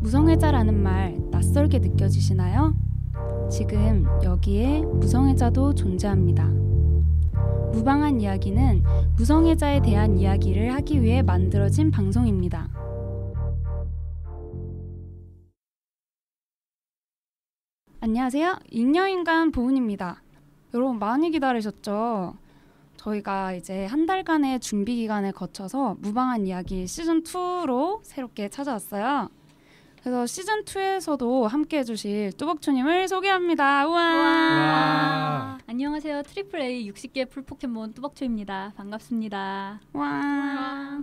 무성애자라는 말 낯설게 느껴지시나요? 지금 여기에 무성애자도 존재합니다. 무방한 이야기는 무성애자에 대한 이야기를 하기 위해 만들어진 방송입니다. 안녕하세요. 잉여인간 보은입니다. 여러분 많이 기다리셨죠? 저희가 이제 한 달간의 준비 기간을 거쳐서 무방한 이야기 시즌2로 새롭게 찾아왔어요. 그래서 시즌2에서도 함께 해주실 뚜벅초님을 소개합니다. 우와! 안녕하세요. 트리플 A 60개 풀포켓몬 뚜벅초입니다. 반갑습니다. 와!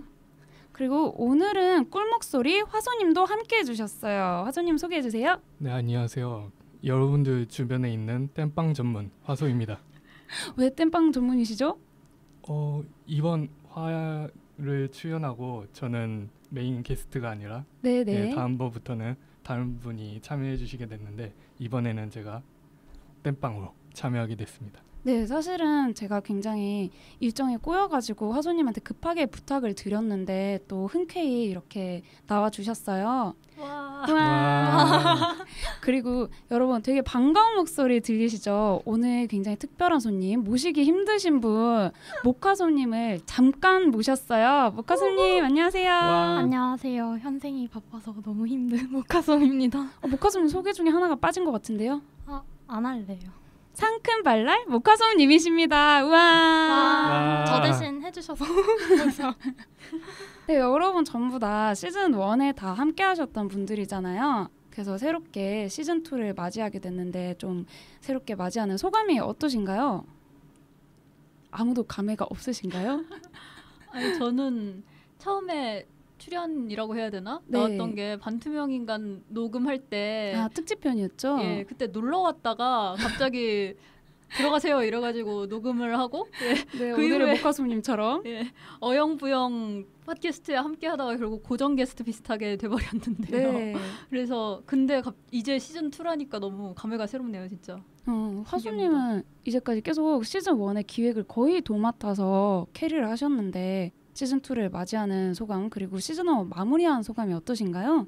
그리고 오늘은 꿀목소리 화소님도 함께 해주셨어요. 화소님 소개해주세요. 네, 안녕하세요. 여러분들 주변에 있는 땜빵 전문 화소입니다. 왜 땜빵 전문이시죠? 이번 화를 출연하고 저는 메인 게스트가 아니라 네네. 다음번부터는 다른 분이 참여해 주시게 됐는데 이번에는 제가 땜빵으로 참여하게 됐습니다. 네, 사실은 제가 굉장히 일정이 꼬여가지고 화소님한테 급하게 부탁을 드렸는데 또 흔쾌히 이렇게 나와주셨어요. 와. 그리고 여러분 되게 반가운 목소리 들리시죠? 오늘 굉장히 특별한 손님, 모시기 힘드신 분 모카솜님을 잠깐 모셨어요. 모카솜님 안녕하세요. 와. 안녕하세요. 현생이 바빠서 너무 힘든 모카솜입니다. 모카솜님 소개 중에 하나가 빠진 것 같은데요? 안 할래요. 상큼발랄 모카솜님이십니다. 우와. 저 대신 해주셔서 네, 여러분 전부 다 시즌 1에 다 함께 하셨던 분들이잖아요. 그래서 새롭게 시즌 2를 맞이하게 됐는데 좀 새롭게 맞이하는 소감이 어떠신가요? 아무도 감회가 없으신가요? 아니 저는 처음에 출연이라고 해야 되나? 네. 나왔던 게 반투명인간 녹음할 때 특집편이었죠? 예, 그때 놀러 왔다가 갑자기 들어가세요 이래가지고 녹음을 하고 네, 그 오늘의 이후에- 모카솜님처럼 어영부영 팟캐스트에 함께 하다가 결국 고정 게스트 비슷하게 돼버렸는데요. 네. 그래서 근데 이제 시즌 2라니까 너무 감회가 새롭네요, 진짜. 화수님은 이제까지 계속 시즌 1의 기획을 거의 도맡아서 캐리를 하셨는데 시즌 2를 맞이하는 소감 그리고 시즌 1 마무리한 소감이 어떠신가요?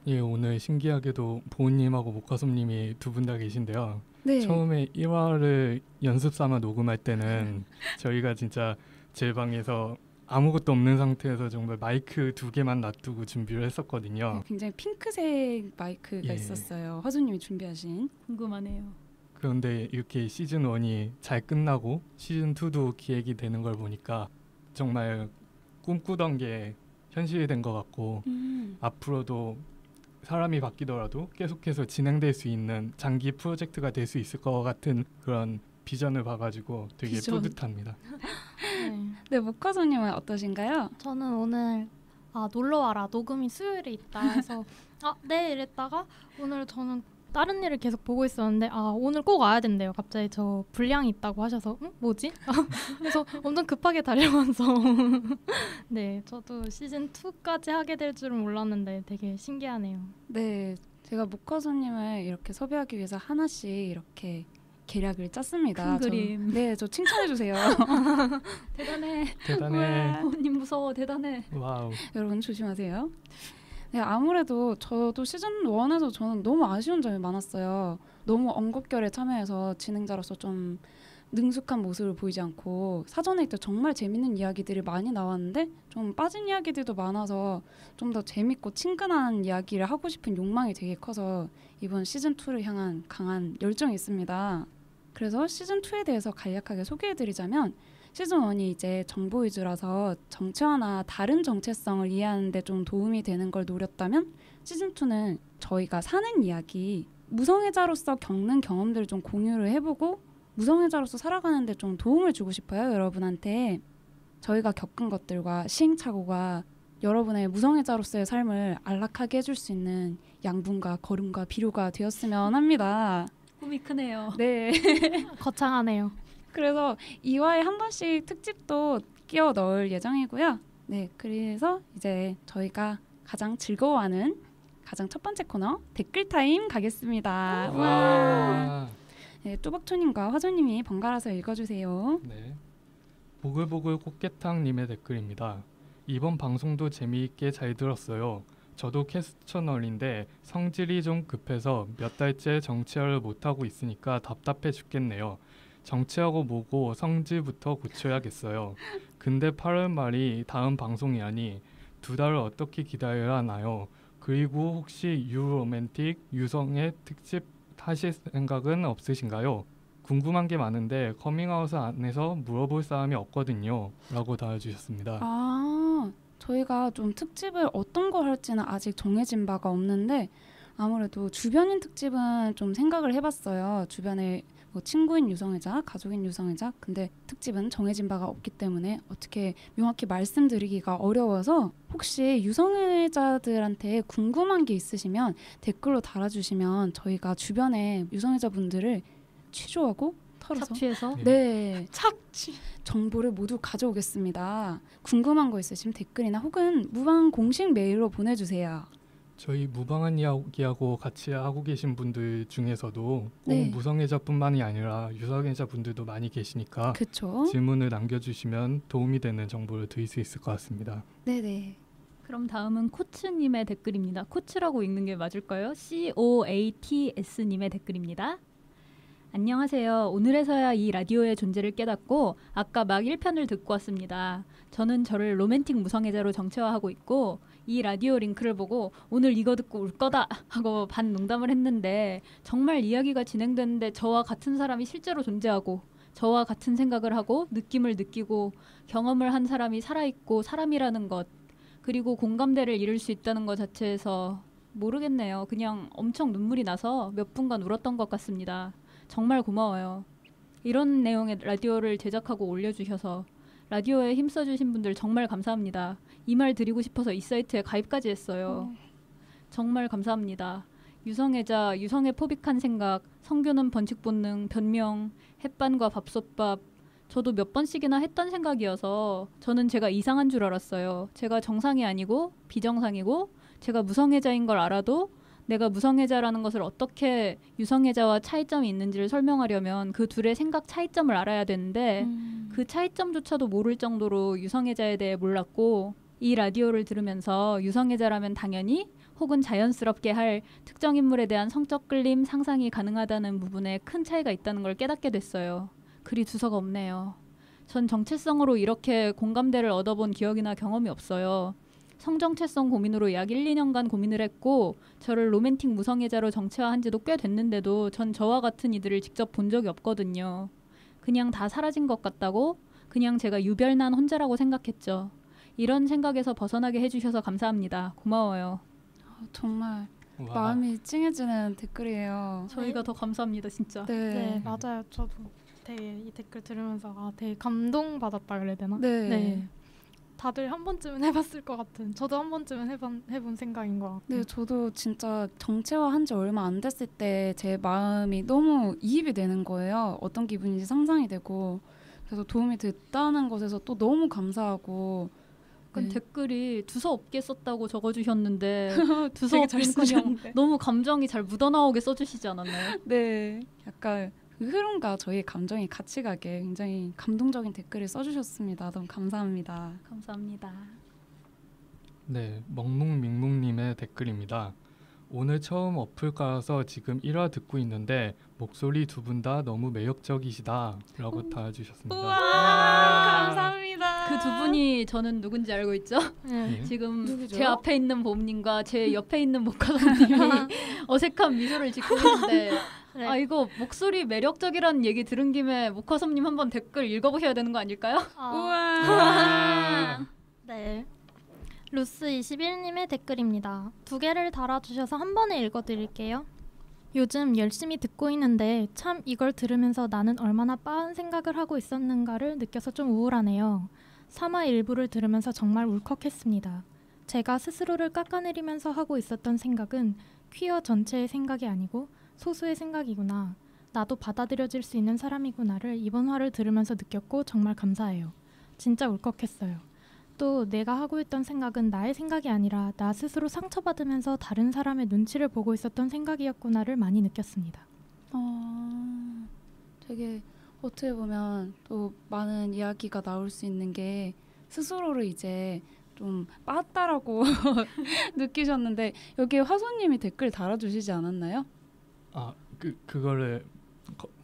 예, 오늘 신기하게도 보은님하고 모카솜님이 두 분 다 계신데요. 네. 처음에 1화를 연습 삼아 녹음할 때는 저희가 진짜 제 방에서 아무것도 없는 상태에서 정말 마이크 2개만 놔두고 준비를 했었거든요. 굉장히 핑크색 마이크가 예. 있었어요. 화수님이 준비하신. 궁금하네요. 그런데 이렇게 시즌 1이 잘 끝나고 시즌 2도 기획이 되는 걸 보니까 정말 꿈꾸던 게 현실이 된 것 같고 앞으로도 사람이 바뀌더라도 계속해서 진행될 수 있는 장기 프로젝트가 될 수 있을 것 같은 그런 비전을 봐가지고 되게 비전. 뿌듯합니다. 네, 모카솜님은 어떠신가요? 저는 오늘 놀러 와라 녹음이 수요일에 있다 해서 네 이랬다가 오늘 저는 다른 일을 계속 보고 있었는데 오늘 꼭 와야 된대요. 갑자기 저 분량이 있다고 하셔서 뭐지? 그래서 엄청 급하게 달려와서 네 저도 시즌 2까지 하게 될 줄은 몰랐는데 되게 신기하네요. 네, 제가 모카솜님을 이렇게 섭외하기 위해서 하나씩 이렇게 계략을 짰습니다. 큰 그림. 네, 저 칭찬해주세요. 대단해. 대단해. 보은님 무서워. 대단해. 와우. 여러분 조심하세요. 네, 아무래도 저도 시즌 1에서 저는 너무 아쉬운 점이 많았어요. 너무 엉겁결에 참여해서 진행자로서 좀 능숙한 모습을 보이지 않고 사전에 때 정말 재밌는 이야기들이 많이 나왔는데 좀 빠진 이야기들도 많아서 좀 더 재밌고 친근한 이야기를 하고 싶은 욕망이 되게 커서 이번 시즌 2를 향한 강한 열정이 있습니다. 그래서 시즌 2에 대해서 간략하게 소개해드리자면 시즌 1이 이제 정보 위주라서 정체화나 다른 정체성을 이해하는 데 좀 도움이 되는 걸 노렸다면 시즌 2는 저희가 사는 이야기, 무성애자로서 겪는 경험들을 좀 공유를 해보고 무성애자로서 살아가는 데 좀 도움을 주고 싶어요, 여러분한테. 저희가 겪은 것들과 시행착오가 여러분의 무성애자로서의 삶을 안락하게 해줄 수 있는 양분과 거름과 비료가 되었으면 합니다. 꿈이 크네요. 네. 거창하네요. 그래서 2화에 한 번씩 특집도 끼워 넣을 예정이고요. 네, 그래서 이제 저희가 가장 즐거워하는 가장 첫 번째 코너 댓글 타임 가겠습니다. 와. 네, 뚜벅초님과 화조님이 번갈아서 읽어주세요. 네. 보글보글 꽃게탕님의 댓글입니다. 이번 방송도 재미있게 잘 들었어요. 저도 캐스터널인데 성질이 좀 급해서 몇 달째 정치화를 못하고 있으니까 답답해 죽겠네요. 정치하고 뭐고 성질부터 고쳐야겠어요. 근데 8월 말이 다음 방송이라니 2달을 어떻게 기다려야 하나요? 그리고 혹시 유로맨틱 유성의 특집 하실 생각은 없으신가요? 궁금한 게 많은데 커밍아웃을 안 해서 물어볼 사람이 없거든요. 라고 달아주셨습니다. 저희가 좀 특집을 어떤 거 할지는 아직 정해진 바가 없는데 아무래도 주변인 특집은 좀 생각을 해봤어요. 주변에 뭐 친구인 유성애자, 가족인 유성애자. 근데 특집은 정해진 바가 없기 때문에 어떻게 명확히 말씀드리기가 어려워서 혹시 유성애자들한테 궁금한 게 있으시면 댓글로 달아주시면 저희가 주변에 유성애자분들을 취조하고 털어서 착취해서 네 착취. 정보를 모두 가져오겠습니다. 궁금한 거 있으시면 댓글이나 혹은 무방 공식 메일로 보내주세요. 저희 무방한 이야기하고 같이 하고 계신 분들 중에서도 꼭 네. 무성애자뿐만이 아니라 유성애자 분들도 많이 계시니까 그렇죠? 질문을 남겨주시면 도움이 되는 정보를 드릴 수 있을 것 같습니다. 네네. 그럼 다음은 코츠님의 댓글입니다. 코츠라고 읽는 게 맞을까요? COATS님의 댓글입니다. 안녕하세요. 오늘에서야 이 라디오의 존재를 깨닫고 아까 막 1편을 듣고 왔습니다. 저는 저를 로맨틱 무성애자로 정체화하고 있고 이 라디오 링크를 보고 오늘 이거 듣고 울 거다 하고 반 농담을 했는데 정말 이야기가 진행되는데 저와 같은 사람이 실제로 존재하고 저와 같은 생각을 하고 느낌을 느끼고 경험을 한 사람이 살아있고 사람이라는 것 그리고 공감대를 이룰 수 있다는 것 자체에서 모르겠네요. 그냥 엄청 눈물이 나서 몇 분간 울었던 것 같습니다. 정말 고마워요. 이런 내용의 라디오를 제작하고 올려주셔서 라디오에 힘써주신 분들 정말 감사합니다. 이 말 드리고 싶어서 이 사이트에 가입까지 했어요. 정말 감사합니다. 유성애자, 유성애 포빅한 생각, 성교는 번칙 본능, 변명, 햇반과 밥솥밥 저도 몇 번씩이나 했던 생각이어서 저는 제가 이상한 줄 알았어요. 제가 정상이 아니고 비정상이고 제가 무성애자인 걸 알아도 내가 무성애자라는 것을 어떻게 유성애자와 차이점이 있는지를 설명하려면 그 둘의 생각 차이점을 알아야 되는데 그 차이점조차도 모를 정도로 유성애자에 대해 몰랐고 이 라디오를 들으면서 유성애자라면 당연히 혹은 자연스럽게 할 특정 인물에 대한 성적 끌림, 상상이 가능하다는 부분에 큰 차이가 있다는 걸 깨닫게 됐어요. 그리 두서가 없네요. 전 정체성으로 이렇게 공감대를 얻어본 기억이나 경험이 없어요. 성정체성 고민으로 약 1, 2년간 고민을 했고 저를 로맨틱 무성애자로 정체화한 지도 꽤 됐는데도 전 저와 같은 이들을 직접 본 적이 없거든요. 그냥 다 사라진 것 같다고 그냥 제가 유별난 혼자라고 생각했죠. 이런 생각에서 벗어나게 해주셔서 감사합니다. 고마워요. 정말 와. 마음이 찡해지는 댓글이에요. 저희가 더 감사합니다. 진짜. 네, 맞아요. 저도 되게 이 댓글 들으면서 되게 감동받았다 그래야 되나? 네. 다들 한 번쯤은 해봤을 것 같은 저도 한 번쯤은 해본 생각인 것 같고 네, 저도 진짜 정체화한 지 얼마 안 됐을 때 제 마음이 너무 이입이 되는 거예요. 어떤 기분인지 상상이 되고 그래서 도움이 됐다는 것에서 또 너무 감사하고 네. 댓글이 두서없게 썼다고 적어주셨는데 되게 잘 두서없긴커녕 쓰셨는데. 너무 감정이 잘 묻어나오게 써주시지 않았나요? 네, 약간 그 흐름과 저희 감정이 같이 가게 굉장히 감동적인 댓글을 써주셨습니다. 너무 감사합니다. 감사합니다. 네, 먹묵밍묵님의 댓글입니다. 오늘 처음 어플 깔아서 지금 1화 듣고 있는데 목소리 두 분 다 너무 매력적이시다 라고 달아주셨습니다. 감사합니다. 그 두 분이 저는 누군지 알고 있죠? 예. 지금 누구죠? 제 앞에 있는 봄님과 제 옆에 있는 목화선님이 어색한 미소를 짓고 있는데 네. 아 이거 목소리 매력적이라는 얘기 들은 김에 목화선님 한번 댓글 읽어보셔야 되는 거 아닐까요? 우와. 네. 루스21님의 댓글입니다. 2개를 달아주셔서 한 번에 읽어드릴게요. 요즘 열심히 듣고 있는데 참 이걸 들으면서 나는 얼마나 빠른 생각을 하고 있었는가를 느껴서 좀 우울하네요. 3화 일부를 들으면서 정말 울컥했습니다. 제가 스스로를 깎아내리면서 하고 있었던 생각은 퀴어 전체의 생각이 아니고 소수의 생각이구나. 나도 받아들여질 수 있는 사람이구나를 이번 화를 들으면서 느꼈고 정말 감사해요. 진짜 울컥했어요. 또 내가 하고 있던 생각은 나의 생각이 아니라 나 스스로 상처받으면서 다른 사람의 눈치를 보고 있었던 생각이었구나를 많이 느꼈습니다. 되게 어떻게 보면 또 많은 이야기가 나올 수 있는 게 스스로를 이제 좀 빠았다라고 느끼셨는데 여기에 화소님이 댓글 달아주시지 않았나요? 아, 그거를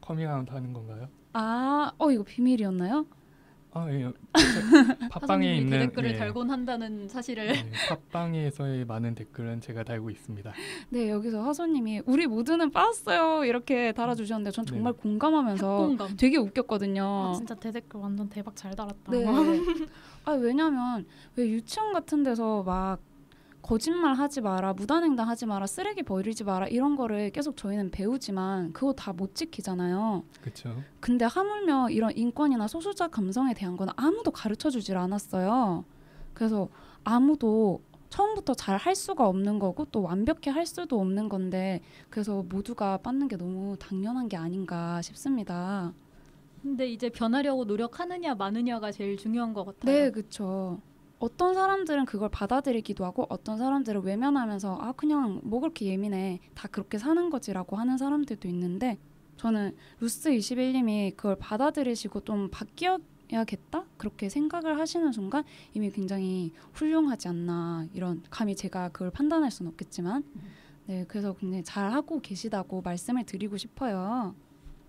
커밍아웃 하는 건가요? 아, 이거 비밀이었나요? 아, 예. 팟빵에 있는 댓글을 달곤 한다는 사실을 팟빵에서의 많은 댓글은 제가 달고 있습니다. 네, 여기서 화소님이 우리 모두는 빠았어요 이렇게 달아주셨는데 전 정말 공감하면서 공감. 되게 웃겼거든요. 아, 진짜 대댓글 완전 대박 잘 달았다. 네. 왜냐면 왜 유치원 같은 데서 막 거짓말 하지 마라, 무단횡단 하지 마라, 쓰레기 버리지 마라 이런 거를 계속 저희는 배우지만 그거 다 못 지키잖아요. 그렇죠. 근데 하물며 이런 인권이나 소수자 감성에 대한 건 아무도 가르쳐주질 않았어요. 그래서 아무도 처음부터 잘 할 수가 없는 거고 또 완벽히 할 수도 없는 건데 그래서 모두가 받는 게 너무 당연한 게 아닌가 싶습니다. 근데 이제 변하려고 노력하느냐 마느냐가 제일 중요한 것 같아요. 네, 그렇죠. 어떤 사람들은 그걸 받아들이기도 하고 어떤 사람들은 외면하면서 그냥 뭐 그렇게 예민해 다 그렇게 사는 거지라고 하는 사람들도 있는데 저는 루스21님이 그걸 받아들이시고 좀 바뀌어야겠다 그렇게 생각을 하시는 순간 이미 굉장히 훌륭하지 않나 이런 감히 제가 그걸 판단할 수는 없겠지만 네 그래서 굉장히 잘하고 계시다고 말씀을 드리고 싶어요.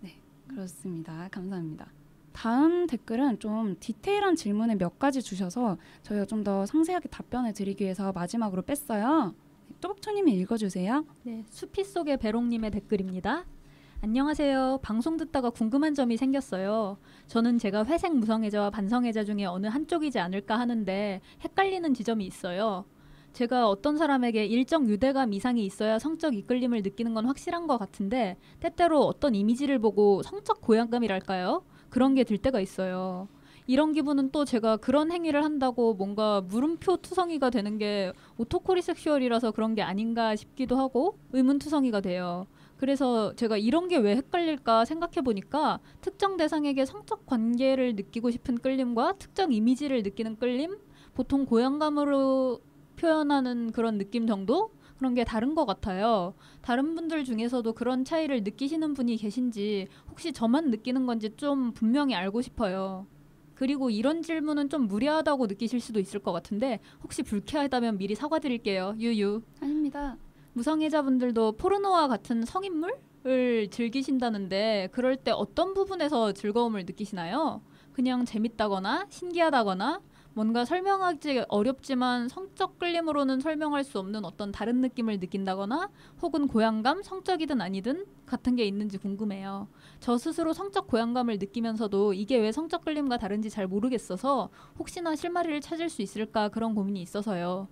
네 그렇습니다. 감사합니다. 다음 댓글은 좀 디테일한 질문을 몇 가지 주셔서 저희가 좀 더 상세하게 답변을 드리기 위해서 마지막으로 뺐어요. 또박초님이 읽어주세요. 네, 수피 속의 배롱님의 댓글입니다. 안녕하세요. 방송 듣다가 궁금한 점이 생겼어요. 저는 제가 회색 무성애자와 반성애자 중에 어느 한쪽이지 않을까 하는데 헷갈리는 지점이 있어요. 제가 어떤 사람에게 일정 유대감 이상이 있어야 성적 이끌림을 느끼는 건 확실한 것 같은데 때때로 어떤 이미지를 보고 성적 고양감이랄까요? 그런 게 들 때가 있어요. 이런 기분은 또 제가 그런 행위를 한다고 뭔가 물음표 투성이가 되는 게 오토코리섹슈얼이라서 그런 게 아닌가 싶기도 하고 의문투성이가 돼요. 그래서 제가 이런 게 왜 헷갈릴까 생각해 보니까 특정 대상에게 성적 관계를 느끼고 싶은 끌림과 특정 이미지를 느끼는 끌림, 보통 고양감으로 표현하는 그런 느낌 정도? 그런 게 다른 것 같아요. 다른 분들 중에서도 그런 차이를 느끼시는 분이 계신지 혹시 저만 느끼는 건지 좀 분명히 알고 싶어요. 그리고 이런 질문은 좀 무례하다고 느끼실 수도 있을 것 같은데 혹시 불쾌하다면 미리 사과드릴게요. 유유. 아닙니다. 무성애자분들도 포르노와 같은 성인물을 즐기신다는데 그럴 때 어떤 부분에서 즐거움을 느끼시나요? 그냥 재밌다거나 신기하다거나 뭔가 설명하기 어렵지만 성적 끌림으로는 설명할 수 없는 어떤 다른 느낌을 느낀다거나 혹은 고양감, 성적이든 아니든 같은 게 있는지 궁금해요. 저 스스로 성적 고양감을 느끼면서도 이게 왜 성적 끌림과 다른지 잘 모르겠어서 혹시나 실마리를 찾을 수 있을까 그런 고민이 있어서요.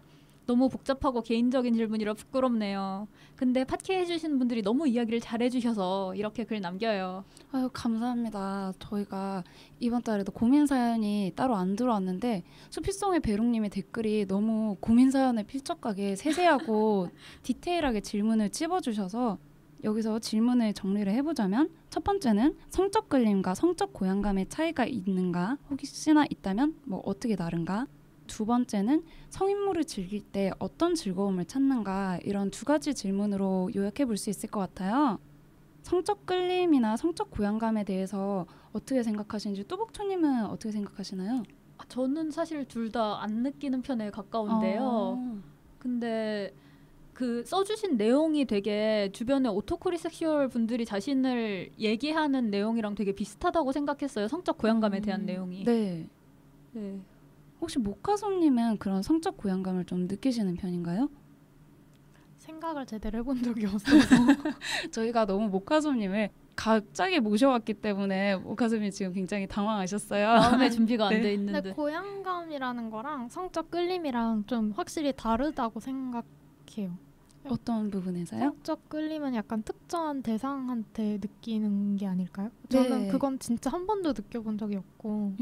너무 복잡하고 개인적인 질문이라 부끄럽네요. 근데 팟캐 해주시는 분들이 너무 이야기를 잘해주셔서 이렇게 글 남겨요. 아유 감사합니다. 저희가 이번 달에도 고민 사연이 따로 안 들어왔는데 수피송의 배롱님의 댓글이 너무 고민 사연을 필적하게 세세하고 디테일하게 질문을 찝어주셔서 여기서 질문을 정리를 해보자면 첫 번째는 성적 끌림과 성적 고양감의 차이가 있는가 혹시나 있다면 뭐 어떻게 다른가 두 번째는 성인물을 즐길 때 어떤 즐거움을 찾는가 이런 두 가지 질문으로 요약해 볼 수 있을 것 같아요. 성적 끌림이나 성적 고양감에 대해서 어떻게 생각하시는지 뚜벅초님은 어떻게 생각하시나요? 저는 사실 둘 다 안 느끼는 편에 가까운데요. 근데 그 써주신 내용이 되게 주변에 오토코리 섹슈얼 분들이 자신을 얘기하는 내용이랑 되게 비슷하다고 생각했어요. 성적 고양감에 대한 내용이. 네. 네. 혹시 모카솜님은 그런 성적 고양감을 좀 느끼시는 편인가요? 생각을 제대로 해본 적이 없어서 저희가 너무 모카솜님을 갑자기 모셔왔기 때문에 모카솜이 지금 굉장히 당황하셨어요. 마음의 준비가 안 돼 네. 있는데. 근데 고양감이라는 거랑 성적 끌림이랑 좀 확실히 다르다고 생각해요. 어떤 부분에서요? 성적 끌림은 약간 특정한 대상한테 느끼는 게 아닐까요? 저는 네. 그건 진짜 한 번도 느껴본 적이 없고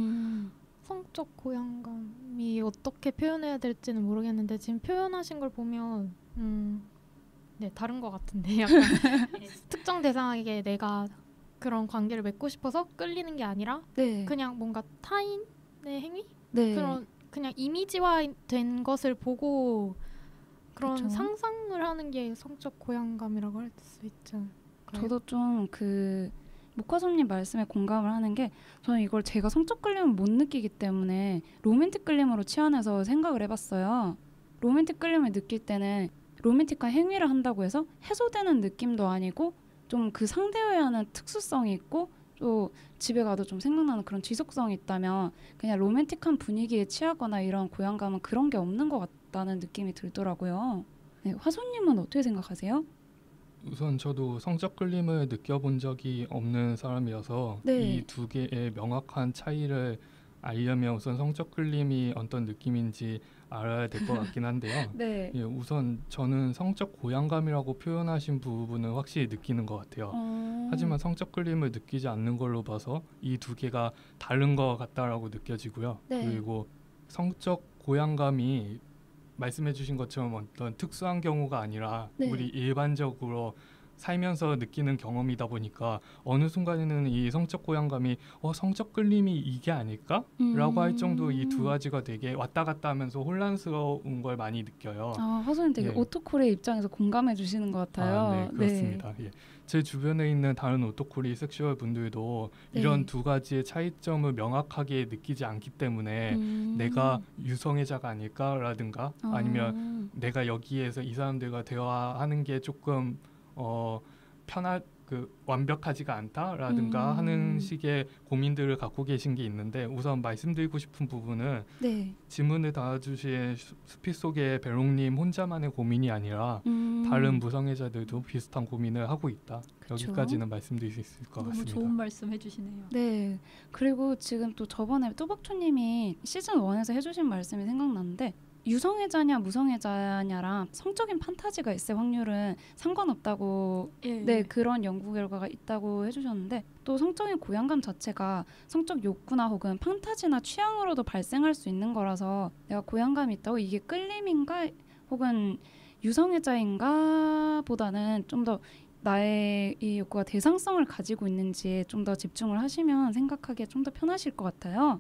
성적 고양감이 어떻게 표현해야 될지는 모르겠는데 지금 표현하신 걸 보면 네 다른 것 같은데 약간 특정 대상에게 내가 그런 관계를 맺고 싶어서 끌리는 게 아니라 네. 그냥 뭔가 타인의 행위? 네. 그런 그냥 이미지화된 것을 보고 그런 그쵸. 상상을 하는 게 성적 고양감이라고 할 수 있죠. 저도 좀 그 목화솜님 말씀에 공감을 하는 게 저는 이걸 제가 성적 끌림을 못 느끼기 때문에 로맨틱 끌림으로 치환해서 생각을 해봤어요. 로맨틱 끌림을 느낄 때는 로맨틱한 행위를 한다고 해서 해소되는 느낌도 아니고 좀 그 상대여야 하는 특수성이 있고 또 집에 가도 좀 생각나는 그런 지속성이 있다면 그냥 로맨틱한 분위기에 취하거나 이런 고향감은 그런 게 없는 것 같다는 느낌이 들더라고요. 네, 화소님은 어떻게 생각하세요? 우선 저도 성적 끌림을 느껴본 적이 없는 사람이어서 네. 이 두 개의 명확한 차이를 알려면 우선 성적 끌림이 어떤 느낌인지 알아야 될 것 같긴 한데요. 네. 예, 우선 저는 성적 고양감이라고 표현하신 부분은 확실히 느끼는 것 같아요. 하지만 성적 끌림을 느끼지 않는 걸로 봐서 이 두 개가 다른 것 같다라고 느껴지고요. 네. 그리고 성적 고양감이 말씀해주신 것처럼 어떤 특수한 경우가 아니라 네. 우리 일반적으로 살면서 느끼는 경험이다 보니까 어느 순간에는 이 성적 고양감이 성적 끌림이 이게 아닐까라고 할 정도 이 두 가지가 되게 왔다 갔다 하면서 혼란스러운 걸 많이 느껴요. 화소님 되게 예. 오토콜의 입장에서 공감해 주시는 것 같아요. 네, 그렇습니다. 예. 제 주변에 있는 다른 오토콜이 섹슈얼 분들도 네. 이런 두 가지의 차이점을 명확하게 느끼지 않기 때문에 내가 유성애자가 아닐까라든가 아니면 내가 여기에서 이 사람들과 대화하는 게 조금 완벽하지가 않다라든가 하는 식의 고민들을 갖고 계신 게 있는데 우선 말씀드리고 싶은 부분은 네. 질문을 달아주신 스피 속의 베롱님 혼자만의 고민이 아니라 다른 무성애자들도 비슷한 고민을 하고 있다. 그쵸. 여기까지는 말씀드릴 수 있을 것 너무 같습니다. 좋은 말씀 해주시네요. 네. 그리고 지금 또 저번에 뚜벅초님이 시즌 1에서 해주신 말씀이 생각나는데 유성애자냐 무성애자냐랑 성적인 판타지가 있을 확률은 상관없다고 네 그런 연구 결과가 있다고 해주셨는데 또 성적인 고양감 자체가 성적 욕구나 혹은 판타지나 취향으로도 발생할 수 있는 거라서 내가 고양감이 있다고 이게 끌림인가 혹은 유성애자인가 보다는 좀 더 나의 이 욕구가 대상성을 가지고 있는지에 좀 더 집중을 하시면 생각하기에 좀 더 편하실 것 같아요.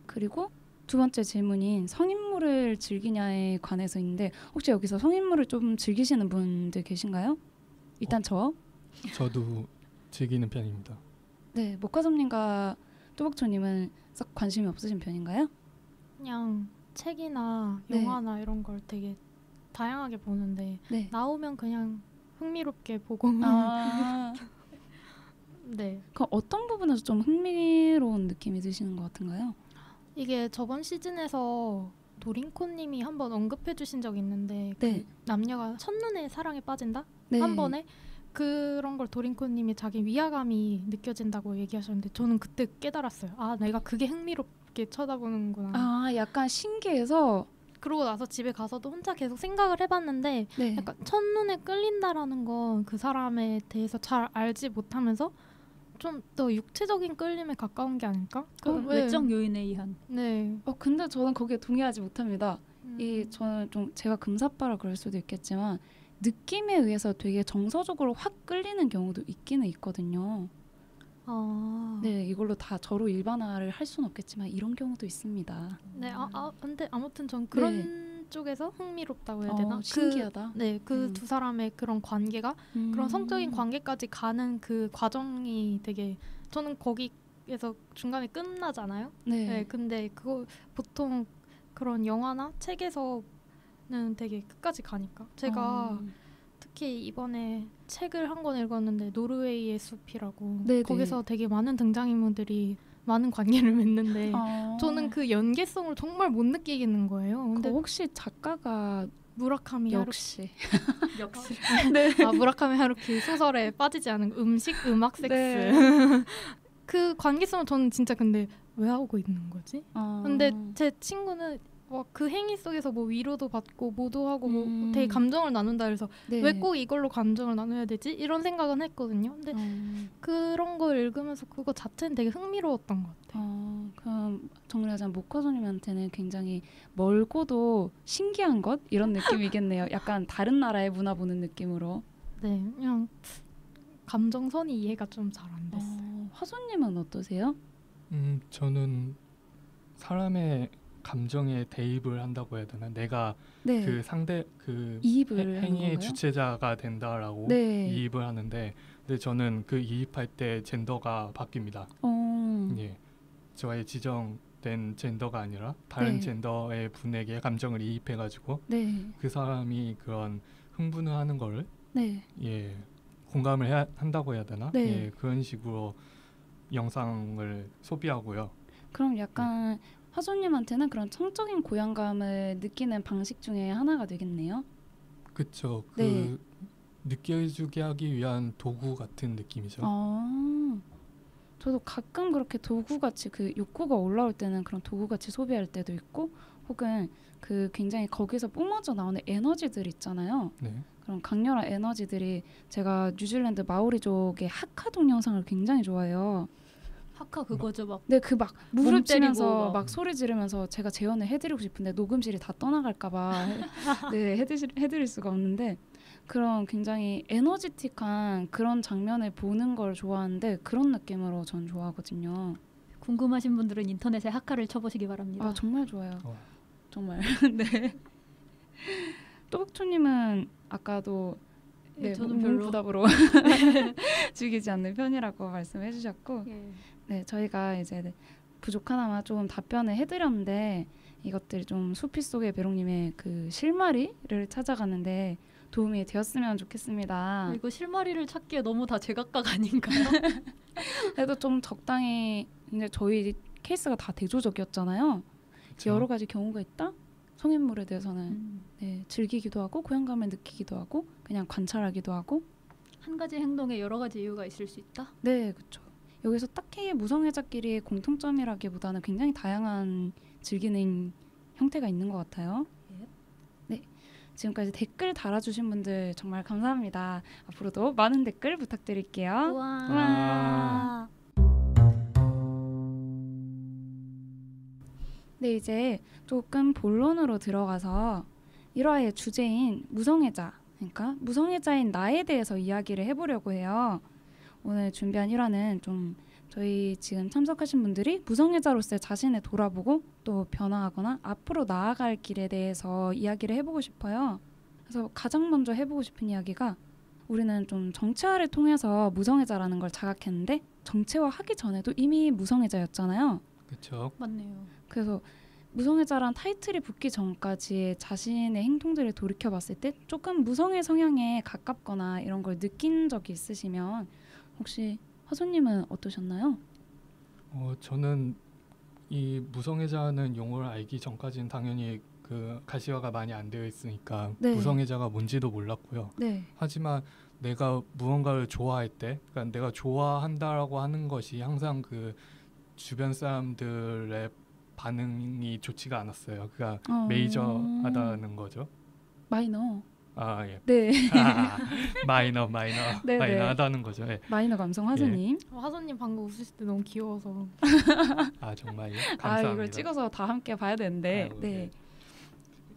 그리고 두 번째 질문인 성인물을 즐기냐에 관해서인데 혹시 여기서 성인물을 좀 즐기시는 분들 계신가요? 일단 저도 즐기는 편입니다. 네, 목화섬님과 뚜벅초님은 썩 관심이 없으신 편인가요? 그냥 책이나 네. 영화나 이런 걸 되게 다양하게 보는데 네. 나오면 그냥 흥미롭게 보고 네. 그럼 어떤 부분에서 좀 흥미로운 느낌이 드시는 것 같은가요? 이게 저번 시즌에서 도린코님이 한번 언급해 주신 적이 있는데 네. 그 남녀가 첫눈에 사랑에 빠진다? 네. 한 번에 그런 걸 도린코님이 자기 위화감이 느껴진다고 얘기하셨는데 저는 그때 깨달았어요. 아 내가 그게 흥미롭게 쳐다보는구나. 아 약간 신기해서 그러고 나서 집에 가서도 혼자 계속 생각을 해봤는데 네. 약간 첫눈에 끌린다라는 건 그 사람에 대해서 잘 알지 못하면서 좀 더 육체적인 끌림에 가까운 게 아닐까? 외적 요인에 의한. 네. 근데 저는 거기에 동의하지 못합니다. 저는 좀 제가 금사빠라 그럴 수도 있겠지만 느낌에 의해서 되게 정서적으로 확 끌리는 경우도 있기는 있거든요. 네, 이걸로 다 저로 일반화를 할 수는 없겠지만 이런 경우도 있습니다. 네, 근데 아무튼 전 그런 쪽에서 흥미롭다고 해야 되나? 신기하다. 그 두 사람의 그런 관계가 그런 성적인 관계까지 가는 그 과정이 되게 저는 거기에서 중간에 끝나잖아요. 네. 근데 그거 보통 그런 영화나 책에서는 되게 끝까지 가니까 제가 특히 이번에 책을 한 권 읽었는데 노르웨이의 숲이라고 네네. 거기서 되게 많은 등장인물들이 많은 관계를 맺는데 저는 그 연계성을 정말 못 느끼겠는 거예요. 근데 혹시 작가가 무라카미 역시 역시. 네. 무라카미 하루키 소설에 빠지지 않은 음식, 음악, 섹스 네. 그 관계성을 저는 진짜 근데 왜 하고 있는 거지? 근데 제 친구는 그 행위 속에서 뭐 위로도 받고 뭐도 하고 뭐 되게 감정을 나눈다 그래서 네. 왜 꼭 이걸로 감정을 나눠야 되지? 이런 생각은 했거든요. 근데 그런 걸 읽으면서 그거 자체는 되게 흥미로웠던 것 같아요. 그럼 정리하자면 목화소님한테는 굉장히 멀고도 신기한 것? 이런 느낌이겠네요. 약간 다른 나라의 문화 보는 느낌으로. 네, 그냥 감정선이 이해가 좀 잘 안 됐어요. 화소님은 어떠세요? 저는 사람의 감정에 대입을 한다고 해야 되나? 내가 네. 그 상대 이입을 행위의 하는 건가요? 주체자가 된다라고 네. 이입을 하는데, 근데 저는 그 이입할 때 젠더가 바뀝니다. 예, 저의 지정된 젠더가 아니라 다른 네. 젠더의 분에게 감정을 이입해가지고 네. 그 사람이 그런 흥분을 하는 거를 네. 예, 공감을 한다고 해야 되나? 네. 예, 그런 식으로 영상을 소비하고요. 그럼 약간 화소님한테는 그런 청적인 고향감을 느끼는 방식 중에 하나가 되겠네요. 그렇죠. 그 네. 느껴주게 하기 위한 도구 같은 느낌이죠. 저도 가끔 그렇게 도구같이 그 욕구가 올라올 때는 그런 도구같이 소비할 때도 있고, 혹은 그 굉장히 거기서 뿜어져 나오는 에너지들 있잖아요. 네. 그런 강렬한 에너지들이, 제가 뉴질랜드 마오리족의 하카 동영상을 굉장히 좋아해요. 하카 그거죠 막. 네, 그 막 무릎 치면서 때리고 막 소리 지르면서 제가 재현을 해드리고 싶은데 녹음실이 다 떠나갈까봐 네, 해드릴 수가 없는데, 그런 굉장히 에너지틱한 그런 장면을 보는 걸 좋아하는데, 그런 느낌으로 전 좋아하거든요. 궁금하신 분들은 인터넷에 하카를 쳐보시기 바랍니다. 아, 정말 좋아요. 정말. 네. 또박초님은 아까도 네, 저는 별로 부답으로 죽이지 않는 편이라고 말씀해 주셨고, 예. 네, 저희가 이제 부족하나마 좀 답변을 해드렸는데, 이것들이 좀 수피 속의 배롱님의 그 실마리를 찾아가는데 도움이 되었으면 좋겠습니다. 이거 실마리를 찾기에 너무 다 제각각 아닌가요? 그래도 좀 적당히, 이제 저희 케이스가 다 대조적이었잖아요. 그쵸? 여러 가지 경우가 있다. 성인물에 대해서는 네, 즐기기도 하고 고향감을 느끼기도 하고 그냥 관찰하기도 하고. 한 가지 행동에 여러 가지 이유가 있을 수 있다. 네, 그렇죠. 여기서 딱히 무성애자끼리의 공통점이라기보다는 굉장히 다양한 즐기는 형태가 있는 것 같아요. 네, 지금까지 댓글 달아주신 분들 정말 감사합니다. 앞으로도 많은 댓글 부탁드릴게요. 우와. 네, 이제 조금 본론으로 들어가서 1화의 주제인 무성애자, 그러니까 무성애자인 나에 대해서 이야기를 해보려고 해요. 오늘 준비한 1화는 좀 저희 지금 참석하신 분들이 무성애자로서의 자신을 돌아보고 또 변화하거나 앞으로 나아갈 길에 대해서 이야기를 해보고 싶어요. 그래서 가장 먼저 해보고 싶은 이야기가, 우리는 좀 정체화를 통해서 무성애자라는 걸 자각했는데 정체화하기 전에도 이미 무성애자였잖아요. 그렇죠. 맞네요. 그래서 무성애자란 타이틀이 붙기 전까지 자신의 행동들을 돌이켜봤을 때 조금 무성애 성향에 가깝거나 이런 걸 느낀 적이 있으시면 혹시 화소님은 어떠셨나요? 저는 이 무성애자는 용어를 알기 전까지는 당연히 그 가시화가 많이 안 되어 있으니까 네. 무성애자가 뭔지도 몰랐고요. 네. 하지만 내가 무언가를 좋아할 때, 그러니까 내가 좋아한다라고 하는 것이 항상 그 주변 사람들의 반응이 좋지가 않았어요. 그러니까 메이저하다는 거죠. 마이너. 아 예. 네. 마이너 네, 마이너하다는 거죠. 예. 마이너 감성 화소님. 화소님 방금 웃으실 때 너무 귀여워서. 아 정말요? 아, 감사합니다. 이걸 찍어서 다 함께 봐야 되는데. 아이고, 네.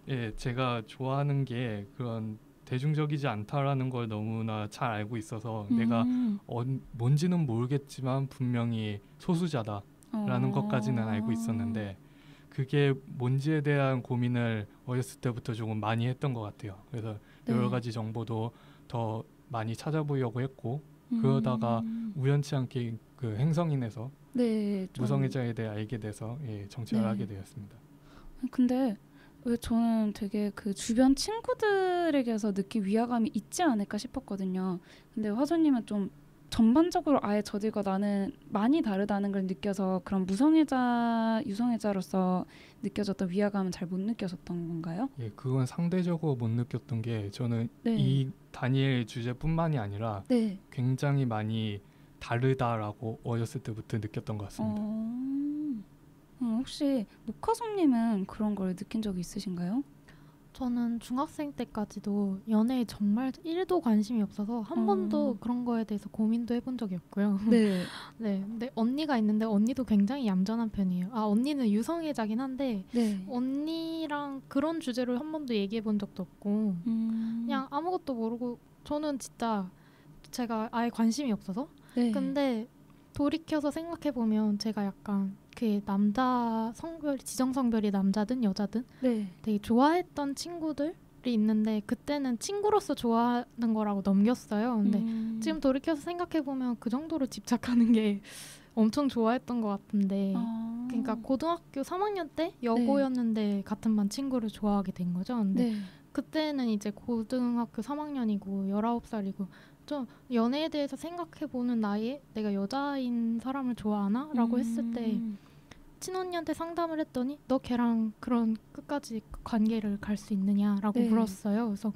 예, 제가 좋아하는 게 그런 대중적이지 않다라는 걸 너무나 잘 알고 있어서 내가 뭔지는 모르겠지만 분명히 소수자다라는 것까지는 알고 있었는데, 그게 뭔지에 대한 고민을 어렸을 때부터 조금 많이 했던 것 같아요. 그래서 네. 여러 가지 정보도 더 많이 찾아보려고 했고, 그러다가 우연치 않게 그 행성인에서 네, 좀. 무성애자에 대해 알게 돼서 예, 정치를 네. 하게 되었습니다. 근데 왜 저는 되게 그 주변 친구들에게서 느낀 위화감이 있지 않을까 싶었거든요. 근데 화소님은 좀 전반적으로 아예 저들과 나는 많이 다르다는 걸 느껴서 그런 유성애자로서 느껴졌던 위화감은 잘 못 느껴졌던 건가요? 예, 그건 상대적으로 못 느꼈던 게, 저는 네. 이 다니엘 주제뿐만이 아니라 네. 굉장히 많이 다르다라고 어렸을 때부터 느꼈던 것 같습니다. 혹시 모카솜님은 그런 걸 느낀 적이 있으신가요? 저는 중학생 때까지도 연애에 정말 1도 관심이 없어서 한 번도 그런 거에 대해서 고민도 해본 적이 없고요. 네. 네, 근데 언니가 있는데 언니도 굉장히 얌전한 편이에요. 아, 언니는 유성애자긴 한데 네. 언니랑 그런 주제로 한 번도 얘기해 본 적도 없고 그냥 아무것도 모르고, 저는 진짜 제가 아예 관심이 없어서. 네. 근데 돌이켜서 생각해 보면 제가 약간 그렇게 남자 성별 지정성별이 남자든 여자든 네. 되게 좋아했던 친구들이 있는데 그때는 친구로서 좋아하는 거라고 넘겼어요. 근데 지금 돌이켜서 생각해 보면 그 정도로 집착하는 게 엄청 좋아했던 것 같은데 그러니까 고등학교 3학년 때 여고였는데 같은 반 친구를 좋아하게 된 거죠. 근데 그때는 이제 고등학교 3학년이고 19살이고 좀 연애에 대해서 생각해보는 나이에 내가 여자인 사람을 좋아하나? 라고 했을 때 친언니한테 상담을 했더니 너 걔랑 그런 끝까지 관계를 갈 수 있느냐라고 물었어요. 그래서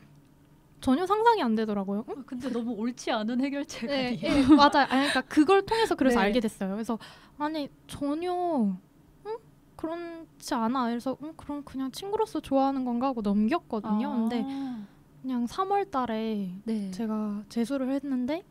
전혀 상상이 안 되더라고요. 응? 근데 너무 옳지 않은 해결책 아니에요? 네, 맞아요. 아니, 그러니까 그걸 통해서 그래서 네. 알게 됐어요. 그래서 아니 전혀 그렇지 않아. 그래서 그럼 그냥 친구로서 좋아하는 건가 하고 넘겼거든요. 근데 그냥 3월 달에 제가 재수를 했는데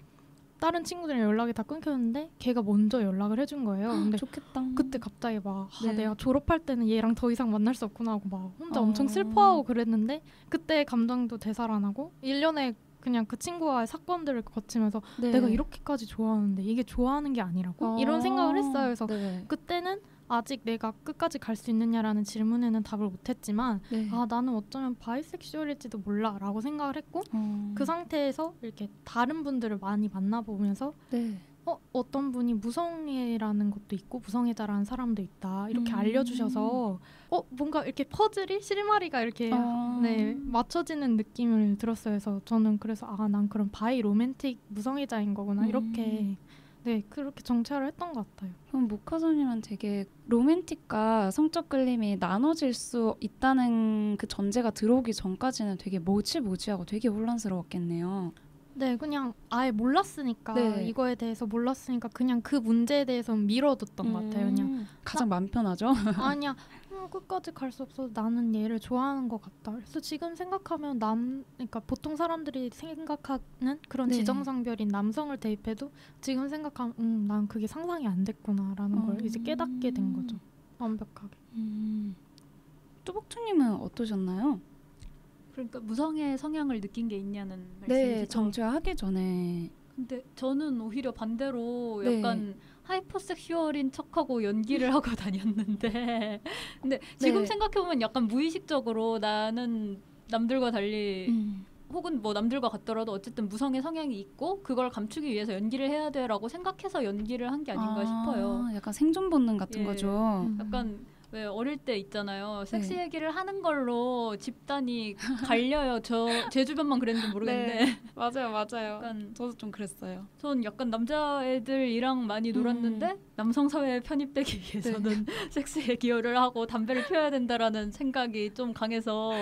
다른 친구들이랑 연락이 다 끊겼는데 걔가 먼저 연락을 해준 거예요. 근데 좋겠다. 그때 갑자기 막 내가 졸업할 때는 얘랑 더 이상 만날 수 없구나 하고 막 혼자 엄청 슬퍼하고 그랬는데 그때 감정도 되살아나고 1년에 그냥 그 친구와의 사건들을 거치면서 내가 이렇게까지 좋아하는데 이게 좋아하는 게 아니라고? 이런 생각을 했어요. 그래서 그때는 아직 내가 끝까지 갈 수 있느냐라는 질문에는 답을 못했지만 나는 어쩌면 바이섹슈얼일지도 몰라 라고 생각을 했고 그 상태에서 이렇게 다른 분들을 많이 만나보면서 어떤 분이 무성애라는 것도 있고 무성애자라는 사람도 있다 이렇게 알려주셔서 뭔가 이렇게 퍼즐이 실마리가 이렇게 맞춰지는 느낌을 들었어요. 그래서 저는 그래서 난 그럼 바이 로맨틱 무성애자인 거구나 이렇게 그렇게 정체를 했던 것 같아요. 그럼 모카소님은 되게 로맨틱과 성적 끌림이 나눠질 수 있다는 그 전제가 들어오기 전까지는 되게 뭐지하고 되게 혼란스러웠겠네요. 네, 그냥 아예 몰랐으니까 이거에 대해서 몰랐으니까 그냥 그 문제에 대해서는 미뤄뒀던 것 같아요. 그냥 가장 마음 편하죠? 아니야, 끝까지 갈 수 없어. 나는 얘를 좋아하는 것 같다. 그래서 지금 생각하면 그러니까 보통 사람들이 생각하는 그런 지정성별인 남성을 대입해도 지금 생각하면 난 그게 상상이 안 됐구나라는 걸 이제 깨닫게 된 거죠. 완벽하게. 뚜벅투님은 어떠셨나요? 그러니까 무성애 성향을 느낀 게 있냐는 말씀이시죠? 정죄하기 전에. 근데 저는 오히려 반대로 약간 하이퍼섹슈얼인 척하고 연기를 하고 다녔는데 근데 지금 생각해보면 약간 무의식적으로 나는 남들과 달리 혹은 뭐 남들과 같더라도 어쨌든 무성애 성향이 있고 그걸 감추기 위해서 연기를 해야 돼라고 생각해서 연기를 한 게 아닌가 싶어요. 약간 생존 본능 같은 거죠. 약간 왜 어릴 때 있잖아요. 섹스 얘기를 하는 걸로 집단이 갈려요. 제 주변만 그랬는지 모르겠는데. 맞아요. 약간 저도 좀 그랬어요. 전 약간 남자애들이랑 많이 놀았는데 남성 사회에 편입되기 위해서는 섹스에 기여를 하고 담배를 피워야 된다라는 생각이 좀 강해서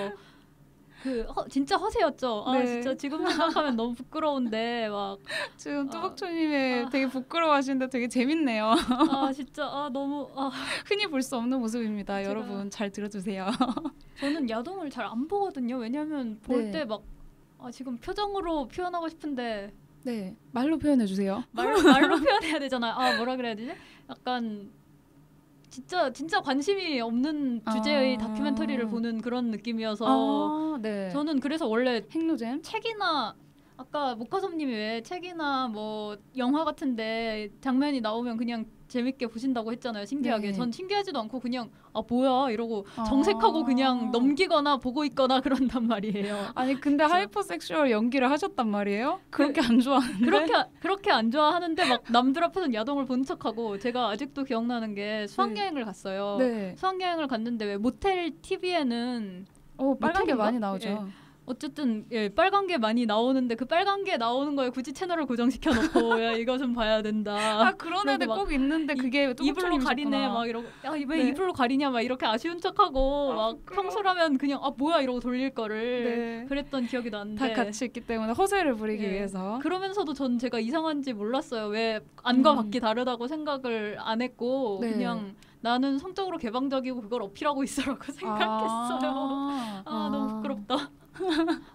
진짜 허세였죠. 진짜 지금 생각하면 너무 부끄러운데 막 지금 뚜벅초님이 되게 부끄러워하시는데 되게 재밌네요. 진짜 너무 흔히 볼 수 없는 모습입니다. 여러분 잘 들어주세요. 저는 야동을 잘 안 보거든요. 왜냐하면 볼 때 막 지금 표정으로 표현하고 싶은데 말로 표현해 주세요. 말로 표현해야 되잖아요. 뭐라 그래야 되지? 약간 진짜 관심이 없는 주제의 다큐멘터리를 보는 그런 느낌이어서 저는 그래서 원래 핵노잼? 책이나 아까 모카솜님이 왜 책이나 뭐 영화 같은데 장면이 나오면 그냥 재밌게 보신다고 했잖아요. 신기하게. 전 신기하지도 않고 그냥 뭐야 이러고 정색하고 그냥 넘기거나 보고 있거나 그런단 말이에요. 아니 근데 하이퍼섹슈얼 연기를 하셨단 말이에요? 그렇게 안 좋아하는데? 그렇게 안 좋아하는데 막 남들 앞에서는 야동을 본 척하고 제가 아직도 기억나는 게 수학여행을 갔어요. 수학여행을 갔는데 왜 모텔 TV에는 빨간 게 많이 나오죠. 어쨌든 빨간 게 많이 나오는데 그 빨간 게 나오는 거에 굳이 채널을 고정시켜 놓고 야 이거 좀 봐야 된다. 그런 애들 꼭 있는데 그게 이불로 가리네 막 이러고 왜 이불로 가리냐 막 이렇게 아쉬운 척하고 막 평소라면 그냥 뭐야 이러고 돌릴 거를 그랬던 기억이 나는데 다 같이 있기 때문에 허세를 부리기 위해서 그러면서도 전 제가 이상한지 몰랐어요. 왜 안과 밖이 다르다고 생각을 안 했고 그냥 나는 성적으로 개방적이고 그걸 어필하고 있어라고 생각했어요. 너무 부끄럽다.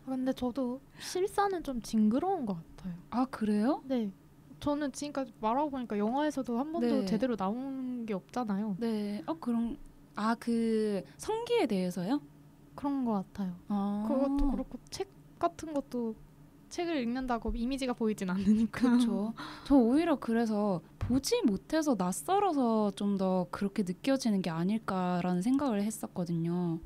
근데 저도 실사는 좀 징그러운 것 같아요. 그래요? 네. 저는 지금까지 말하고 보니까 영화에서도 한 번도 제대로 나온 게 없잖아요. 그럼 그 성기에 대해서요? 그런 것 같아요. 그것도 그렇고 책 같은 것도 책을 읽는다고 이미지가 보이진 않으니까. 그렇죠. 저 오히려 그래서 보지 못해서 낯설어서 좀 더 그렇게 느껴지는 게 아닐까라는 생각을 했었거든요.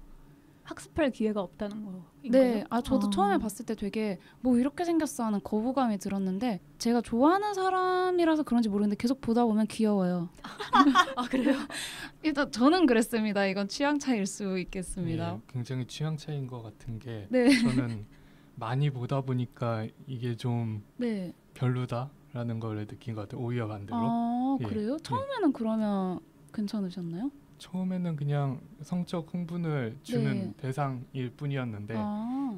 학습할 기회가 없다는 거. 네, 저도 처음에 봤을 때 되게 뭐 이렇게 생겼어 하는 거부감이 들었는데 제가 좋아하는 사람이라서 그런지 모르겠는데 계속 보다 보면 귀여워요. 아 그래요? 일단 저는 그랬습니다. 이건 취향 차이일 수 있겠습니다. 네, 굉장히 취향 차이인 것 같은 게 네. 저는 많이 보다 보니까 이게 좀 네. 별로다라는 걸 느낀 것 같아요. 오히려 반대로. 아 예. 그래요? 처음에는 그러면 괜찮으셨나요? 처음에는 그냥 성적 흥분을 주는 네. 대상일 뿐이었는데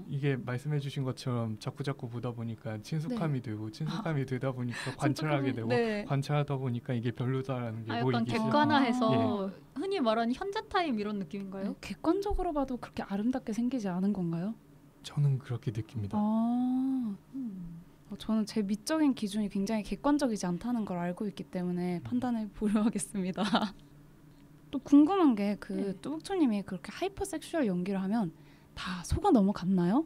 이게 말씀해주신 것처럼 자꾸 보다 보니까 친숙함이 되고 친숙함이 되다 보니까 관찰하게 되고 네. 관찰하다 보니까 이게 별로다라는 게 약간 보이기 시작해요. 객관화해서 흔히 말하는 현자 타임 이런 느낌인가요? 네, 객관적으로 봐도 그렇게 아름답게 생기지 않은 건가요? 저는 그렇게 느낍니다. 저는 제 미적인 기준이 굉장히 객관적이지 않다는 걸 알고 있기 때문에 판단해 보려 하겠습니다. 또 궁금한 게 그 뚜벅초님이 그렇게 하이퍼 섹슈얼 연기를 하면 다 속아 넘어갔나요?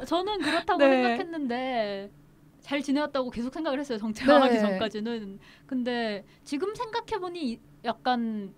저는 그렇다고 네. 생각했는데 잘 지내왔다고 계속 생각을 했어요. 정체화하기 네. 전까지는. 근데 지금 생각해보니 약간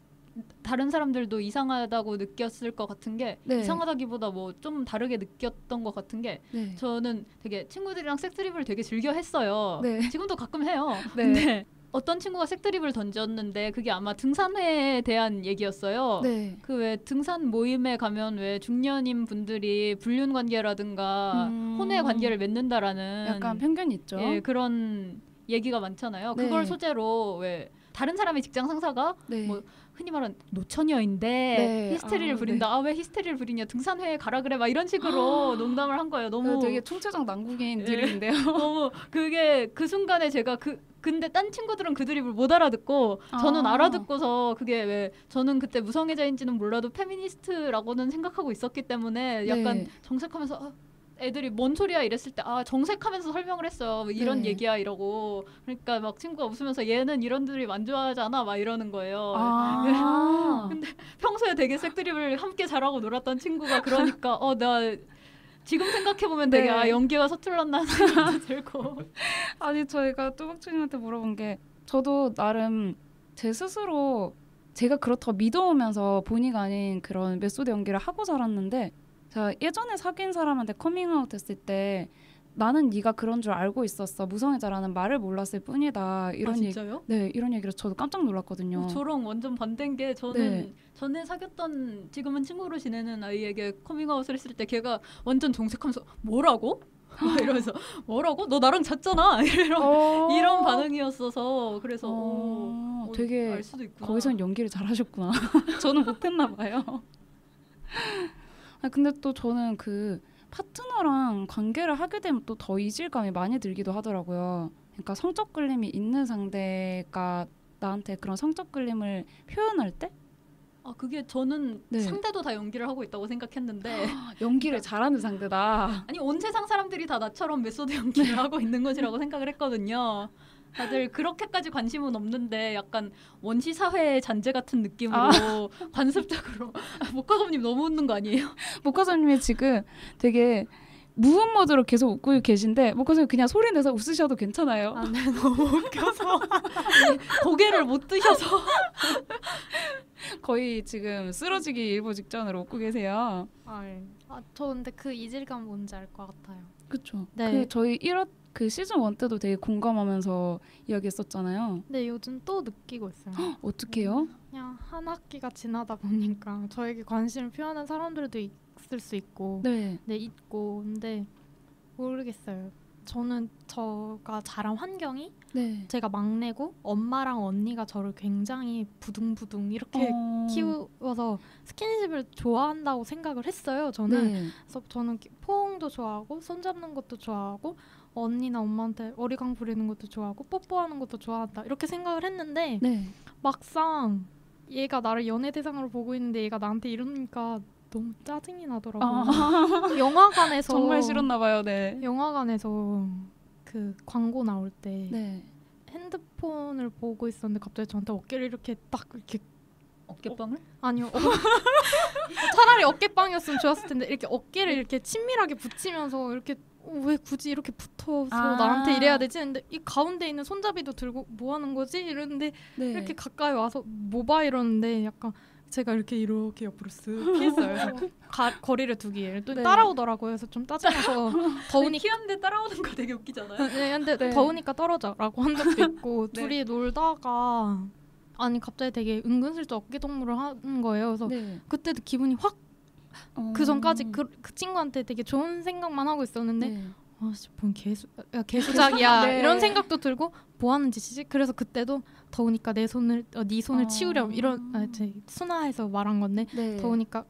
다른 사람들도 이상하다고 느꼈을 것 같은 게 네. 이상하다기보다 뭐 좀 다르게 느꼈던 것 같은 게 네. 저는 되게 친구들이랑 색드립을 되게 즐겨 했어요. 네. 지금도 가끔 해요. 네. 근데 어떤 친구가 색드립을 던졌는데 그게 아마 등산회에 대한 얘기였어요. 네. 그 왜 등산 모임에 가면 왜 중년인 분들이 불륜 관계라든가 혼외 관계를 맺는다라는 약간 편견이 있죠. 예, 그런 얘기가 많잖아요. 네. 그걸 소재로 왜 다른 사람의 직장 상사가 네. 뭐 흔히 말하는 노처녀인데 네. 히스테리를 아, 부린다. 아, 왜 히스테리를 부리냐. 등산회에 가라 그래. 막 이런 식으로 농담을 한 거예요. 너무 되게 총체적 난국인 드립인데요. 너무 그게 그 순간에 제가 근데 딴 친구들은 그 드립을 못 알아듣고 저는 알아듣고서 그게 왜 저는 그때 무성애자인지는 몰라도 페미니스트라고는 생각하고 있었기 때문에 약간 네. 정색하면서 애들이 뭔 소리야 이랬을 때 정색하면서 설명을 했어요. 이런 네. 얘기야 이러고. 그러니까 막 친구가 웃으면서 얘는 이런 드립 안 좋아하잖아 막 이러는 거예요. 근데 평소에 되게 색드립을 함께 잘하고 놀았던 친구가 그러니까 나 지금 생각해보면 되게 네. 연기가 서툴렀나 생각도 들고. 아니 저희가 뚜벅초님한테 물어본 게 저도 나름 제 스스로 제가 그렇다고 믿어오면서 본의가 아닌 그런 메소드 연기를 하고 자랐는데 제가 예전에 사귄 사람한테 커밍아웃 했을 때 나는 네가 그런 줄 알고 있었어. 무성애자라는 말을 몰랐을 뿐이다. 이런 진짜요? 네, 이런 얘기를 저도 깜짝 놀랐거든요. 저랑 완전 반대인 게 저는 네. 전에 사귀었던 지금은 친구로 지내는 아이에게 커밍아웃을 했을 때 걔가 완전 정색하면서 뭐라고? 막 이러면서 뭐라고? 너 나랑 잤잖아. 이런 반응이었어서 그래서 되게 알 수도 있구나. 거기선 연기를 잘하셨구나. 저는 못했나 봐요. 근데 또 저는 그 파트너랑 관계를 하게 되면 또 더 이질감이 많이 들기도 하더라고요. 그러니까 성적 끌림이 있는 상대가 나한테 그런 성적 끌림을 표현할 때 그게 저는 네. 상대도 다 연기를 하고 있다고 생각했는데 연기를 잘하는 상대다. 아니 온 세상 사람들이 다 나처럼 메소드 연기를 하고 있는 것이라고 생각을 했거든요. 다들 그렇게까지 관심은 없는데 약간 원시 사회의 잔재 같은 느낌으로 관습적으로 목화섭님 너무 웃는 거 아니에요? 목화사님이 지금 되게 무음 모드로 계속 웃고 계신데 목화사님 그냥 소리 내서 웃으셔도 괜찮아요. 네, 너무 웃겨서 고개를 못 드셔서 거의 지금 쓰러지기 일보 직전으로 웃고 계세요. 저 근데 그 이질감 뭔지 알 것 같아요. 그렇죠. 네. 그 저희 1화 그 시즌 1 때도 되게 공감하면서 이야기했었잖아요. 근데 요즘 또 느끼고 있어요. 어떡해요? 그냥 한 학기가 지나다 보니까 저에게 관심을 표하는 사람들도 있을 수 있고 네. 있고 근데 모르겠어요. 저는 저가 자란 환경이 네. 제가 막내고 엄마랑 언니가 저를 굉장히 부둥부둥 이렇게 키워서 스킨십을 좋아한다고 생각을 했어요. 저는 네. 그래서 저는 포옹도 좋아하고 손잡는 것도 좋아하고 언니나 엄마한테 어리광 부리는 것도 좋아하고 뽀뽀하는 것도 좋아한다 이렇게 생각을 했는데 네. 막상 얘가 나를 연애 대상으로 보고 있는데 얘가 나한테 이러니까 너무 짜증이 나더라고요. 영화관에서 정말 싫었나 봐요. 네. 영화관에서 그 광고 나올 때 네. 핸드폰을 보고 있었는데 갑자기 저한테 어깨를 이렇게 딱 이렇게 어깨빵을? 아니요. 차라리 어깨빵이었으면 좋았을 텐데 이렇게 어깨를 이렇게 친밀하게 붙이면서 이렇게 왜 굳이 이렇게 붙어서 나한테 이래야 되지? 근데 이 가운데 있는 손잡이도 들고 뭐 하는 거지? 이러는데 네. 이렇게 가까이 와서 뭐 봐 이러는데 약간 제가 이렇게 옆으로 쓱 피했어요. 그래서 거리를 두기에 또 네. 따라오더라고요. 그래서 좀 짜증나서 더우니까 키웠는데 따라오는 거 되게 웃기잖아요. 네, 근데 네. 더우니까 떨어져라고 한 적도 있고 네. 둘이 놀다가 아니 갑자기 되게 은근슬쩍 어깨동무를 하는 거예요. 그래서 네. 그때도 기분이 확 그 전까지 그 친구한테 되게 좋은 생각만 하고 있었는데 네. 아씨 뭔 개수작이야 네. 이런 생각도 들고 뭐 하는 짓이지? 그래서 그때도 더우니까 네 손을 치우렴 이런 제 순화해서 말한 건데 네. 더우니까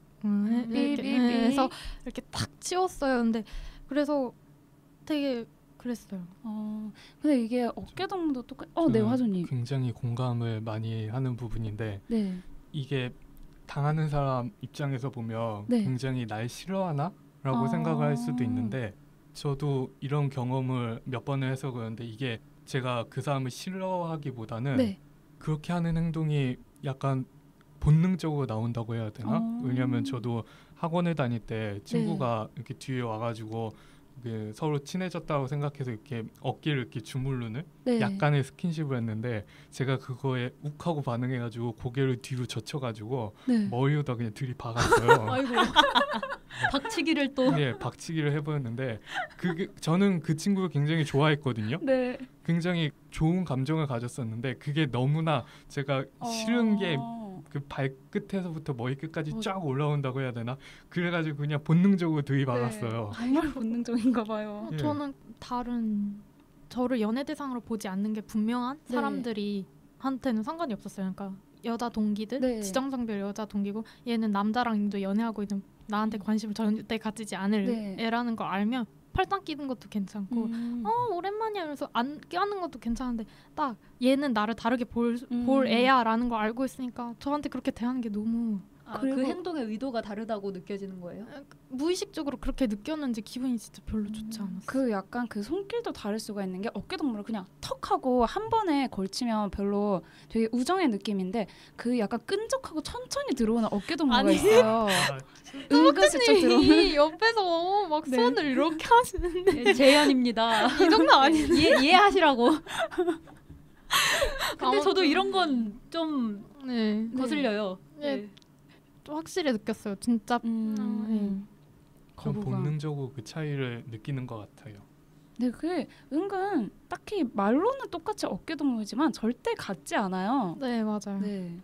이렇게 해서 이렇게 탁 치웠어요. 근데 그래서 되게 그랬어요. 근데 이게 어깨동무도 똑같. 네 화조님. 굉장히 공감을 많이 하는 부분인데 네. 이게 당하는 사람 입장에서 보면 네. 굉장히 날 싫어하나라고 생각을 할 수도 있는데 저도 이런 경험을 몇 번을 해서 그런데 이게 제가 그 사람을 싫어하기보다는 네. 그렇게 하는 행동이 약간 본능적으로 나온다고 해야 되나? 왜냐하면 저도 학원을 다닐 때 친구가 이렇게 뒤에 와가지고 서로 친해졌다고 생각해서 이렇게 어깨를 이렇게 주물르는 네. 약간의 스킨십을 했는데 제가 그거에 욱하고 반응해가지고 고개를 뒤로 젖혀가지고 네. 머리로다 그냥 들이박았어요. 아이고. 박치기를 또. 네, 박치기를 해보였는데 저는 그 친구를 굉장히 좋아했거든요. 네. 굉장히 좋은 감정을 가졌었는데 그게 너무나 제가 싫은 게 그 발끝에서부터 머리끝까지 쫙 올라온다고 해야 되나? 그래가지고 그냥 본능적으로 들이박았어요. 네. 정말 본능적인가 봐요. 예. 저는 저를 연애 대상으로 보지 않는 게 분명한 네. 사람들이 한테는 상관이 없었어요. 그러니까 여자 동기들 네. 지정성별 여자 동기고 얘는 남자랑도 연애하고 있는 나한테 관심을 절대 가지지 않을 네. 애라는 걸 알면 팔짱 끼는 것도 괜찮고 오랜만이야 하면서 안 껴안는 것도 괜찮은데 딱 얘는 나를 다르게 볼 애야라는 걸 알고 있으니까 저한테 그렇게 대하는 게 너무 그 그리고- 행동의 의도가 다르다고 느껴지는 거예요? 무의식적으로 그렇게 느꼈는지 기분이 진짜 별로 좋지 않았어요. 그 약간 그 손길도 다를 수가 있는 게 어깨동무를 그냥 턱 하고 한 번에 걸치면 별로 되게 우정의 느낌인데 그 약간 끈적하고 천천히 들어오는 어깨동무가 아니. 있어요. 은근슬쩍 들어오는. 이 옆에서 막 네. 손을 이렇게 하시는데 예, 재현입니다. 이 정도 아니에요. 이해하시라고. 근데 저도 아무튼. 이런 건 좀 네. 거슬려요. 네. 네. 좀 확실히 느꼈어요. 진짜. 네. 좀 거부감. 본능적으로 그 차이를 느끼는 것 같아요. 네, 그게 은근 딱히 말로는 똑같이 어깨동무지만 절대 같지 않아요. 네, 맞아요. 네.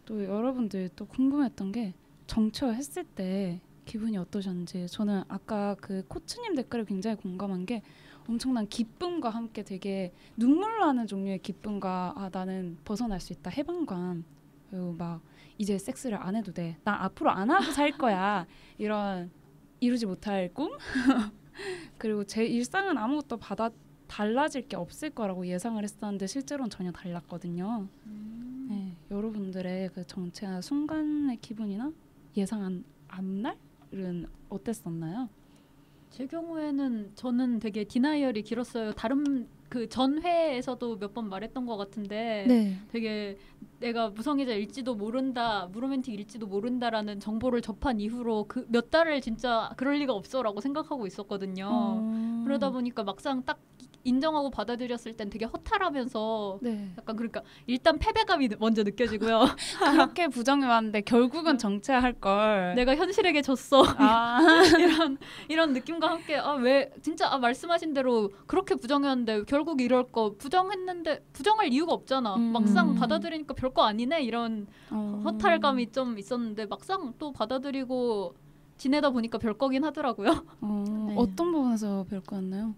또 여러분들 또 궁금했던 게 정체했을 때 기분이 어떠셨는지. 저는 아까 그 코츠님 댓글에 굉장히 공감한 게 엄청난 기쁨과 함께 되게 눈물 나는 종류의 기쁨과 나는 벗어날 수 있다 해방감, 그리고 막 이제 섹스를 안 해도 돼, 나 앞으로 안 하고 살 거야, 이런 이루지 못할 꿈. 그리고 제 일상은 아무것도 달라질 게 없을 거라고 예상을 했었는데 실제로는 전혀 달랐거든요. 네, 여러분들의 그 정체한 순간의 기분이나 예상한 앞날은 어땠었나요? 제 경우에는 저는 되게 디나이얼이 길었어요. 다른 그 전회에서도 몇 번 말했던 것 같은데 네. 되게 내가 무성애자일지도 모른다, 무로맨틱일지도 모른다라는 정보를 접한 이후로 그 몇 달을 진짜 그럴 리가 없어라고 생각하고 있었거든요. 그러다 보니까 막상 딱 인정하고 받아들였을 땐 되게 허탈하면서 네. 약간 그러니까 일단 패배감이 먼저 느껴지고요. 그렇게 부정해왔는데 결국은 정체할 걸. 내가 현실에게 졌어. 아. 이런 느낌과 함께 왜 진짜 말씀하신 대로 그렇게 부정했는데 결국 이럴 거 부정했는데 부정할 이유가 없잖아. 막상 받아들이니까 별거 아니네 이런 허탈감이 좀 있었는데 막상 또 받아들이고 지내다 보니까 별거긴 하더라고요. 네. 네. 어떤 부분에서 별거였나요?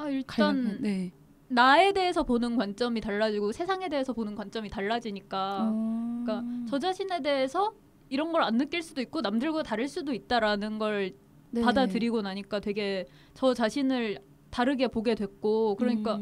일단 네. 나에 대해서 보는 관점이 달라지고 세상에 대해서 보는 관점이 달라지니까 그러니까 저 자신에 대해서 이런 걸 안 느낄 수도 있고 남들과 다를 수도 있다라는 걸 네. 받아들이고 나니까 되게 저 자신을 다르게 보게 됐고 그러니까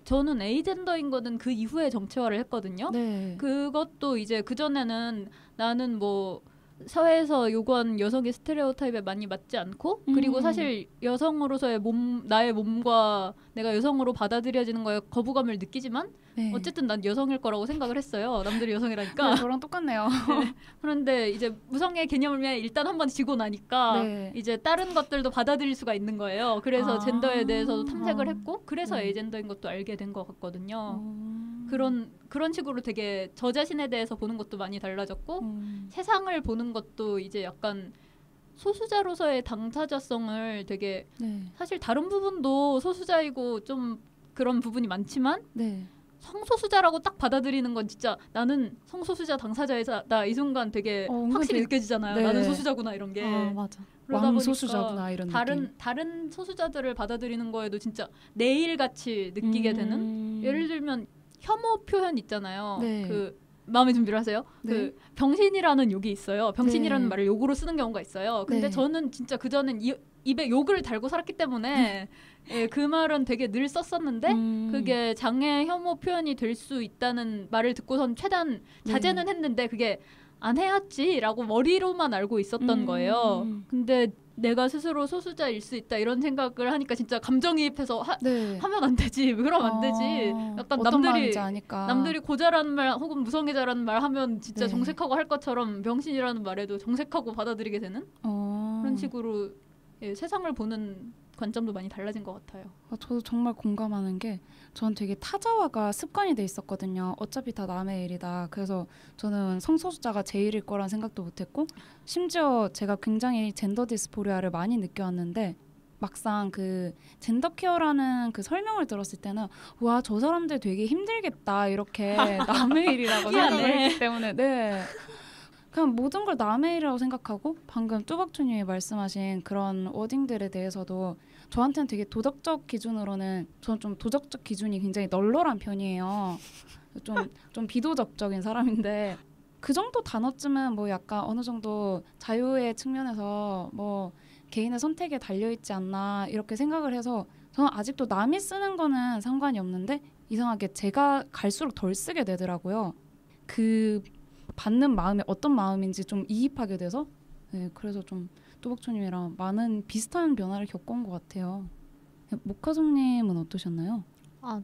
저는 에이젠더인 거는 그 이후에 정체화를 했거든요. 네. 그것도 이제 그전에는 나는 뭐 사회에서 요구하는 여성의 스테레오타입에 많이 맞지 않고 그리고 사실 여성으로서의 나의 몸과 내가 여성으로 받아들여지는 거에 거부감을 느끼지만 네. 어쨌든 난 여성일 거라고 생각을 했어요. 남들이 여성이라니까. 네, 저랑 똑같네요. 네. 그런데 이제 무성의 개념을 일단 한번 지고 나니까 네. 이제 다른 것들도 받아들일 수가 있는 거예요. 그래서 젠더에 대해서도 탐색을 했고 그래서 네. 에이젠더인 것도 알게 된 것 같거든요. 그런 식으로 되게 저 자신에 대해서 보는 것도 많이 달라졌고 세상을 보는 것도 이제 약간 소수자로서의 당사자성을 되게 네. 사실 다른 부분도 소수자이고 좀 그런 부분이 많지만 네. 성소수자라고 딱 받아들이는 건 진짜 나는 성소수자 당사자이다 이 순간 되게 확실히 느껴지잖아요. 네. 나는 소수자구나 이런 게. 맞아. 왕소수자구나 이런 느낌. 다른 소수자들을 받아들이는 거에도 진짜 내 일같이 느끼게 되는. 예를 들면 혐오 표현 있잖아요. 네. 그 마음의 준비를 하세요. 네. 그 병신이라는 욕이 있어요. 병신이라는 네. 말을 욕으로 쓰는 경우가 있어요. 근데 네. 저는 진짜 그전엔 입에 욕을 달고 살았기 때문에 예, 그 말은 되게 늘 썼었는데 그게 장애 혐오 표현이 될 수 있다는 말을 듣고선 최대한 자제는 했는데 그게 안 해야지라고 머리로만 알고 있었던 거예요. 근데 내가 스스로 소수자일 수 있다 이런 생각을 하니까 진짜 감정이입해서 네. 하면 안 되지. 그러면 안 되지. 약간 남들이 고자라는 말 혹은 무성애자라는 말 하면 진짜 네. 정색하고 할 것처럼 병신이라는 말에도 정색하고 받아들이게 되는 그런 식으로 예, 세상을 보는 관점도 많이 달라진 것 같아요. 저도 정말 공감하는 게 전 되게 타자화가 습관이 돼 있었거든요. 어차피 다 남의 일이다. 그래서 저는 성소수자가 제 일일 거란 생각도 못했고 심지어 제가 굉장히 젠더 디스포리아를 많이 느껴왔는데 막상 그 젠더 케어라는 그 설명을 들었을 때는 와, 저 사람들 되게 힘들겠다 이렇게 남의 일이라고 생각을 했기 때문에 네. 그냥 모든 걸 남의 일이라고 생각하고 방금 뚜벅주님이 말씀하신 그런 워딩들에 대해서도 저한테는 되게 도덕적 기준으로는 저는 좀 도덕적 기준이 굉장히 널널한 편이에요. 좀 비도덕적인 사람인데 그 정도 단어쯤은 뭐 약간 어느 정도 자유의 측면에서 뭐 개인의 선택에 달려있지 않나 이렇게 생각을 해서 저는 아직도 남이 쓰는 거는 상관이 없는데 이상하게 제가 갈수록 덜 쓰게 되더라고요. 그 받는 마음이 어떤 마음인지 좀 이입하게 돼서 네, 그래서 좀 뚜벅초님이랑 많은 비슷한 변화를 겪어온 것 같아요. 모카솜님은 어떠셨나요?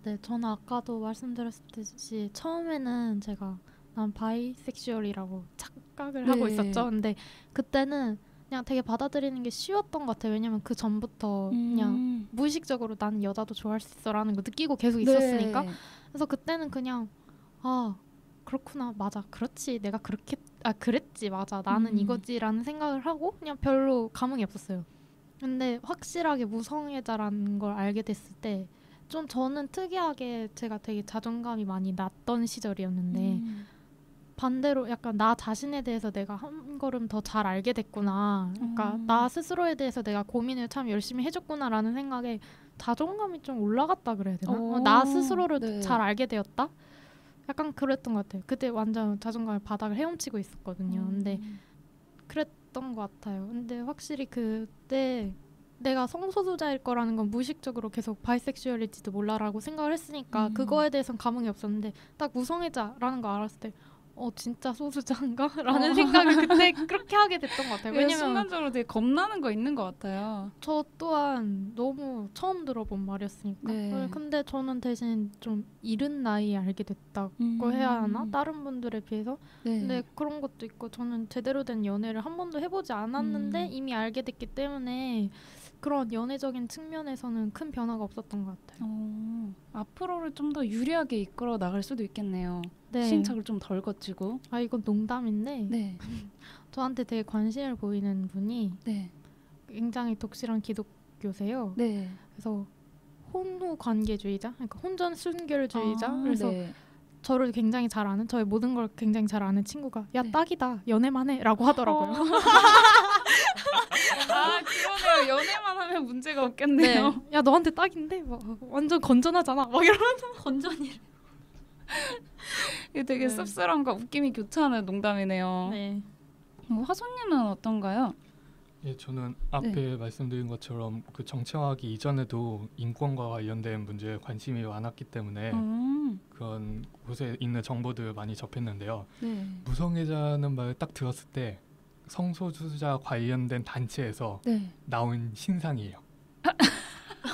네, 저는 아까도 말씀드렸듯이 처음에는 제가 난 바이섹슈얼이라고 착각을 하고 있었죠. 근데 그때는 그냥 되게 받아들이는 게 쉬웠던 것 같아요. 왜냐면 그 전부터 그냥 무의식적으로 나는 여자도 좋아할 수 있어라는 거 느끼고 계속 있었으니까. 그래서 그때는 그냥 그렇구나, 맞아, 그렇지, 내가 그랬지, 맞아, 나는 이거지라는 생각을 하고 그냥 별로 감흥이 없었어요. 근데 확실하게 무성애자라는 걸 알게 됐을 때 좀 저는 특이하게 제가 되게 자존감이 많이 낮던 시절이었는데 반대로 약간 나 자신에 대해서 내가 한 걸음 더 잘 알게 됐구나, 그러니까 나 스스로에 대해서 내가 고민을 참 열심히 해줬구나라는 생각에 자존감이 좀 올라갔다 그래야 되나? 나 스스로를 잘 알게 되었다? 약간 그랬던 것 같아요. 그때 완전 자존감의 바닥을 헤엄치고 있었거든요. 근데 그랬던 것 같아요. 근데 확실히 그때 내가 성소수자일 거라는 건 무의식적으로 계속 바이섹슈얼일지도 몰라라고 생각을 했으니까 그거에 대해서는 감흥이 없었는데 딱 무성애자라는 거 알았을 때 진짜 소수자인가? 라는 생각을 그때 그렇게 하게 됐던 것 같아요. 왜냐면 순간적으로 되게 겁나는 거 있는 것 같아요. 저 또한 너무 처음 들어본 말이었으니까. 네. 근데 저는 대신 좀 이른 나이에 알게 됐다고 해야 하나? 다른 분들에 비해서. 네. 근데 그런 것도 있고 저는 제대로 된 연애를 한 번도 해보지 않았는데 이미 알게 됐기 때문에 그런 연애적인 측면에서는 큰 변화가 없었던 것 같아요. 앞으로를 좀 더 유리하게 이끌어 나갈 수도 있겠네요. 네. 시행착오를 좀 덜 거치고. 이건 농담인데 네. 저한테 되게 관심을 보이는 분이 네. 굉장히 독실한 기독교세요. 네. 그래서 혼후 관계주의자, 그러니까 혼전 순결주의자. 그래서 네. 저를 굉장히 잘 아는, 저의 모든 걸 굉장히 잘 아는 친구가 야 네. 딱이다, 연애만 해라고 하더라고요. 그러네요. 연애만 하면 문제가 없겠네요. 네. 야 너한테 딱인데 완전 건전하잖아. 막 이러면서 건전이. 이게 되게 씁쓸함과 웃김이 교차하는 농담이네요. 네. 화소님은 어떤가요? 예, 저는 앞에 말씀드린 것처럼 그 정치화하기 이전에도 인권과 관련된 문제에 관심이 많았기 때문에 그런 곳에 있는 정보들을 많이 접했는데요. 네. 무성애자는 말을 딱 들었을 때 성소수자 관련된 단체에서 네. 나온 신상이에요.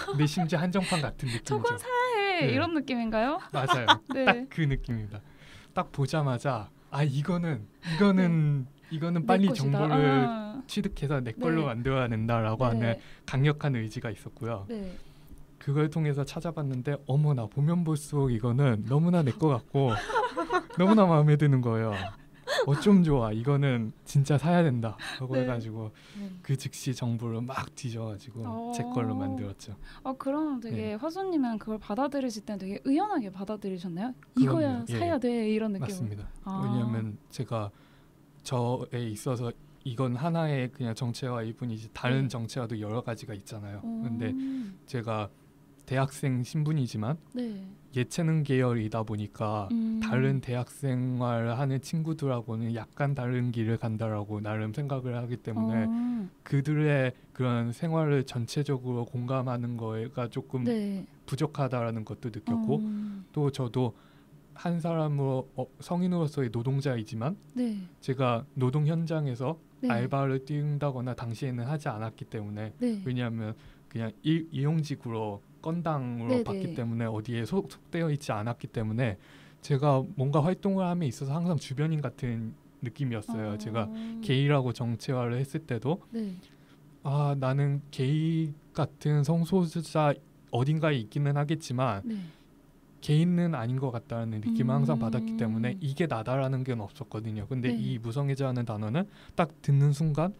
근데 심지어 한정판 같은 느낌이죠. 저건 사야해 네. 이런 느낌인가요? 맞아요. 네. 딱 그 느낌입니다. 딱 보자마자 이거는 빨리 내 것이다. 정보를 취득해서 내 걸로 네. 만들어야 된다라고 하는 네. 강력한 의지가 있었고요. 네. 그걸 통해서 찾아봤는데 어머나 보면 볼수록 이거는 너무나 내 거 같고 너무나 마음에 드는 거예요. 어쩜 좋아. 이거는 진짜 사야 된다. 라고 네. 해가지고 그 즉시 정보를 막 뒤져가지고 제 걸로 만들었죠. 그럼 되게 네. 화수님은 그걸 받아들이실 때는 되게 의연하게 받아들이셨나요? 그럼요. 이거야 예. 사야 돼 이런 느낌. 맞습니다. 아. 왜냐하면 제가 저에 있어서 이건 하나의 그냥 정체화일 뿐이지 다른 네. 정체화도 여러 가지가 있잖아요. 오. 근데 제가 대학생 신분이지만 네. 예체능 계열이다 보니까 다른 대학 생활을 하는 친구들하고는 약간 다른 길을 간다라고 나름 생각을 하기 때문에 그들의 그런 생활을 전체적으로 공감하는 거가 조금 네. 부족하다라는 것도 느꼈고 또 저도 한 사람으로 성인으로서의 노동자이지만 네. 제가 노동 현장에서 네. 알바를 뛴다거나 당시에는 하지 않았기 때문에 네. 왜냐하면 그냥 이용직으로 건당으로 네네. 받기 때문에 어디에 속되어 있지 않았기 때문에 제가 뭔가 활동을 함에 있어서 항상 주변인 같은 느낌이었어요. 제가 게이라고 정체화를 했을 때도 네. 나는 게이 같은 성소수자 어딘가에 있기는 하겠지만 네. 개인은 아닌 것 같다는 느낌을 항상 받았기 때문에 이게 나다라는 게 없었거든요. 근데 네. 이 무성애자라는 단어는 딱 듣는 순간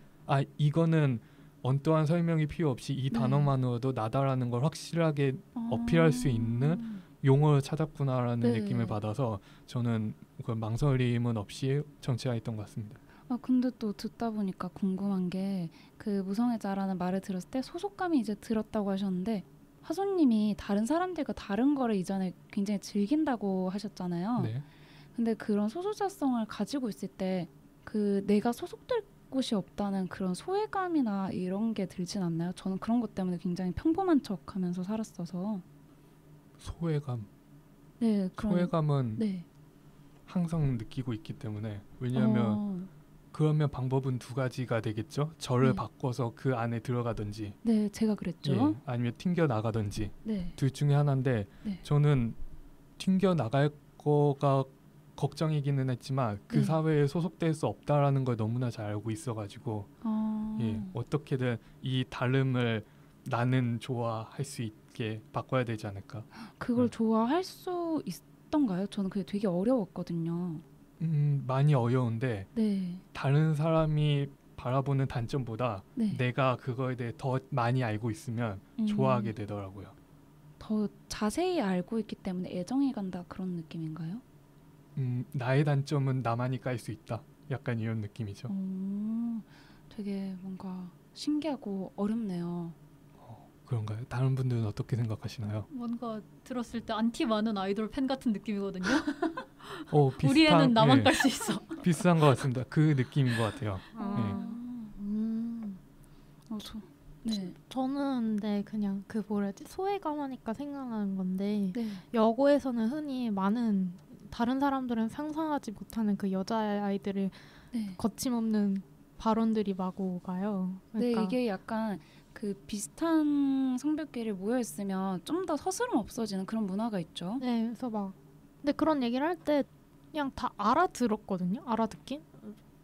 이거는 언떠한 설명이 필요 없이 이 네. 단어만으로도 나다라는 걸 확실하게 어필할 수 있는 용어를 찾았구나라는 네. 느낌을 받아서 저는 그 망설임은 없이 정체화했던 것 같습니다. 근데 또 듣다 보니까 궁금한 게 그 무성애자라는 말을 들었을 때 소속감이 이제 들었다고 하셨는데 화소님이 다른 사람들과 다른 거를 이전에 굉장히 즐긴다고 하셨잖아요. 네. 근데 그런 소수자성을 가지고 있을 때 그 내가 소속될 곳이 없다는 그런 소외감이나 이런 게 들진 않나요? 저는 그런 것 때문에 굉장히 평범한 척하면서 살았어서. 소외감. 네, 소외감은 네. 항상 느끼고 있기 때문에 왜냐하면 그러면 방법은 두 가지가 되겠죠. 저를 네. 바꿔서 그 안에 들어가든지 네, 제가 그랬죠. 아니면 튕겨 나가든지 네. 둘 중에 하나인데 네. 저는 튕겨 나갈 거가 걱정이기는 했지만 그 네. 사회에 소속될 수 없다라는 걸 너무나 잘 알고 있어가지고 어떻게든 이 다름을 나는 좋아할 수 있게 바꿔야 되지 않을까. 그걸 좋아할 수 있던가요? 저는 그게 되게 어려웠거든요. 많이 어려운데 네. 다른 사람이 바라보는 단점보다 네. 내가 그거에 대해 더 많이 알고 있으면 좋아하게 되더라고요. 더 자세히 알고 있기 때문에 애정이 간다 그런 느낌인가요? 나의 단점은 나만이 깔 수 있다. 약간 이런 느낌이죠. 되게 뭔가 신기하고 어렵네요. 그런가요? 다른 분들은 어떻게 생각하시나요? 뭔가 들었을 때 안티 많은 아이돌 팬 같은 느낌이거든요. 비슷한, 우리 애는 나만 깔 수 있어. 비슷한 것 같습니다. 그 느낌인 것 같아요. 네. 저는 근데 그냥 그 뭐라지 소외감 하니까 생각나는 건데 네. 여고에서는 흔히 많은 다른 사람들은 상상하지 못하는 그 여자아이들의 네. 거침없는 발언들이 마구 가요. 그러니까 네, 이게 약간 그 비슷한 성별끼리 모여 있으면 좀 더 서스럼 없어지는 그런 문화가 있죠. 네, 그래서 막 근데 그런 얘기를 할 때 그냥 다 알아들었거든요. 알아듣긴.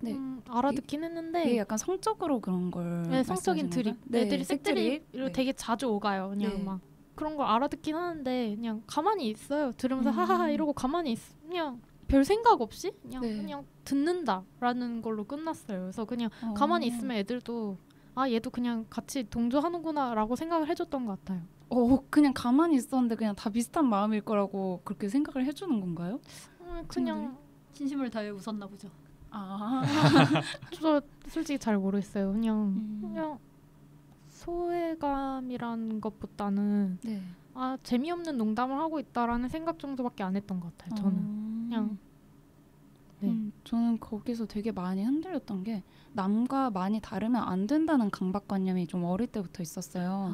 네. 알아듣긴 했는데 이게 약간 성적으로 그런 걸 네, 성적인 말씀하시는 드립. 건가요? 네, 애들이 색드립을 네. 되게 자주 오가요. 그냥 네. 막 그런 걸 알아듣긴 하는데 그냥 가만히 있어요. 들으면서 하하하 이러고 가만히 그냥 별 생각 없이 그냥 듣는다라는 걸로 끝났어요. 그래서 그냥 가만히 있으면 애들도 얘도 그냥 같이 동조하는구나라고 생각을 해줬던 것 같아요. 그냥 가만히 있었는데 그냥 다 비슷한 마음일 거라고 그렇게 생각을 해주는 건가요? 그냥 진심을 다해 웃었나 보죠. 저 솔직히 잘 모르겠어요. 그냥 소외감이라는 것보다는 네. 재미없는 농담을 하고 있다라는 생각 정도밖에 안 했던 것 같아요. 저는 그냥 저는 거기서 되게 많이 흔들렸던 게 남과 많이 다르면 안 된다는 강박관념이 좀 어릴 때부터 있었어요.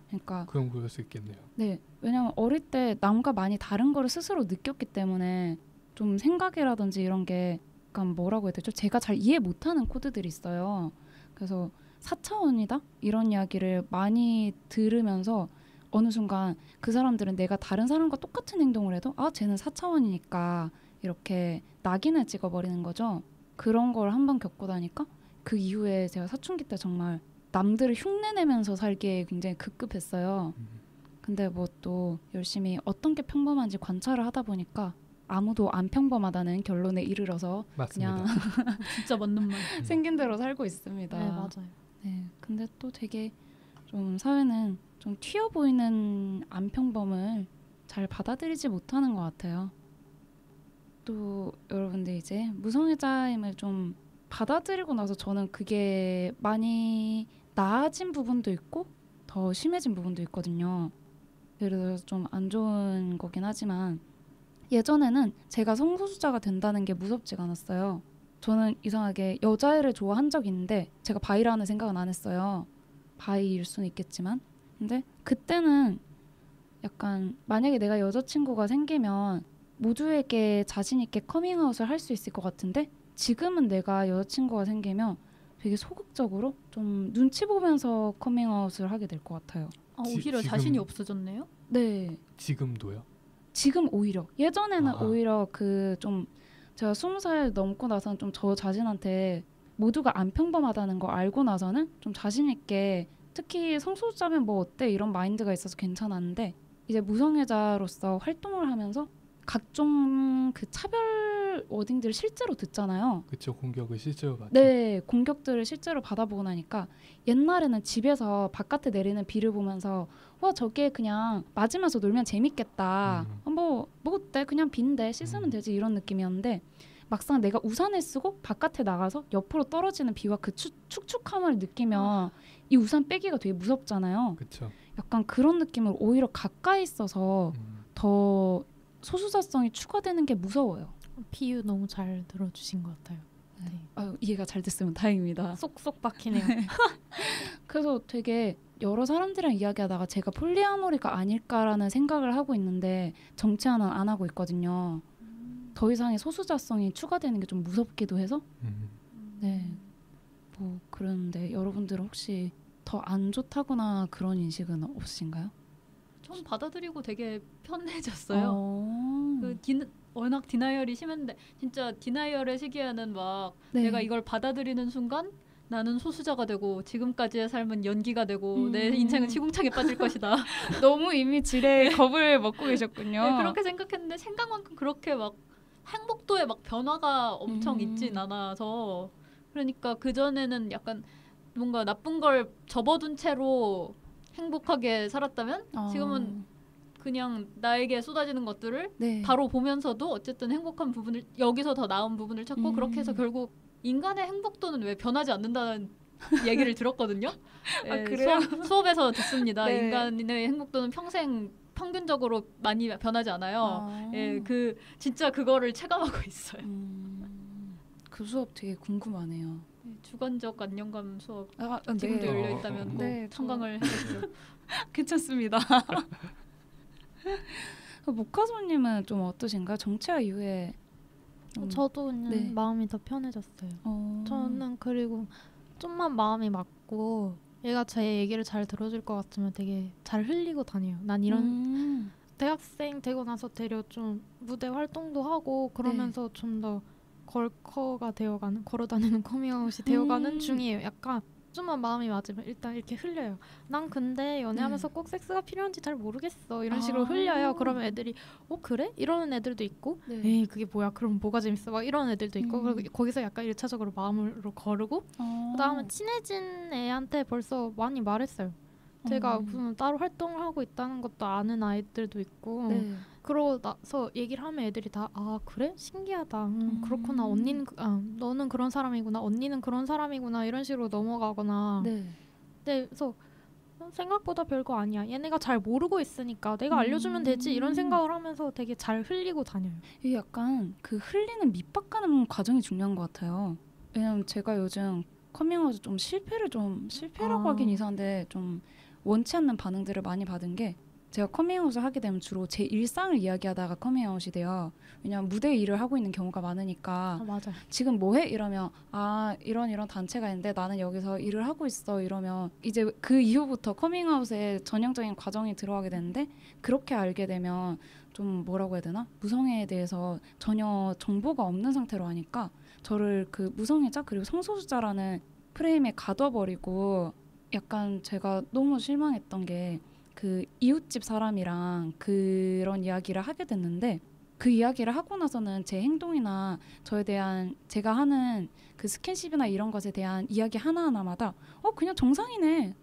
그러니까 그럼 그럴 수 있겠네요. 네, 왜냐면 어릴 때 남과 많이 다른 거를 스스로 느꼈기 때문에 좀 생각이라든지 이런 게 약간 뭐라고 해야 되죠? 제가 잘 이해 못하는 코드들이 있어요. 그래서 4차원이다? 이런 이야기를 많이 들으면서 어느 순간 그 사람들은 내가 다른 사람과 똑같은 행동을 해도 아 쟤는 4차원이니까 이렇게 낙인을 찍어버리는 거죠. 그런 걸 한번 겪고 나니까 그 이후에 제가 사춘기 때 정말 남들을 흉내내면서 살기에 굉장히 급급했어요. 근데 뭐 또 열심히 어떤 게 평범한지 관찰을 하다 보니까 아무도 안 평범하다는 결론에 이르러서 맞습니다. 그냥 진짜 맞는 말. 생긴 대로 살고 있습니다. 네, 맞아요. 네, 근데 또 되게 좀 사회는 좀 튀어 보이는 안 평범을 잘 받아들이지 못하는 것 같아요. 또 여러분들 이제 무성애자임을 좀 받아들이고 나서 저는 그게 많이 나아진 부분도 있고 더 심해진 부분도 있거든요. 예를 들어서 좀 안 좋은 거긴 하지만 예전에는 제가 성소수자가 된다는 게 무섭지가 않았어요. 저는 이상하게 여자애를 좋아한 적이 있는데 제가 바이라는 생각은 안 했어요. 바이일 수는 있겠지만 근데 그때는 약간 만약에 내가 여자친구가 생기면 모두에게 자신 있게 커밍아웃을 할 수 있을 것 같은데 지금은 내가 여자친구가 생기면 되게 소극적으로 좀 눈치 보면서 커밍아웃을 하게 될 것 같아요. 오히려 지금- 자신이 없어졌네요. 네. 지금도요? 지금 오히려 예전에는 아. 오히려 그 좀 제가 20살 넘고 나서는 좀 저 자신한테 모두가 안 평범하다는 걸 알고 나서는 좀 자신 있게 특히 성소수자면 뭐 어때 이런 마인드가 있어서 괜찮았는데 이제 무성애자로서 활동을 하면서 각종 그 차별 워딩들을 실제로 듣잖아요. 그쵸, 공격을 실제로 받죠. 네, 공격들을 실제로 받아보고 나니까 옛날에는 집에서 바깥에 내리는 비를 보면서 와 저게 그냥 맞으면서 놀면 재밌겠다. 뭐 어때 그냥 비인데 씻으면 되지 이런 느낌이었는데 막상 내가 우산을 쓰고 바깥에 나가서 옆으로 떨어지는 비와 그 축축함을 느끼면 이 우산 빼기가 되게 무섭잖아요. 그쵸. 약간 그런 느낌을 오히려 가까이 있어서 더 소수자성이 추가되는 게 무서워요. 비유 너무 잘 들어주신 것 같아요. 네. 아유, 이해가 잘 됐으면 다행입니다. 쏙쏙 박히네요. 그래서 되게 여러 사람들이랑 이야기하다가 제가 폴리아모리가 아닐까라는 생각을 하고 있는데 정체화는 안 하고 있거든요. 더 이상의 소수자성이 추가되는 게 좀 무섭기도 해서 네, 뭐 그런데 여러분들은 혹시 더 안 좋다거나 그런 인식은 없으신가요? 전 받아들이고 되게 편해졌어요. 워낙 디나이얼이 심했는데 진짜 디나이얼의 시기에는 막 네. 내가 이걸 받아들이는 순간 나는 소수자가 되고 지금까지의 삶은 연기가 되고 내 인생은 시궁창에 빠질 것이다. 너무 이미 지레 겁을 먹고 계셨군요. 네, 그렇게 생각했는데 생각만큼 그렇게 막 행복도에 막 변화가 엄청 있진 않아서 그러니까 그전에는 약간 뭔가 나쁜 걸 접어둔 채로 행복하게 살았다면 지금은 그냥 나에게 쏟아지는 것들을 네. 바로 보면서도 어쨌든 행복한 부분을 여기서 더 나은 부분을 찾고 그렇게 해서 결국 인간의 행복도는 왜 변하지 않는다는 얘기를 들었거든요. 네, 그래요? 수업에서 듣습니다. 네. 인간의 행복도는 평생 평균적으로 많이 변하지 않아요. 예, 그 진짜 그거를 체감하고 있어요. 그 수업 되게 궁금하네요. 네, 주관적 안정감 수업 네. 지금도 열려 있다면 꼭 네, 청강을 해주세요. 괜찮습니다. 모카소님은 좀 어떠신가요? 정체화 이후에 저도 그냥 네. 마음이 더 편해졌어요. 저는 그리고 좀만 마음이 맞고 얘가 제 얘기를 잘 들어줄 것 같으면 되게 잘 흘리고 다녀요. 난 이런 대학생 되고 나서 되려 좀 무대 활동도 하고 그러면서 좀 더 걸커가 되어가는 걸어다니는 커밍아웃이 되어가는 중이에요. 약간 좀만 마음이 맞으면 일단 이렇게 흘려요. 난 근데 연애하면서 꼭 섹스가 필요한지 잘 모르겠어. 이런 식으로 흘려요. 그러면 애들이 그래? 이러는 애들도 있고 에이 그게 뭐야? 그럼 뭐가 재밌어? 막 이런 애들도 있고 그리고 거기서 약간 1차적으로 마음으로 거르고 그다음에 친해진 애한테 벌써 많이 말했어요. 제가 무슨 따로 활동을 하고 있다는 것도 아는 아이들도 있고 그러고 나서 얘기를 하면 애들이 다 그래? 신기하다. 그렇구나. 언니는 너는 그런 사람이구나. 언니는 그런 사람이구나. 이런 식으로 넘어가거나. 네, 그래서 생각보다 별거 아니야. 얘네가 잘 모르고 있으니까 내가 알려주면 되지. 이런 생각을 하면서 되게 잘 흘리고 다녀요. 이게 약간 그 흘리는 밑바까는 과정이 중요한 것 같아요. 왜냐면 제가 요즘 커밍아웃 좀 실패라고 하긴 이상한데 좀 원치 않는 반응들을 많이 받은 게 제가 커밍아웃을 하게 되면 주로 제 일상을 이야기하다가 커밍아웃이 돼요. 왜냐하면 무대 일을 하고 있는 경우가 많으니까 맞아. 지금 뭐해? 이러면 이런 단체가 있는데 나는 여기서 일을 하고 있어 이러면 이제 그 이후부터 커밍아웃에 전형적인 과정이 들어가게 되는데 그렇게 알게 되면 좀 뭐라고 해야 되나? 무성애에 대해서 전혀 정보가 없는 상태로 하니까 저를 그 무성애자 그리고 성소수자라는 프레임에 가둬버리고 약간 제가 너무 실망했던 게 그 이웃집 사람이랑 그런 이야기를 하게 됐는데 그 이야기를 하고 나서는 제 행동이나 저에 대한 제가 하는 그 스킨십이나 이런 것에 대한 이야기 하나하나마다 그냥 정상이네,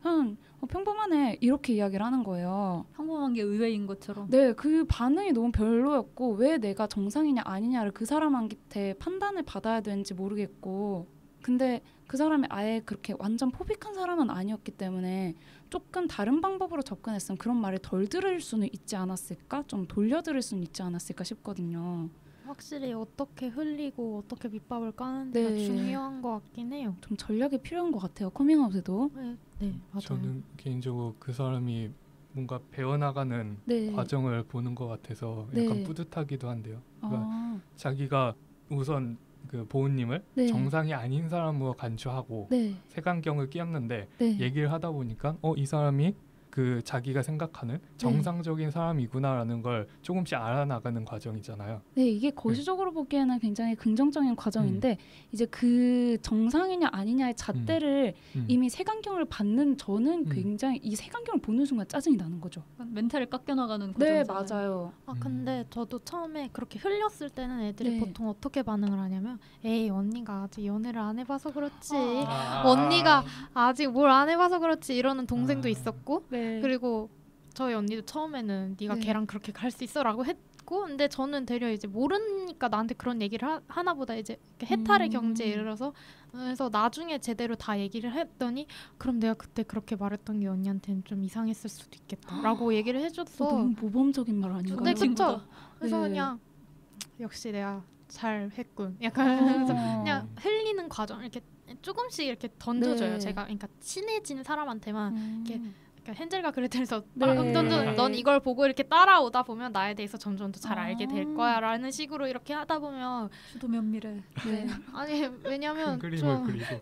평범하네 이렇게 이야기를 하는 거예요. 평범한 게 의외인 것처럼. 네, 그 반응이 너무 별로였고 왜 내가 정상이냐 아니냐를 그 사람한테 판단을 받아야 되는지 모르겠고 근데 그 사람이 아예 그렇게 완전 포빅한 사람은 아니었기 때문에 조금 다른 방법으로 접근했으면 그런 말을 덜 들을 수는 있지 않았을까? 좀 돌려들을 수는 있지 않았을까 싶거든요. 확실히 어떻게 흘리고 어떻게 밑밥을 까는지가 네. 중요한 것 같긴 해요. 좀 전략이 필요한 것 같아요. 커밍아웃에도. 네, 맞아요. 저는 개인적으로 그 사람이 뭔가 배워나가는 네. 과정을 보는 것 같아서 약간 네. 뿌듯하기도 한데요. 그러니까 아, 자기가 우선 그 보은님을 네. 정상이 아닌 사람으로 간주하고 네. 색안경을 끼웠는데 네. 얘기를 하다 보니까 이 사람이 그 자기가 생각하는 정상적인 사람이구나라는 걸 조금씩 알아나가는 과정이잖아요. 네, 이게 거시적으로 보기에는 굉장히 긍정적인 과정인데 이제 그 정상이냐 아니냐의 잣대를 이미 색안경을 받는 저는 굉장히 이 색안경을 보는 순간 짜증이 나는 거죠. 멘탈을 깎여나가는 네, 과정이잖아요. 맞아요. 근데 저도 처음에 그렇게 흘렸을 때는 애들이 네. 보통 어떻게 반응을 하냐면 에이 언니가 아직 연애를 안 해봐서 그렇지 언니가 아직 뭘 안 해봐서 그렇지 이러는 동생도 있었고 네. 그리고 저희 언니도 처음에는 네가 네. 걔랑 그렇게 갈 수 있어라고 했고 근데 저는 되려 이제 모르니까 나한테 그런 얘기를 하나보다 이제 해탈의 경지에 이르러서 그래서 나중에 제대로 다 얘기를 했더니 그럼 내가 그때 그렇게 말했던 게 언니한테는 좀 이상했을 수도 있겠다라고 얘기를 해줬어. 너무 모범적인 말 아닌가요? 근데 그쵸? 그래서 네. 그냥 역시 내가 잘 했군. 약간 그래서 어. 그냥 흘리는 과정 이렇게 조금씩 이렇게 던져줘요. 네. 제가 그러니까 친해진 사람한테만 이렇게 그러니까 헨젤과 그레텔에서 네. 막 던져 넌 이걸 보고 이렇게 따라오다 보면 나에 대해서 점점 더 잘 알게 될 거야라는 식으로 이렇게 하다 보면 수도 면밀해. 네. 아니 왜냐면 그림을 좀 그리고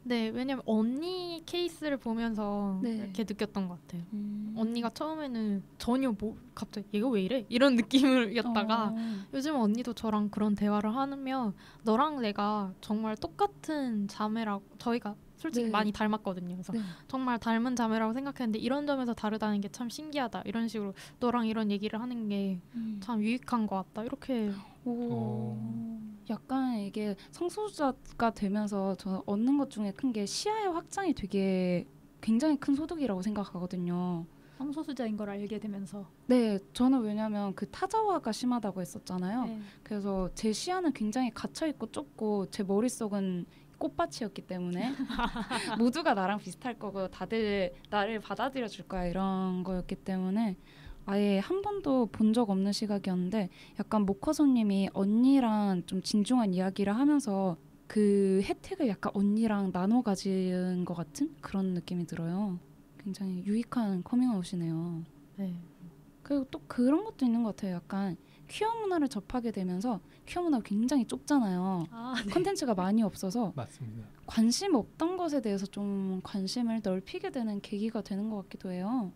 네, 왜냐면 언니 케이스를 보면서 네. 이렇게 느꼈던 것 같아요. 언니가 처음에는 전혀 뭐 갑자기 얘가 왜 이래? 이런 느낌이었다가 요즘 언니도 저랑 그런 대화를 하면 너랑 내가 정말 똑같은 자매라고 저희가 솔직히 네. 많이 닮았거든요. 그래서 네. 정말 닮은 자매라고 생각했는데 이런 점에서 다르다는 게 참 신기하다. 이런 식으로 너랑 이런 얘기를 하는 게 참 유익한 것 같다. 이렇게 약간 이게 성소수자가 되면서 저는 얻는 것 중에 큰 게 시야의 확장이 되게 굉장히 큰 소득이라고 생각하거든요. 성소수자인 걸 알게 되면서. 네, 저는 왜냐면 그 타자화가 심하다고 했었잖아요. 네. 그래서 제 시야는 굉장히 갇혀 있고 좁고 제 머릿속은 꽃밭이었기 때문에 모두가 나랑 비슷할 거고 다들 나를 받아들여 줄 거야 이런 거였기 때문에 아예 한 번도 본 적 없는 시각이었는데 약간 모커소님이 언니랑 좀 진중한 이야기를 하면서 그 혜택을 약간 언니랑 나눠 가진 것 같은 그런 느낌이 들어요. 굉장히 유익한 커밍아웃이네요. 네. 그리고 또 그런 것도 있는 것 같아요. 약간 퀴어 문화를 접하게 되면서 퀴어 문화가 굉장히 좁잖아요. 콘텐츠가 많이 없어서 맞습니다. 관심 없던 것에 대해서 좀 관심을 넓히게 되는 계기가 되는 것 같기도 해요.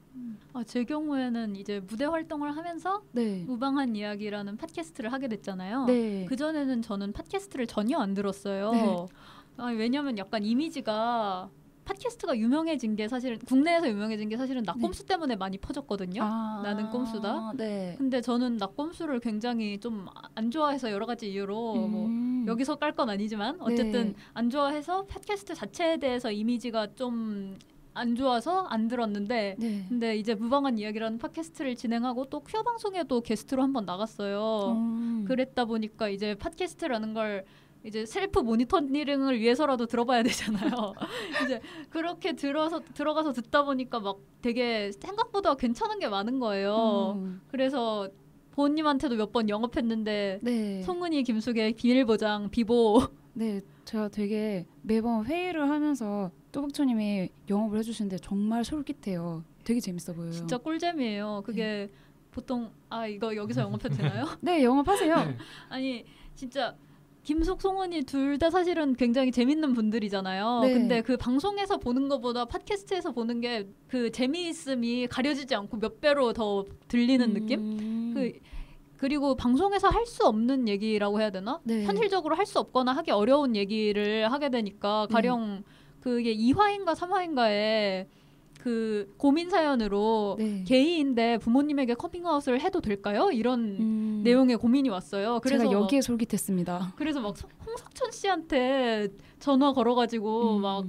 제 경우에는 이제 무대 활동을 하면서 네. 무방한 이야기라는 팟캐스트를 하게 됐잖아요. 네. 그전에는 저는 팟캐스트를 전혀 안 들었어요. 네. 왜냐면 약간 이미지가 팟캐스트가 유명해진 게 사실은 국내에서 유명해진 게 사실은 나꼼수 때문에 많이 퍼졌거든요. 나는 꼼수다. 네. 근데 저는 나꼼수를 굉장히 좀 안 좋아해서 여러 가지 이유로 뭐 여기서 깔 건 아니지만 어쨌든 네. 안 좋아해서 팟캐스트 자체에 대해서 이미지가 좀 안 좋아서 안 들었는데 네. 근데 이제 무방한 이야기라는 팟캐스트를 진행하고 또 퀴어 방송에도 게스트로 한번 나갔어요. 그랬다 보니까 이제 팟캐스트라는 걸 이제 셀프 모니터링을 위해서라도 들어봐야 되잖아요. 이제 그렇게 들어가서 듣다 보니까 막 되게 생각보다 괜찮은 게 많은 거예요. 그래서 보은님한테도 몇 번 영업했는데 네. 송은이, 김숙의 비밀보장, 비보. 네, 제가 되게 매번 회의를 하면서 또박초님이 영업을 해주시는데 정말 솔깃해요. 되게 재밌어 보여요. 진짜 꿀잼이에요. 그게 보통 이거 여기서 영업해도 되나요? 네, 영업하세요. 네. 아니 진짜 김숙, 송은이 둘 다 사실은 굉장히 재밌는 분들이잖아요. 네. 근데 그 방송에서 보는 것보다 팟캐스트에서 보는 게 그 재미있음이 가려지지 않고 몇 배로 더 들리는 느낌? 그리고 방송에서 할 수 없는 얘기라고 해야 되나? 네. 현실적으로 할 수 없거나 하기 어려운 얘기를 하게 되니까 가령 그게 2화인가 3화인가에 그 고민 사연으로 네. 게이인데 부모님에게 커밍아웃을 해도 될까요? 이런 내용의 고민이 왔어요. 그래서 제가 여기에 솔깃했습니다. 그래서 막 홍석천 씨한테 전화 걸어가지고 막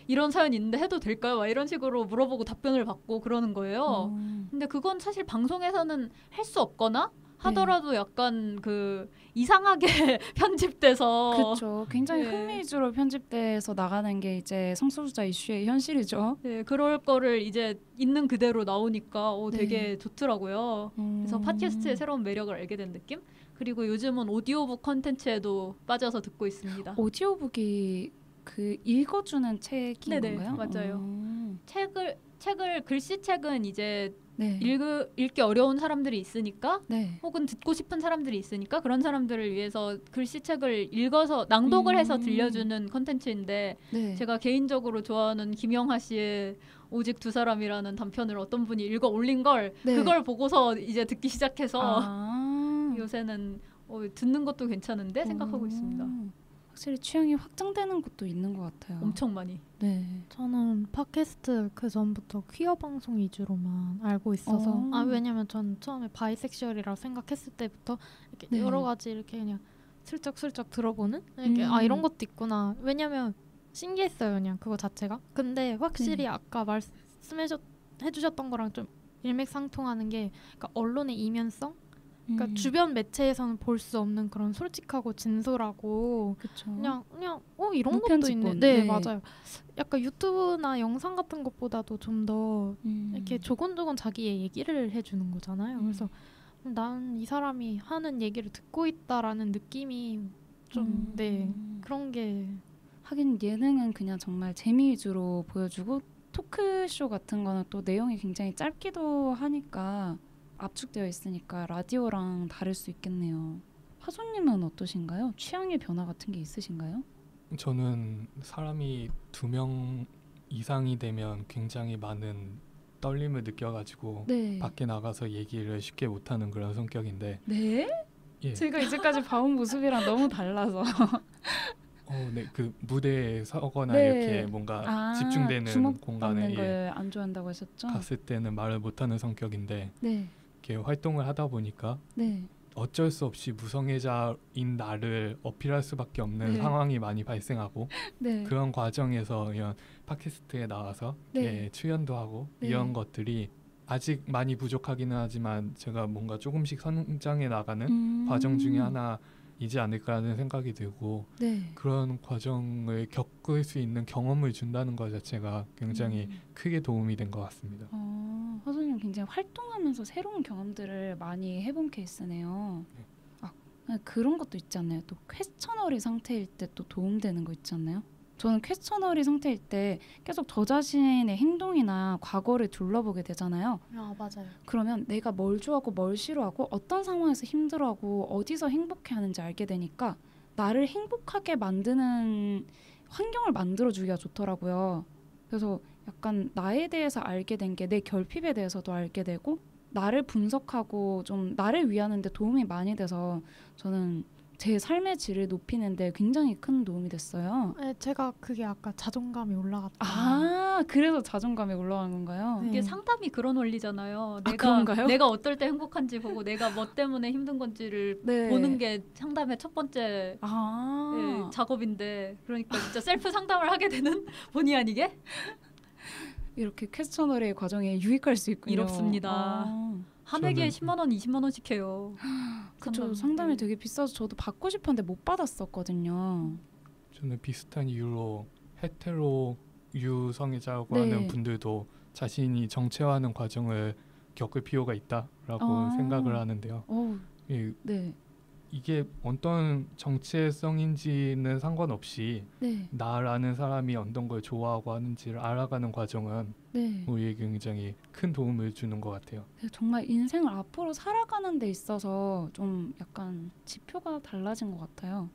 이런 사연 있는데 해도 될까요? 막 이런 식으로 물어보고 답변을 받고 그러는 거예요. 근데 그건 사실 방송에서는 할 수 없거나 하더라도 약간 그 이상하게 편집돼서 그렇죠. 굉장히 네. 흥미 위주로 편집돼서 나가는 게 이제 성소수자 이슈의 현실이죠. 네, 그럴 거를 이제 있는 그대로 나오니까 되게 좋더라고요. 그래서 팟캐스트의 새로운 매력을 알게 된 느낌? 그리고 요즘은 오디오북 컨텐츠에도 빠져서 듣고 있습니다. 오디오북이 그 읽어주는 책인 네네, 건가요? 맞아요. 책을 글씨책은 이제 네. 읽기 어려운 사람들이 있으니까 네. 혹은 듣고 싶은 사람들이 있으니까 그런 사람들을 위해서 글씨책을 읽어서 낭독을 해서 들려주는 컨텐츠인데 네. 제가 개인적으로 좋아하는 김영하 씨의 오직 두 사람이라는 단편을 어떤 분이 읽어 올린 걸 네. 그걸 보고서 이제 듣기 시작해서 아. 요새는 듣는 것도 괜찮은데 생각하고 있습니다. 확실히 취향이 확장되는 것도 있는 것 같아요. 엄청 많이. 네. 저는 팟캐스트 그 전부터 퀴어 방송 위주로만 알고 있어서 왜냐면 전 처음에 바이섹슈얼이라고 생각했을 때부터 이렇게 네. 여러 가지 이렇게 그냥 슬쩍슬쩍 들어보는 이렇게 이런 것도 있구나. 왜냐면 신기했어요 그냥 그거 자체가. 근데 확실히 아까 말씀해주셨던 거랑 좀 일맥상통하는 게 그러니까 언론의 이면성. 그러니까 주변 매체에서는 볼 수 없는 그런 솔직하고 진솔하고 그쵸. 그냥 이런 것도 무편집본. 있네. 네, 네. 맞아요. 약간 유튜브나 영상 같은 것보다도 좀 더 이렇게 조곤조곤 자기의 얘기를 해주는 거잖아요. 그래서 난 이 사람이 하는 얘기를 듣고 있다라는 느낌이 좀 그런 게 하긴 예능은 그냥 정말 재미 위주로 보여주고 토크쇼 같은 거는 또 내용이 굉장히 짧기도 하니까 압축되어 있으니까 라디오랑 다를 수 있겠네요. 하소님은 어떠신가요? 취향의 변화 같은 게 있으신가요? 저는 사람이 2명 이상이 되면 굉장히 많은 떨림을 느껴가지고 네. 밖에 나가서 얘기를 쉽게 못하는 그런 성격인데 네? 예. 제가 이제까지 봐온 모습이랑 너무 달라서 네, 그 무대에 서거나 네. 이렇게 뭔가 집중되는 공간에 걸 안 좋아한다고 하셨죠? 갔을 때는 말을 못하는 성격인데 네. 이렇게 활동을 하다 보니까 네. 어쩔 수 없이 무성애자인 나를 어필할 수밖에 없는 상황이 많이 발생하고 네. 그런 과정에서 이런 팟캐스트에 나와서 출연도 하고 이런 것들이 아직 많이 부족하기는 하지만 제가 뭔가 조금씩 성장해 나가는 과정 중에 하나이지 않을까라는 생각이 들고 그런 과정을 겪을 수 있는 경험을 준다는 것 자체가 굉장히 크게 도움이 된 것 같습니다. 하소님 굉장히 활동하면서 새로운 경험들을 많이 해본 케이스네요. 그런 것도 있지 않나요? 또 퀘스처너리 상태일 때 또 도움되는 거 있지 않나요? 저는 퀘스처너리 상태일 때 계속 저 자신의 행동이나 과거를 둘러보게 되잖아요. 맞아요. 그러면 내가 뭘 좋아하고 뭘 싫어하고 어떤 상황에서 힘들어하고 어디서 행복해하는지 알게 되니까 나를 행복하게 만드는 환경을 만들어주기가 좋더라고요. 그래서 약간 나에 대해서 알게 된 게 내 결핍에 대해서도 알게 되고 나를 분석하고 좀 나를 위하는 데 도움이 많이 돼서 저는 제 삶의 질을 높이는 데 굉장히 큰 도움이 됐어요. 네, 제가 그게 아까 자존감이 올라갔다. 그래서 자존감이 올라간 건가요? 이게 상담이 그런 원리잖아요. 그런가요? 내가 어떨 때 행복한지 보고 내가 뭐 때문에 힘든 건지를 보는 게 상담의 첫 번째 작업인데 그러니까 진짜 셀프 상담을 하게 되는 본의 아니게 이렇게 퀘스처너리의 과정에 유익할 수 있군요. 이롭습니다. 한 회기에 10만 원, 20만 원씩 해요. 그렇죠. 상담이 되게 비싸서 저도 받고 싶었는데 못 받았었거든요. 저는 비슷한 이유로 헤테로 유성애자라고 하는 분들도 자신이 정체화하는 과정을 겪을 필요가 있다라고 생각을 하는데요. 이게 어떤 정체성인지는 상관없이 네. 나라는 사람이 어떤 걸 좋아하고 하는지를 알아가는 과정은 네. 우리에게 굉장히 큰 도움을 주는 것 같아요. 정말 인생을 앞으로 살아가는 데 있어서 좀 약간 지표가 달라진 것 같아요.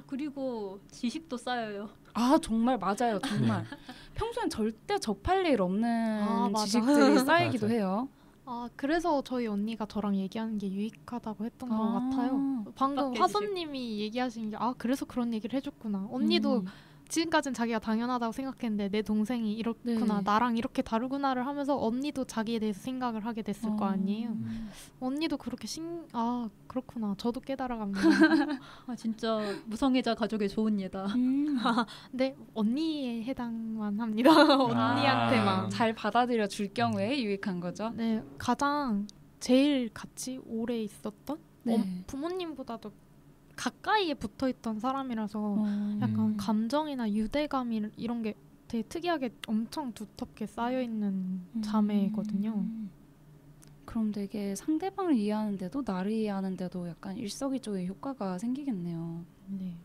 그리고 지식도 쌓여요. 아 정말 맞아요. 정말 네. 평소엔 절대 접할 일 없는 맞아. 지식들이 쌓이기도 맞아요. 해요. 아 그래서 저희 언니가 저랑 얘기하는 게 유익하다고 했던 것 아. 같아요. 방금 밖에 화선님이 얘기하신 게 그래서 그런 얘기를 해줬구나. 언니도 지금까지는 자기가 당연하다고 생각했는데 내 동생이 이렇구나 네. 나랑 이렇게 다르구나를 하면서 언니도 자기에 대해서 생각을 하게 됐을 거 아니에요. 언니도 그렇게 그렇구나. 저도 깨달아갑니다. 진짜 무성애자 가족의 좋은 예다. 근데 언니에 해당만 합니다. 언니한테만. 잘 받아들여 줄 경우에 유익한 거죠. 네, 가장 제일 같이 오래 있었던 네. 부모님보다도 가까이에 붙어있던 사람이라서 약간 음. 감정이나 유대감 이런 게 되게 특이하게 엄청 두텁게 쌓여있는 자매거든요. 그럼 되게 상대방을 이해하는데도 나를 이해하는데도 약간 일석이조의 효과가 생기겠네요. 네.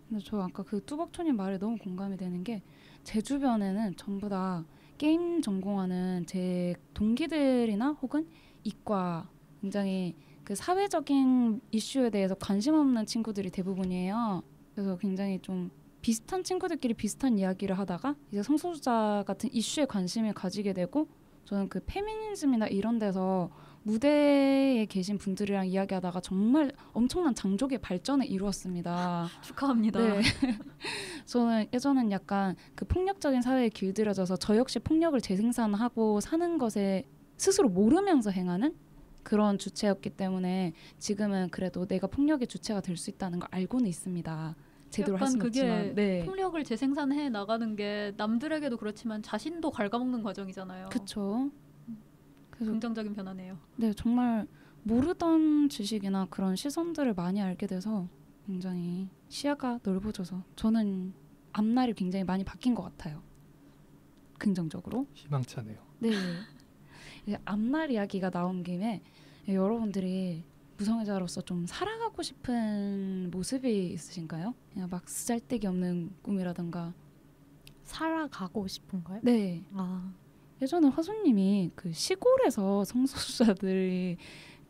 근데 저 아까 그 뚜벅초님 말에 너무 공감이 되는 게 제 주변에는 전부 다 게임 전공하는 제 동기들이나 혹은 이과 굉장히 그 사회적인 이슈에 대해서 관심 없는 친구들이 대부분이에요. 그래서 굉장히 좀 비슷한 친구들끼리 비슷한 이야기를 하다가 이제 성소수자 같은 이슈에 관심을 가지게 되고 저는 그 페미니즘이나 이런 데서 무대에 계신 분들이랑 이야기하다가 정말 엄청난 장족의 발전을 이루었습니다. 축하합니다. 네. 저는 예전엔 약간 그 폭력적인 사회에 길들여져서 저 역시 폭력을 재생산하고 사는 것에 스스로 모르면서 행하는 그런 주체였기 때문에 지금은 그래도 내가 폭력의 주체가 될 수 있다는 걸 알고는 있습니다. 제대로 할 약간 수는 그게 없지만. 네. 폭력을 재생산해 나가는 게 남들에게도 그렇지만 자신도 갉아먹는 과정이잖아요. 그렇죠. 그래서 긍정적인 변화네요. 네, 정말 모르던 지식이나 그런 시선들을 많이 알게 돼서 굉장히 시야가 넓어져서 저는 앞날이 굉장히 많이 바뀐 것 같아요. 긍정적으로. 희망차네요. 네. 이제 앞날 이야기가 나온 김에 여러분들이 무성애자로서 좀 살아가고 싶은 모습이 있으신가요? 그냥 막 쓰잘데기 없는 꿈이라든가. 살아가고 싶은가요? 네. 예전에 화수님이 그 시골에서 성소수자들이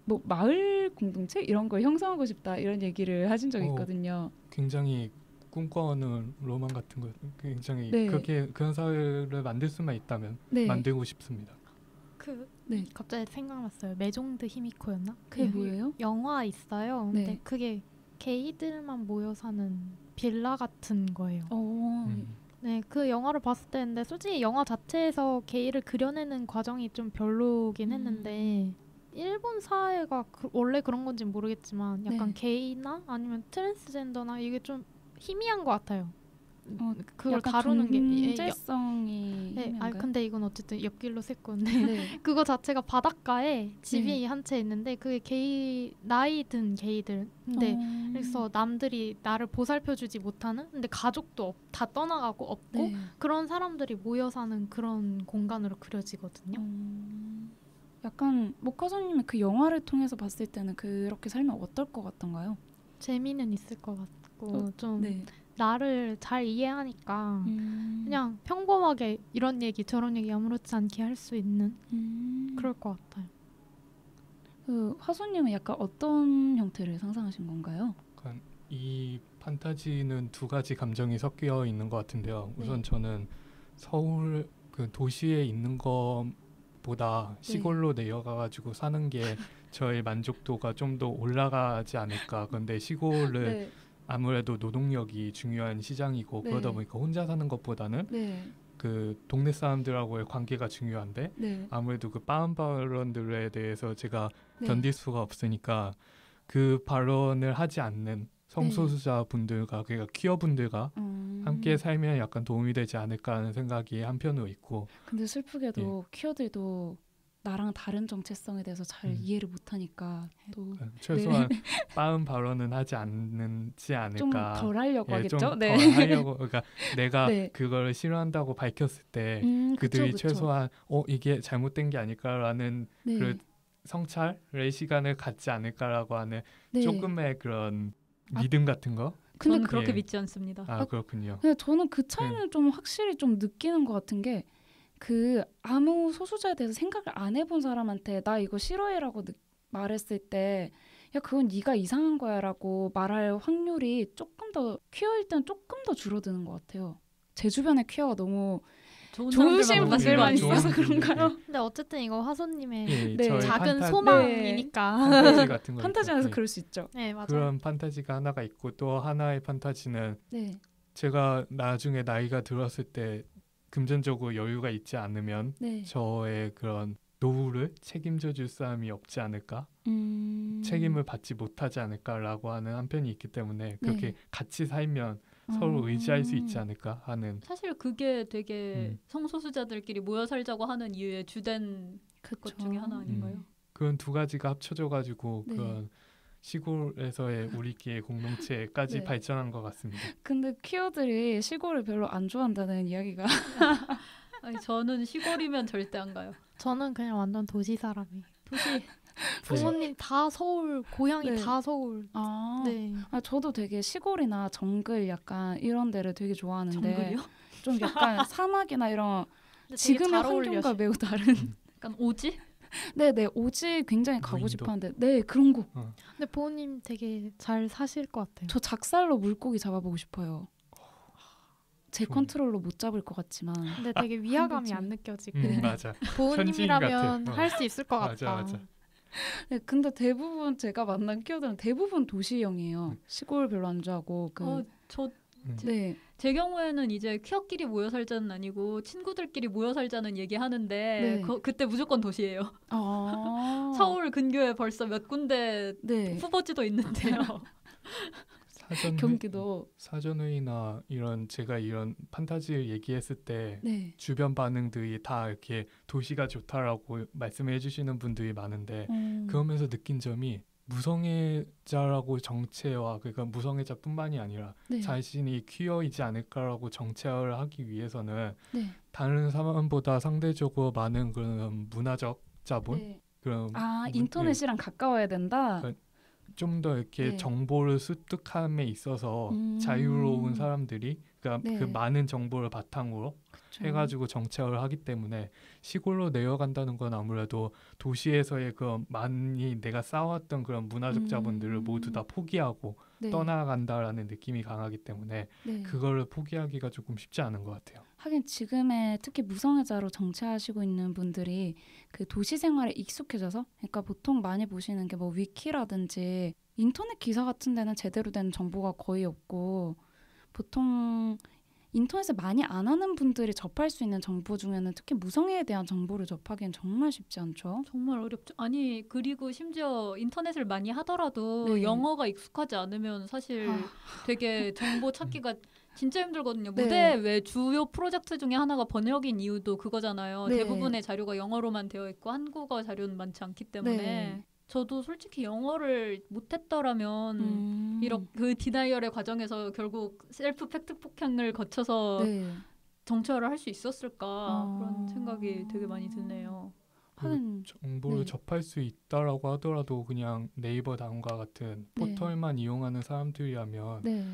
뭐 마을 공동체 이런 걸 형성하고 싶다 이런 얘기를 하신 적이 있거든요. 굉장히 꿈꿔오는 로망 같은 거 굉장히 네. 그런 사회를 만들 수만 있다면 네. 만들고 싶습니다. 네. 갑자기 생각났어요. 메종드 히미코였나? 그게 뭐예요? 영화 있어요. 근데 네. 그게 게이들만 모여 사는 빌라 같은 거예요. 네, 그 영화를 봤을 때 근데 솔직히 영화 자체에서 게이를 그려내는 과정이 좀 별로긴 했는데 일본 사회가 원래 그런 건지 모르겠지만 약간 네. 게이나 아니면 트랜스젠더나 이게 좀 희미한 것 같아요. 그걸 약간 다루는 게 존재성이 네, 근데 이건 어쨌든 옆길로 샜건데 네. 그거 자체가 바닷가에 집이 한 채 있는데 그게 나이 든 게이들 근데 그래서 남들이 나를 보살펴주지 못하는 근데 가족도 다 떠나가고 없고 네. 그런 사람들이 모여 사는 그런 공간으로 그려지거든요. 약간 목화선님의 그 영화를 통해서 봤을 때는 그렇게 살면 어떨 것 같던가요? 재미는 있을 것 같고 좀 네. 나를 잘 이해하니까 그냥 평범하게 이런 얘기 저런 얘기 아무렇지 않게 할 수 있는 그럴 것 같아요. 그 화수님은 약간 어떤 형태를 상상하신 건가요? 그러니까 이 판타지는 두 가지 감정이 섞여 있는 것 같은데요. 우선 저는 서울 그 도시에 있는 것보다 시골로 내려가가지고 사는 게 저의 만족도가 좀 더 올라가지 않을까. 그런데 시골은 아무래도 노동력이 중요한 시장이고 그러다 보니까 혼자 사는 것보다는 그 동네 사람들하고의 관계가 중요한데 아무래도 그 빠른 발언들에 대해서 제가 견딜 수가 없으니까 그 발언을 하지 않는 성소수자 분들과 그러니까 퀴어 분들과 함께 살면 약간 도움이 되지 않을까 하는 생각이 한편으로 있고 근데 슬프게도 퀴어들도 나랑 다른 정체성에 대해서 잘 이해를 못하니까 또 최소한 빠른 발언은 하지 않지 않을까. 좀 덜 하려고 하겠죠. 좀 덜 하려고. 그러니까 내가 그걸 싫어한다고 밝혔을 때 그들이 그쵸. 최소한 이게 잘못된 게 아닐까라는 그 성찰의 시간을 갖지 않을까라고 하는 네. 조금의 그런 믿음 같은 거. 근데 저는 그렇게 예. 믿지 않습니다. 아 그렇군요. 근데 저는 그 차이는 좀 확실히 좀 느끼는 것 같은 게 그 아무 소수자에 대해서 생각을 안 해본 사람한테 나 이거 싫어해라고 말했을 때 야 그건 네가 이상한 거야라고 말할 확률이 조금 더 퀴어일 때는 조금 더 줄어드는 것 같아요. 제 주변에 퀴어가 너무 좋으신 분들만 있어서 그런가요? 근데 어쨌든 이거 화소님의 예, 네. 저의 작은 판타지 소망이니까. 판타지 같은 거 판타지 있죠. 안에서 예. 그럴 수 있죠. 네, 맞아요. 그런 판타지가 하나가 있고 또 하나의 판타지는 네. 제가 나중에 나이가 들었을 때 금전적으로 여유가 있지 않으면 네. 저의 그런 노후를 책임져 줄 사람이 없지 않을까? 책임을 받지 못하지 않을까라고 하는 한편이 있기 때문에 그렇게 네. 같이 살면 서로 의지할 수 있지 않을까 하는 사실 그게 되게 성소수자들끼리 모여 살자고 하는 이유의 주된 것 중에 하나 아닌가요? 그런 두 가지가 합쳐져 가지고 네. 그런 시골에서의 우리끼리 공동체까지 네. 발전한 것 같습니다. 근데 퀴어들이 시골을 별로 안 좋아한다는 이야기가 아니, 저는 시골이면 절대 안 가요. 저는 그냥 완전 도시 사람이. 도시 부모님 다 서울, 고향이 네. 다 서울. 네. 저도 되게 시골이나 정글 약간 이런 데를 되게 좋아하는데 정글이요? 좀 약간 사막이나 이런 근데 되게 지금의 잘 환경과 어울려. 매우 다른 약간 오지? 네네 오지 굉장히 가고 무인도. 싶었는데 네 그런 거 근데 부모님 되게 잘 사실 것 같아요. 저 작살로 물고기 잡아보고 싶어요. 제 좋은- 컨트롤로 못 잡을 것 같지만 근데 되게 위화감이 거지. 안 느껴지고 맞아. 부모님이라면 같아. 할 수 있을 것 맞아, 같다. 맞아. 네, 근데 대부분 제가 만난 퀴어들은 대부분 도시형이에요. 시골 별로 안 좋아하고 네. 제 경우에는 이제 퀴어끼리 모여 살자는 아니고 친구들끼리 모여 살자는 얘기하는데 네. 그때 무조건 도시예요. 아 서울 근교에 벌써 몇 군데 네. 후보지도 있는데요. 경기도 사전회의나 이런 제가 이런 판타지를 얘기했을 때 네. 주변 반응들이 다 이렇게 도시가 좋다라고 말씀해 주시는 분들이 많은데 그러면서 느낀 점이 무성애자라고 정체화 그러니까 무성애자뿐만이 아니라 네. 자신이 퀴어이지 않을까라고 정체화를 하기 위해서는 네. 다른 사람보다 상대적으로 많은 그런 문화적 자본 네. 그런 인터넷이랑 가까워야 된다. 좀 더 이렇게 네. 정보를 습득함에 있어서 자유로운 사람들이 그러니까 네. 그 많은 정보를 바탕으로 그쵸. 해가지고 정체화를 하기 때문에 시골로 내려간다는 건 아무래도 도시에서의 그 많이 내가 쌓아왔던 그런 문화적 자본들을 모두 다 포기하고 네. 떠나간다라는 느낌이 강하기 때문에 네. 그거를 포기하기가 조금 쉽지 않은 것 같아요. 하긴 지금의 특히 무성애자로 정체하시고 있는 분들이 그 도시 생활에 익숙해져서 그러니까 보통 많이 보시는 게 뭐 위키라든지 인터넷 기사 같은 데는 제대로 된 정보가 거의 없고 보통 인터넷을 많이 안 하는 분들이 접할 수 있는 정보 중에는 특히 무성애에 대한 정보를 접하기엔 정말 쉽지 않죠. 정말 어렵죠. 아니 그리고 심지어 인터넷을 많이 하더라도 네. 영어가 익숙하지 않으면 사실 되게 정보 찾기가 진짜 힘들거든요. 네. 무대 외 주요 프로젝트 중에 하나가 번역인 이유도 그거잖아요. 네. 대부분의 자료가 영어로만 되어 있고 한국어 자료는 많지 않기 때문에 네. 저도 솔직히 영어를 못했더라면 이런 그 디나이얼의 과정에서 결국 셀프 팩트 폭행을 거쳐서 네. 정체화를 할 수 있었을까 그런 생각이 되게 많이 드네요. 하긴 정보를 네. 접할 수 있다라고 하더라도 그냥 네이버 다음과 같은 네. 포털만 이용하는 사람들이라면 네.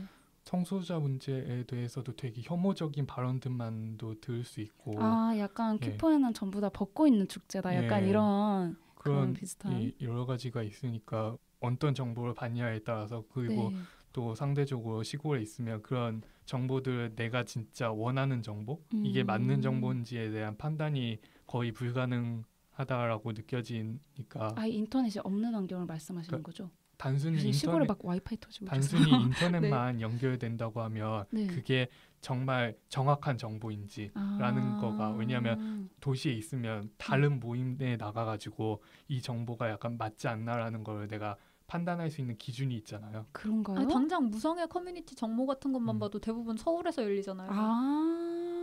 성소수자 문제에 대해서도 되게 혐오적인 발언들만도 들을 수 있고 약간 예. 큐퍼에는 전부 다 벗고 있는 축제다. 약간 예. 이런 그런 비슷한. 여러 가지가 있으니까 어떤 정보를 받냐에 따라서 그리고 네. 또 상대적으로 시골에 있으면 그런 정보들을 내가 진짜 원하는 정보 이게 맞는 정보인지에 대한 판단이 거의 불가능하다라고 느껴지니까 인터넷이 없는 환경을 말씀하시는 거죠? 단순히 시골에 막 와이파이 터지고 단순히 있어서. 인터넷만 연결된다고 하면 네. 그게 정말 정확한 정보인지라는 거가 왜냐하면 도시에 있으면 다른 모임에 나가가지고 이 정보가 약간 맞지 않나라는 걸 내가 판단할 수 있는 기준이 있잖아요. 그런가요? 아니, 당장 무성애 커뮤니티 정모 같은 것만 봐도 대부분 서울에서 열리잖아요.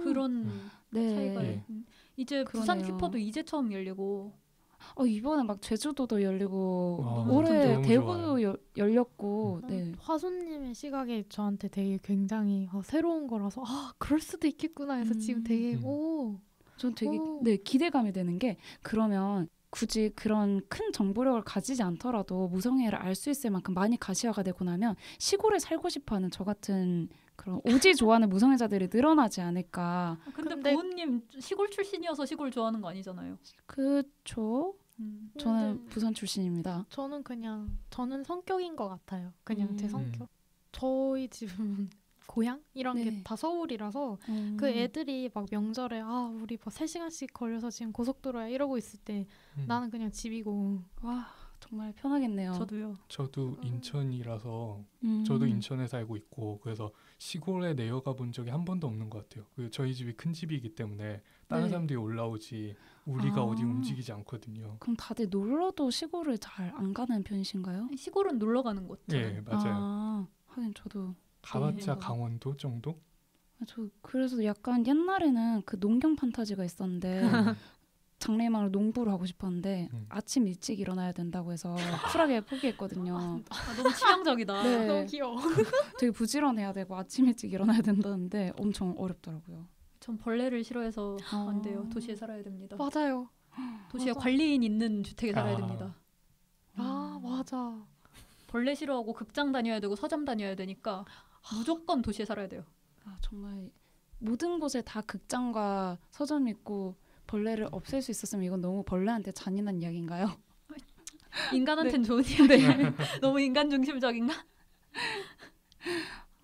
그런 네. 차이가 예. 이제 부산 그러네요. 큐퍼도 이제 처음 열리고 이번에 막 제주도도 열리고 너무 올해 너무 대구도 좋아요. 열렸고 네. 화소님의 시각이 저한테 되게 굉장히 새로운 거라서 그럴 수도 있겠구나 해서 지금 되게 전 되게 기대감이 되는 게 그러면 굳이 그런 큰 정보력을 가지지 않더라도 무성애를 알 수 있을 만큼 많이 가시화가 되고 나면 시골에 살고 싶어하는 저 같은 그런 오지 좋아하는 무성애자들이 늘어나지 않을까. 근데 보은님 시골 출신이어서 시골 좋아하는 거 아니잖아요. 그쵸? 저는 부산 출신입니다. 저는 성격인 것 같아요. 그냥 제 성격. 저희 집은 고향 이런 게 다 서울이라서 그 애들이 막 명절에 우리 뭐 3시간씩 걸려서 지금 고속도로야 이러고 있을 때 나는 그냥 집이고. 와 정말 편하겠네요. 저도요. 저도 인천이라서 저도 인천에 살고 있고 그래서 시골에 내려가 본 적이 한 번도 없는 것 같아요. 저희 집이 큰 집이기 때문에 다른 사람들이 올라오지 우리가 어디 움직이지 않거든요. 그럼 다들 놀러도 시골을 잘 안 가는 편이신가요? 시골은 놀러 가는 곳. 예, 맞아요. 하긴 저도 가봤자 강원도 정도? 저 그래서 약간 옛날에는 그 농경 판타지가 있었는데 장래희망으로 농부를 하고 싶었는데 아침 일찍 일어나야 된다고 해서 쿨하게 포기했거든요. 너무 치명적이다. 네. 너무 귀여워. 되게 부지런해야 되고 아침 일찍 일어나야 된다는데 엄청 어렵더라고요. 전 벌레를 싫어해서 안 돼요. 도시에 살아야 됩니다. 맞아요. 도시에 관리인 있는 주택에 살아야 됩니다. 맞아. 벌레 싫어하고 극장 다녀야 되고 서점 다녀야 되니까 무조건 도시에 살아야 돼요. 정말 모든 곳에 다 극장과 서점이 있고 벌레를 없앨 수 있었으면 이건 너무 벌레한테 잔인한 이야기인가요? 인간한테는 좋은 이야기. 너무 인간 중심적인가?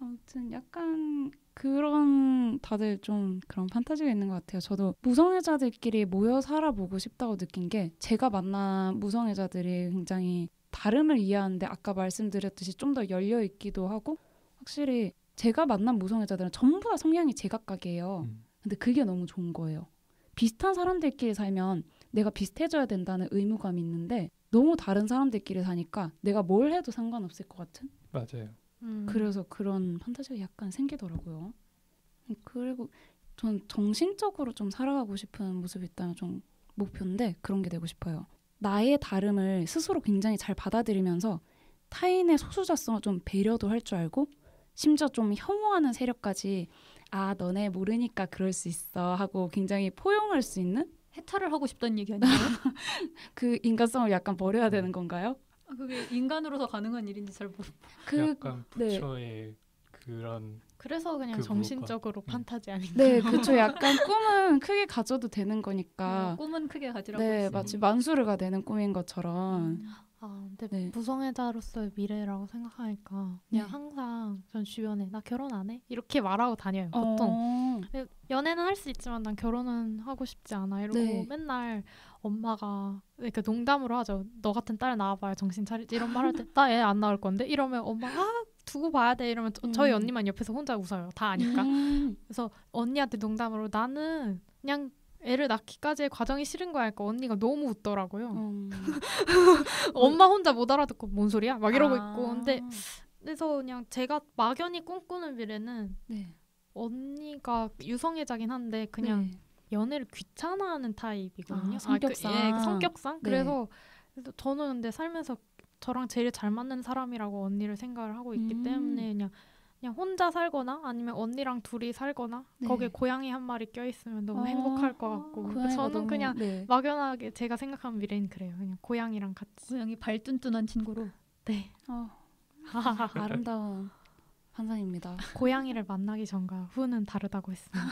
아무튼 약간 그런 다들 좀 그런 판타지가 있는 것 같아요. 저도 무성애자들끼리 모여 살아보고 싶다고 느낀 게 제가 만난 무성애자들이 굉장히 다름을 이해하는데 아까 말씀드렸듯이 좀 더 열려 있기도 하고 확실히 제가 만난 무성애자들은 전부 다 성향이 제각각이에요. 근데 그게 너무 좋은 거예요. 비슷한 사람들끼리 살면 내가 비슷해져야 된다는 의무감이 있는데 너무 다른 사람들끼리 사니까 내가 뭘 해도 상관없을 것 같은? 맞아요. 그래서 그런 판타지가 약간 생기더라고요. 그리고 전 정신적으로 좀 살아가고 싶은 모습이 있다면 좀 목표인데 그런 게 되고 싶어요. 나의 다름을 스스로 굉장히 잘 받아들이면서 타인의 소수자성을 좀 배려도 할 줄 알고 심지어 좀 혐오하는 세력까지 너네 모르니까 그럴 수 있어 하고 굉장히 포용할 수 있는? 해탈을 하고 싶다는 얘기 아니에요? 그 인간성을 약간 버려야 되는 건가요? 그게 인간으로서 가능한 일인지 잘 모르. 약간 부처의 그런. 그래서 그냥 정신적으로 판타지 아닌가? 네, 그렇죠. 약간 꿈은 크게 가져도 되는 거니까. 꿈은 크게 가지라고. 네, 마치 만수르가 되는 꿈인 것처럼. 근데 무성애자로서의 미래라고 생각하니까 그냥 항상 전 주변에 나 결혼 안 해? 이렇게 말하고 다녀요. 보통 연애는 할 수 있지만 난 결혼은 하고 싶지 않아 이러고 맨날 엄마가 그러니까 농담으로 하죠. 너 같은 딸 낳아봐야 정신 차리지 이런 말 할 때 나 애 안 낳을 건데 이러면 엄마가 두고 봐야 돼 이러면 저희 언니만 옆에서 혼자 웃어요. 다 아니까. 그래서 언니한테 농담으로 나는 그냥 애를 낳기까지의 과정이 싫은 거야. 그러니까 언니가 너무 웃더라고요. 엄마 혼자 못 알아듣고 뭔 소리야? 막 이러고 있고. 근데 그래서 그냥 제가 막연히 꿈꾸는 미래는 언니가 유성애자긴 한데 그냥 연애를 귀찮아하는 타입이거든요. 성격상. 성격상. 그래서 저는 근데 살면서 저랑 제일 잘 맞는 사람이라고 언니를 생각을 하고 있기 때문에 그냥 혼자 살거나 아니면 언니랑 둘이 살거나 거기에 고양이 한 마리 껴있으면 너무 행복할 것 같고 저는 그냥 막연하게 제가 생각하는 미래는 그래요. 그냥 고양이랑 같이. 고양이 발뚠뚠한 친구로. 네. 아름다운 환상입니다. 고양이를 만나기 전과 후는 다르다고 했습니다.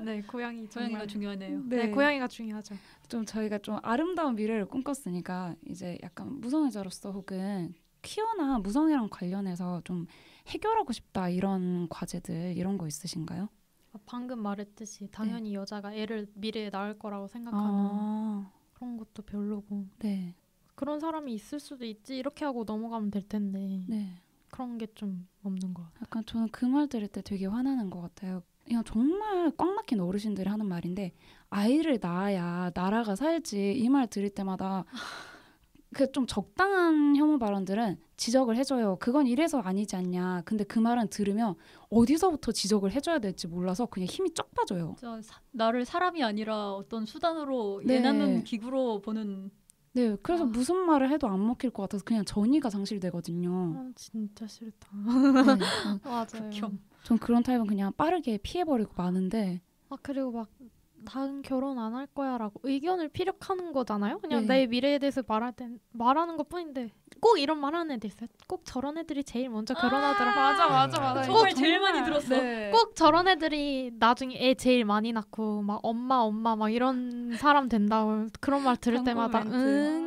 네, 고양이가 중요하네요. 네, 고양이가 중요하죠. 좀 저희가 좀 아름다운 미래를 꿈꿨으니까 이제 약간 무성애자로서 혹은 퀴어나 무성애랑 관련해서 좀 해결하고 싶다 이런 과제들 이런 거 있으신가요? 방금 말했듯이 당연히 여자가 애를 미래에 낳을 거라고 생각하는 그런 것도 별로고 그런 사람이 있을 수도 있지 이렇게 하고 넘어가면 될 텐데 그런 게 좀 없는 것 같아요. 약간 저는 그 말 들을 때 되게 화나는 것 같아요. 그냥 정말 꽉 막힌 어르신들이 하는 말인데 아이를 낳아야 나라가 살지 이 말 들을 때마다 그 좀 적당한 혐오 발언들은 지적을 해줘요. 그건 이래서 아니지 않냐. 근데 그 말은 들으면 어디서부터 지적을 해줘야 될지 몰라서 그냥 힘이 쩍 빠져요. 나를 사람이 아니라 어떤 수단으로 애 낳는 기구로 보는. 네, 그래서 무슨 말을 해도 안 먹힐 것 같아서 그냥 전이가 상실되거든요. 진짜 싫다. 맞아요. 전 그런 타입은 그냥 빠르게 피해버리고 마는데. 그리고 막 난 결혼 안 할 거야라고 의견을 피력하는 거잖아요. 그냥 네. 내 미래에 대해서 말하는 것뿐인데 꼭 이런 말하는 애들 있어요. 꼭 저런 애들이 제일 먼저 결혼하더라. 맞아. 정말 제일 많이 들었어. 네. 꼭 저런 애들이 나중에 애 제일 많이 낳고 막 엄마 막 이런 사람 된다고 그런 말 들을 광고 때마다 멘트.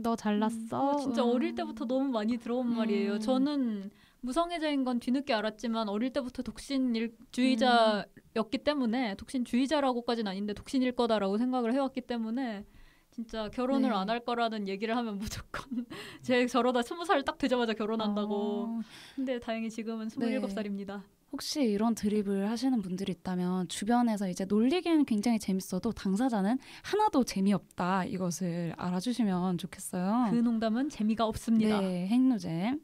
너 잘났어. 진짜 어릴 때부터 너무 많이 들어온 말이에요. 저는 무성애자인 건 뒤늦게 알았지만 어릴 때부터 독신주의자였기 때문에 독신주의자라고까지는 아닌데 독신일 거다라고 생각을 해왔기 때문에 진짜 결혼을 네. 안 할 거라는 얘기를 하면 무조건 제 저러다 20살 딱 되자마자 결혼한다고. 근데 다행히 지금은 27살입니다. 혹시 이런 드립을 하시는 분들이 있다면 주변에서 이제 놀리기에는 굉장히 재밌어도 당사자는 하나도 재미없다 이것을 알아주시면 좋겠어요. 그 농담은 재미가 없습니다. 네, 핵노잼.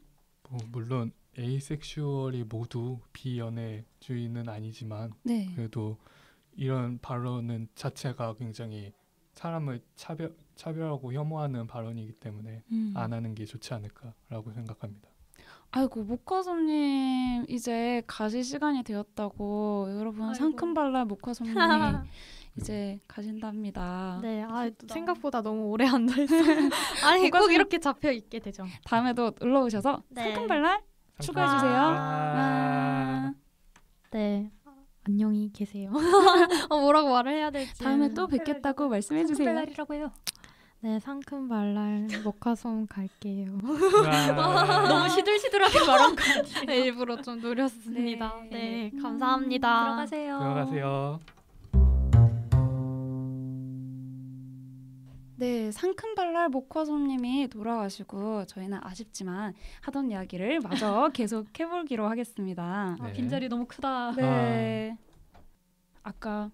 물론 에이섹슈얼이 모두 비연애주의는 아니지만 네. 그래도 이런 발언은 자체가 굉장히 사람을 차별하고 혐오하는 발언이기 때문에 안 하는 게 좋지 않을까라고 생각합니다. 아이고 목화솜님 이제 가실 시간이 되었다고 여러분 아이고. 상큼발랄 목화솜님 이제 가신답니다. 네, 아쉽다. 생각보다 너무 오래 앉아 있어요. 아니 꼭 이렇게 잡혀 있게 되죠. 다음에도 놀러 오셔서 네. 상큼발랄 추가해 주세요. 아. 네, 안녕히 계세요. 뭐라고 말을 해야 될지. 다음에 또 뵙겠다고 말씀해 주세요. 상큼발랄이라고 해요. 네, 상큼발랄 목화솜 갈게요. 너무 시들시들하게 말한 거 같아요. 네, 일부러 좀 노렸습니다. 네. 네, 감사합니다. 들어가세요. 들어가세요. 네, 상큼발랄 목화솜님이 돌아가시고 저희는 아쉽지만 하던 이야기를 마저 계속 해보기로 하겠습니다. 네. 빈자리 너무 크다. 네. 아까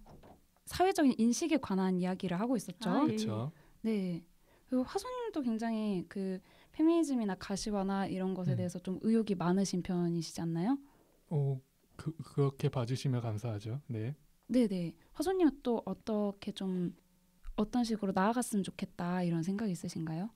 사회적인 인식에 관한 이야기를 하고 있었죠. 아, 예. 그렇죠. 네. 그리고 화소님도 굉장히 그 페미니즘이나 가시화나 이런 것에 대해서 좀 의욕이 많으신 편이시지 않나요? 그렇게 봐주시면 감사하죠. 네. 네네. 화소님은 또 어떻게 좀 어떤 식으로 나아갔으면 좋겠다 이런 생각이 있으신가요?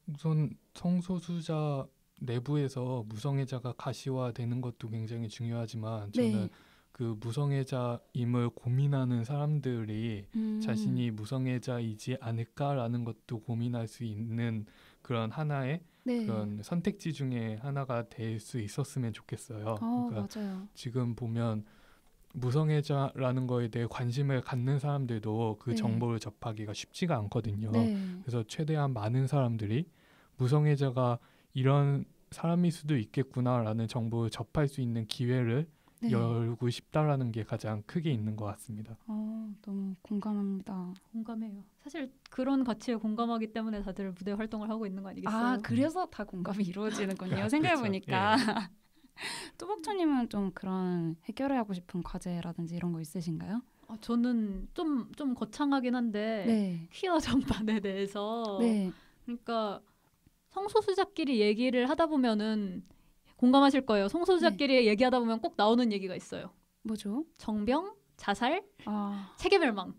우선 성소수자 내부에서 무성애자가 가시화되는 것도 굉장히 중요하지만 저는 네. 그 무성애자임을 고민하는 사람들이 자신이 무성애자이지 않을까라는 것도 고민할 수 있는 그런 하나의 네. 그런 선택지 중에 하나가 될 수 있었으면 좋겠어요. 그러니까 맞아요. 지금 보면 무성애자라는 거에 대해 관심을 갖는 사람들도 그 네. 정보를 접하기가 쉽지가 않거든요. 네. 그래서 최대한 많은 사람들이 무성애자가 이런 사람일 수도 있겠구나라는 정보를 접할 수 있는 기회를 네. 열고 싶다라는 게 가장 크게 있는 것 같습니다. 너무 공감합니다. 공감해요. 사실 그런 가치에 공감하기 때문에 다들 무대 활동을 하고 있는 거 아니겠어요? 아, 그래서 다 공감이 이루어지는군요. 그렇죠. 생각해보니까. 뚜벅초님은 좀 그런 해결하고 싶은 과제라든지 이런 거 있으신가요? 저는 좀 거창하긴 한데 네. 퀴어 전반에 대해서 네. 그러니까 성소수자끼리 얘기를 하다 보면은 공감하실 거예요. 성소수자끼리 얘기하다 보면 꼭 나오는 얘기가 있어요. 뭐죠? 정병, 자살, 세계 멸망.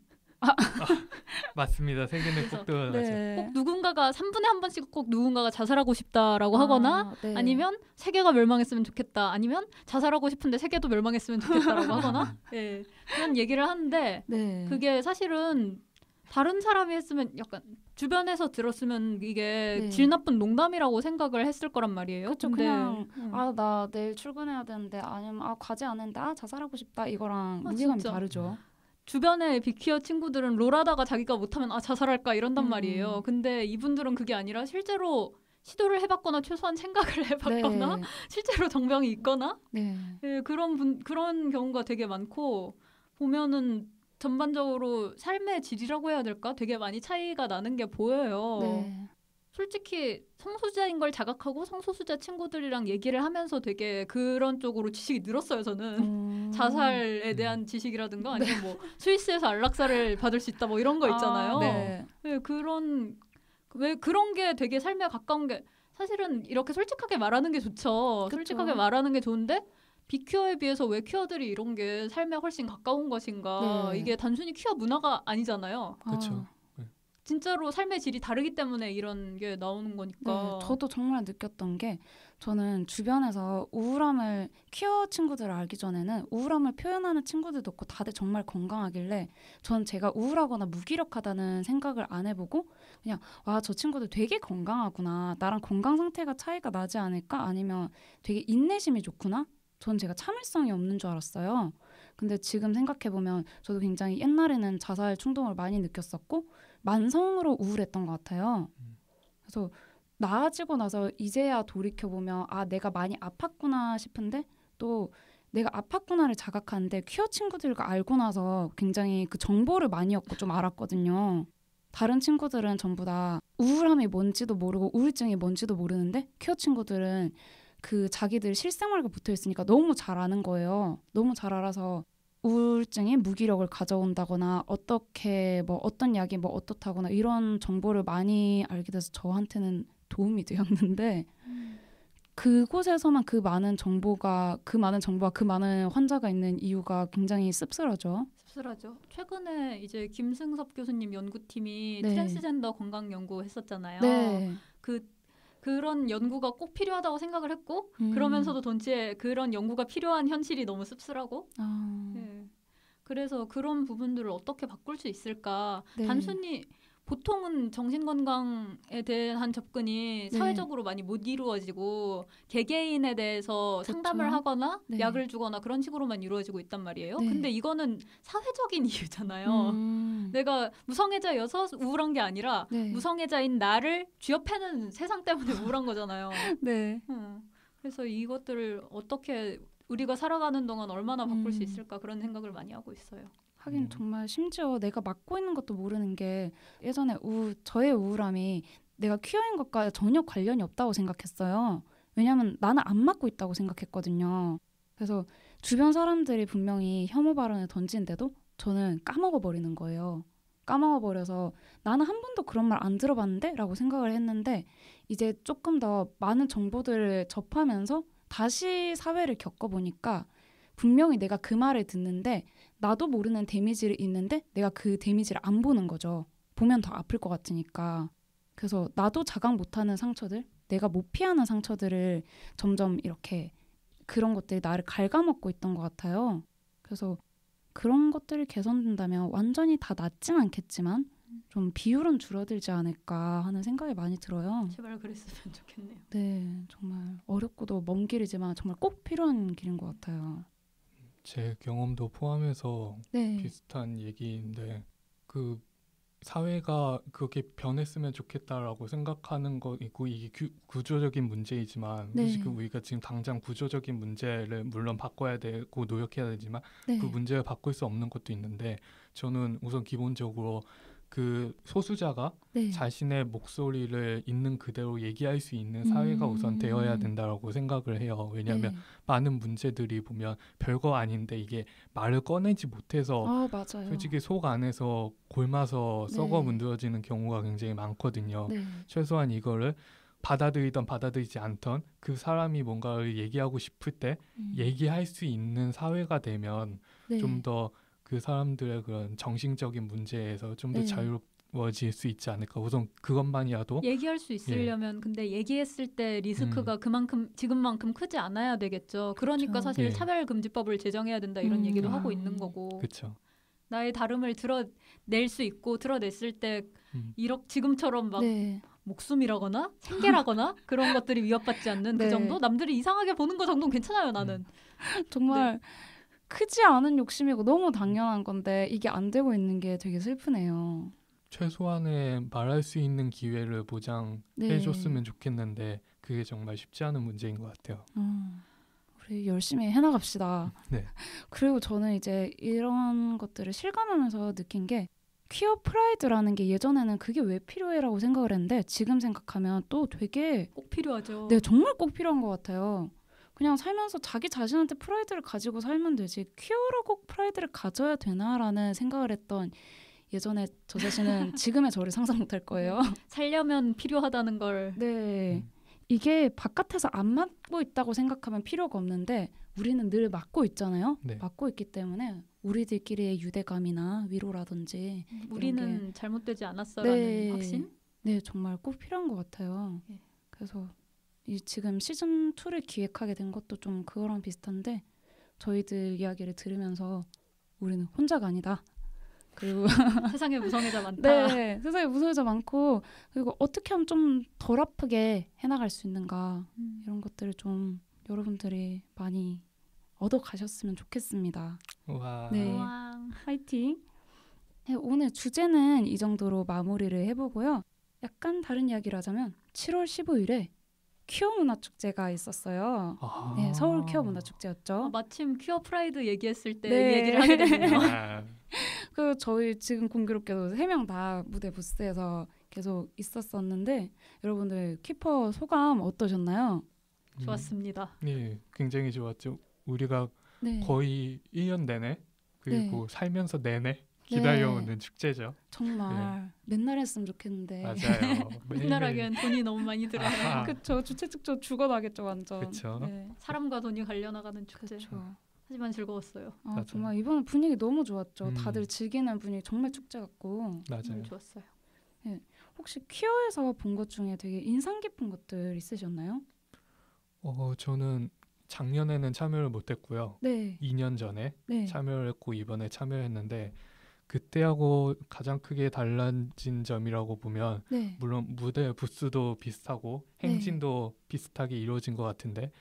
맞습니다. 세계는 꼭 들어가죠. 네. 꼭 누군가가 3분에 한 번씩 꼭 누군가가 자살하고 싶다라고 하거나 네. 아니면 세계가 멸망했으면 좋겠다. 아니면 자살하고 싶은데 세계도 멸망했으면 좋겠다라고 하거나 네, 그런 얘기를 하는데 네. 그게 사실은 다른 사람이 했으면 약간 주변에서 들었으면 이게 네. 질 나쁜 농담이라고 생각을 했을 거란 말이에요. 그쵸, 근데 그냥 나 내일 출근해야 되는데 아니면 과제 안 했는데 자살하고 싶다 이거랑 무게감이 진짜. 다르죠. 주변에 비퀴어 친구들은 롤하다가 자기가 못하면 자살할까 이런단 음. 말이에요. 근데 이분들은 그게 아니라 실제로 시도를 해봤거나 최소한 생각을 해봤거나 네. 실제로 정병이 있거나 네. 예, 그런 경우가 되게 많고 보면은 전반적으로 삶의 질이라고 해야 될까? 되게 많이 차이가 나는 게 보여요. 네. 솔직히 성소수자인 걸 자각하고 성소수자 친구들이랑 얘기를 하면서 되게 그런 쪽으로 지식이 늘었어요. 저는 자살에 대한 지식이라든가 아니면 뭐 스위스에서 안락사를 받을 수 있다 뭐 이런 거 있잖아요. 네. 왜 그런 게 되게 삶에 가까운 게 사실은 이렇게 솔직하게 말하는 게 좋죠. 그쵸. 솔직하게 말하는 게 좋은데 비퀴어에 비해서 왜 퀴어들이 이런 게 삶에 훨씬 가까운 것인가. 네. 이게 단순히 퀴어 문화가 아니잖아요. 그렇죠. 진짜로 삶의 질이 다르기 때문에 이런 게 나오는 거니까. 네, 저도 정말 느꼈던 게 저는 주변에서 우울함을 퀴어 친구들을 알기 전에는 우울함을 표현하는 친구들도 없고 다들 정말 건강하길래 전 제가 우울하거나 무기력하다는 생각을 안 해보고 그냥 와, 저 친구들 되게 건강하구나. 나랑 건강 상태가 차이가 나지 않을까? 아니면 되게 인내심이 좋구나? 전 제가 참을성이 없는 줄 알았어요. 근데 지금 생각해보면 저도 굉장히 옛날에는 자살 충동을 많이 느꼈었고 만성으로 우울했던 것 같아요. 그래서 나아지고 나서 이제야 돌이켜보면 아, 내가 많이 아팠구나 싶은데 또 내가 아팠구나를 자각하는데 퀴어 친구들과 알고 나서 굉장히 그 정보를 많이 얻고 좀 알았거든요. 다른 친구들은 전부 다 우울함이 뭔지도 모르고 우울증이 뭔지도 모르는데 퀴어 친구들은 그 자기들 실생활과 붙어 있으니까 너무 잘 아는 거예요. 너무 잘 알아서 우울증이 무기력을 가져온다거나 어떻게 뭐 어떤 약이 뭐 어떻다거나 이런 정보를 많이 알게 돼서 저한테는 도움이 되었는데 그곳에서만 그 많은 정보가 그 많은 환자가 있는 이유가 굉장히 씁쓸하죠. 씁쓸하죠. 최근에 이제 김승섭 교수님 연구팀이 네. 트랜스젠더 건강 연구 했었잖아요. 네. 그런 연구가 꼭 필요하다고 생각을 했고 그러면서도 동시에 그런 연구가 필요한 현실이 너무 씁쓸하고 네. 그래서 그런 부분들을 어떻게 바꿀 수 있을까. 네. 단순히 보통은 정신건강에 대한 접근이 네. 사회적으로 많이 못 이루어지고 개개인에 대해서 그쵸. 상담을 하거나 네. 약을 주거나 그런 식으로만 이루어지고 있단 말이에요. 네. 근데 이거는 사회적인 이유잖아요. 내가 무성애자여서 우울한 게 아니라 네. 무성애자인 나를 쥐어패는 세상 때문에 우울한 거잖아요. 네. 그래서 이것들을 어떻게 우리가 살아가는 동안 얼마나 바꿀 수 있을까 그런 생각을 많이 하고 있어요. 하긴 정말 심지어 내가 맡고 있는 것도 모르는 게 예전에 저의 우울함이 내가 퀴어인 것과 전혀 관련이 없다고 생각했어요. 왜냐하면 나는 안 맡고 있다고 생각했거든요. 그래서 주변 사람들이 분명히 혐오 발언을 던지는데도 저는 까먹어버리는 거예요. 까먹어버려서 나는 한 번도 그런 말 안 들어봤는데? 라고 생각을 했는데 이제 조금 더 많은 정보들을 접하면서 다시 사회를 겪어보니까 분명히 내가 그 말을 듣는데 나도 모르는 데미지를 입는데 내가 그 데미지를 안 보는 거죠. 보면 더 아플 것 같으니까. 그래서 나도 자각 못하는 상처들, 내가 못 피하는 상처들을 점점 이렇게 그런 것들이 나를 갉아먹고 있던 것 같아요. 그래서 그런 것들이 개선된다면 완전히 다 낫진 않겠지만 좀 비율은 줄어들지 않을까 하는 생각이 많이 들어요. 제발 그랬으면 좋겠네요. 네, 정말 어렵고도 먼 길이지만 정말 꼭 필요한 길인 것 같아요. 제 경험도 포함해서 네. 비슷한 얘기인데 그 사회가 그렇게 변했으면 좋겠다라고 생각하는 거 있고 이게 구조적인 문제이지만 네. 사실 우리가 지금 당장 구조적인 문제를 물론 바꿔야 되고 노력해야 되지만 네. 그 문제를 바꿀 수 없는 것도 있는데 저는 우선 기본적으로 그 소수자가 네. 자신의 목소리를 있는 그대로 얘기할 수 있는 사회가 우선 되어야 된다라고 생각을 해요. 왜냐하면 네. 많은 문제들이 보면 별거 아닌데 이게 말을 꺼내지 못해서 맞아요. 솔직히 속 안에서 골마서 썩어 네. 문드러지는 경우가 굉장히 많거든요. 네. 최소한 이거를 받아들이던 받아들이지 않던 그 사람이 뭔가를 얘기하고 싶을 때 얘기할 수 있는 사회가 되면 네. 좀 더 그 사람들의 그런 정신적인 문제에서 좀 더 네. 자유로워질 수 있지 않을까. 우선 그것만이라도 얘기할 수 있으려면 근데 얘기했을 때 리스크가 그만큼 지금만큼 크지 않아야 되겠죠. 그러니까 그렇죠. 사실 예. 차별금지법을 제정해야 된다 이런 얘기도 하고 아. 있는 거고 그렇죠. 나의 다름을 드러낼 수 있고 드러냈을 때 지금처럼 막 네. 목숨이라거나 생계라거나 그런 것들이 위협받지 않는 네. 그 정도? 남들이 이상하게 보는 거 정도는 괜찮아요 나는. 정말 크지 않은 욕심이고 너무 당연한 건데 이게 안 되고 있는 게 되게 슬프네요. 최소한의 말할 수 있는 기회를 보장해 네. 줬으면 좋겠는데 그게 정말 쉽지 않은 문제인 것 같아요. 우리 열심히 해나갑시다. 네. 그리고 저는 이제 이런 것들을 실감하면서 느낀 게 퀴어 프라이드라는 게 예전에는 그게 왜 필요해라고 생각을 했는데 지금 생각하면 또 되게 꼭 필요하죠. 네, 정말 꼭 필요한 것 같아요. 그냥 살면서 자기 자신한테 프라이드를 가지고 살면 되지 퀴어로 꼭 프라이드를 가져야 되나라는 생각을 했던 예전에 저 자신은 지금의 저를 상상 못할 거예요. 살려면 필요하다는 걸. 네, 이게 바깥에서 안 맡고 있다고 생각하면 필요가 없는데 우리는 늘 맡고 있잖아요. 네. 맡고 있기 때문에 우리들끼리의 유대감이나 위로라든지 우리는 잘못되지 않았어라는 확신? 네, 정말 꼭 필요한 것 같아요. 네. 그래서 지금 시즌 2를 기획하게 된 것도 좀 그거랑 비슷한데 저희들 이야기를 들으면서 우리는 혼자가 아니다. 그리고 세상에 무성애자 많다. 네, 세상에 무서워자 많고 그리고 어떻게 하면 좀 덜 아프게 해나갈 수 있는가 이런 것들을 좀 여러분들이 많이 얻어가셨으면 좋겠습니다. 와. 네, 우왕. 화이팅! 네, 오늘 주제는 이 정도로 마무리를 해보고요. 약간 다른 이야기를 하자면 7월 15일에 퀴어 문화축제가 있었어요. 네, 서울 퀴어 문화축제였죠. 마침 퀴어 프라이드 얘기했을 때 네. 이 얘기를 하게 됐네요. 그 저희 지금 공교롭게도 3명 다 무대 부스에서 계속 있었었는데 여러분들 키퍼 소감 어떠셨나요? 좋았습니다. 네, 굉장히 좋았죠. 우리가 네. 거의 1년 내내 그리고 살면서 내내 기다려오는 축제죠. 정말 맨날 했으면 좋겠는데. 맞아요. 맨날 하기엔 돈이 너무 많이 들어요. 그쵸. 주최 측저 죽어나겠죠 완전. 그쵸. 네. 사람과 돈이 갈려나가는 축제. 그쵸. 하지만 즐거웠어요. 정말 이번 분위기 너무 좋았죠. 다들 즐기는 분위기 정말 축제 같고. 맞아요. 좋았어요. 네. 혹시 퀴어에서 본 것 중에 되게 인상 깊은 것들 있으셨나요? 저는 작년에는 참여를 못했고요. 네. 2년 전에 네. 참여를 했고 이번에 참여했는데 그때하고 가장 크게 달라진 점이라고 보면 네. 물론 무대 부스도 비슷하고 행진도 비슷하게 이루어진 것 같은데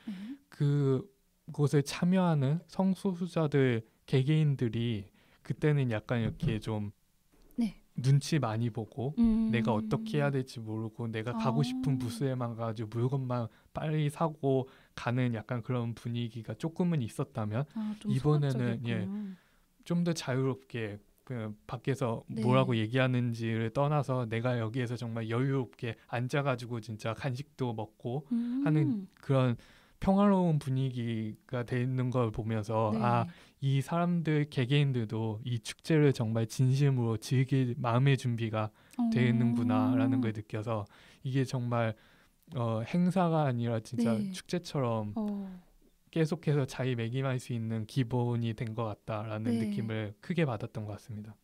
그곳에 참여하는 성소수자들 개개인들이 그때는 약간 이렇게 좀 눈치 많이 보고 내가 어떻게 해야 될지 모르고 내가 가고 싶은 부스에만 가가지고 물건만 빨리 사고 가는 약간 그런 분위기가 조금은 있었다면 이번에는 좀 더 자유롭게 그냥 밖에서 뭐라고 얘기하는지를 떠나서 내가 여기에서 정말 여유롭게 앉아가지고 진짜 간식도 먹고 하는 그런 평화로운 분위기가 되는 걸 보면서 이 사람들 개개인들도 이 축제를 정말 진심으로 즐길 마음의 준비가 되는구나라는 걸 느껴서 이게 정말 행사가 아니라 진짜 축제처럼 계속해서 자기매김할 수 있는 기본이 된 것 같다라는 느낌을 크게 받았던 것 같습니다.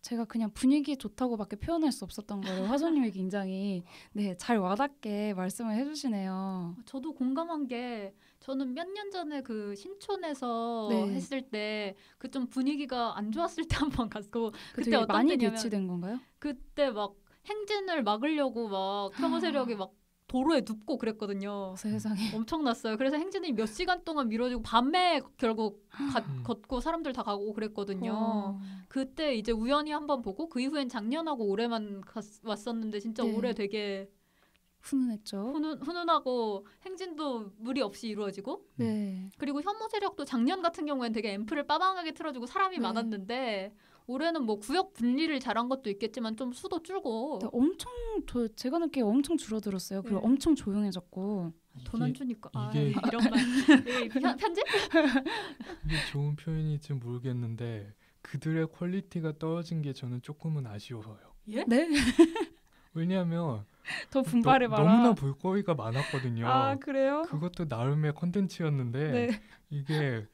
제가 그냥 분위기 좋다고밖에 표현할 수 없었던 거를 화소님이 굉장히 잘 와닿게 말씀을 해주시네요. 저도 공감한 게 저는 몇 년 전에 그 신촌에서 했을 때 그 좀 분위기가 안 좋았을 때 한번 갔고 그때 어떤 많이 때냐면 대치된 건가요? 그때 막 행진을 막으려고 막 혐오 세력이 막 도로에 눕고 그랬거든요. 세상에. 엄청났어요. 그래서 행진이 몇 시간 동안 미뤄지고 밤에 결국 걷고 사람들 다 가고 그랬거든요. 그때 이제 우연히 한번 보고 그 이후엔 작년하고 올해만 왔었는데 진짜 올해 되게 훈훈했죠. 훈훈하고 행진도 무리 없이 이루어지고 그리고 혐오 세력도 작년 같은 경우에는 되게 앰프를 빠방하게 틀어주고 사람이 많았는데 올해는 뭐 구역 분리를 잘한 것도 있겠지만 좀 수도 줄고 엄청 제가 느끼기에 엄청 줄어들었어요. 그리고 엄청 조용해졌고 돈 안 주니까 이게 이런 말 편집? 이게 좋은 표현인지 모르겠는데 그들의 퀄리티가 떨어진 게 저는 조금은 아쉬워요. 예? 네? 왜냐하면 더 분발해봐라. 너무나 볼거리가 많았거든요. 그래요? 그것도 나름의 콘텐츠였는데 이게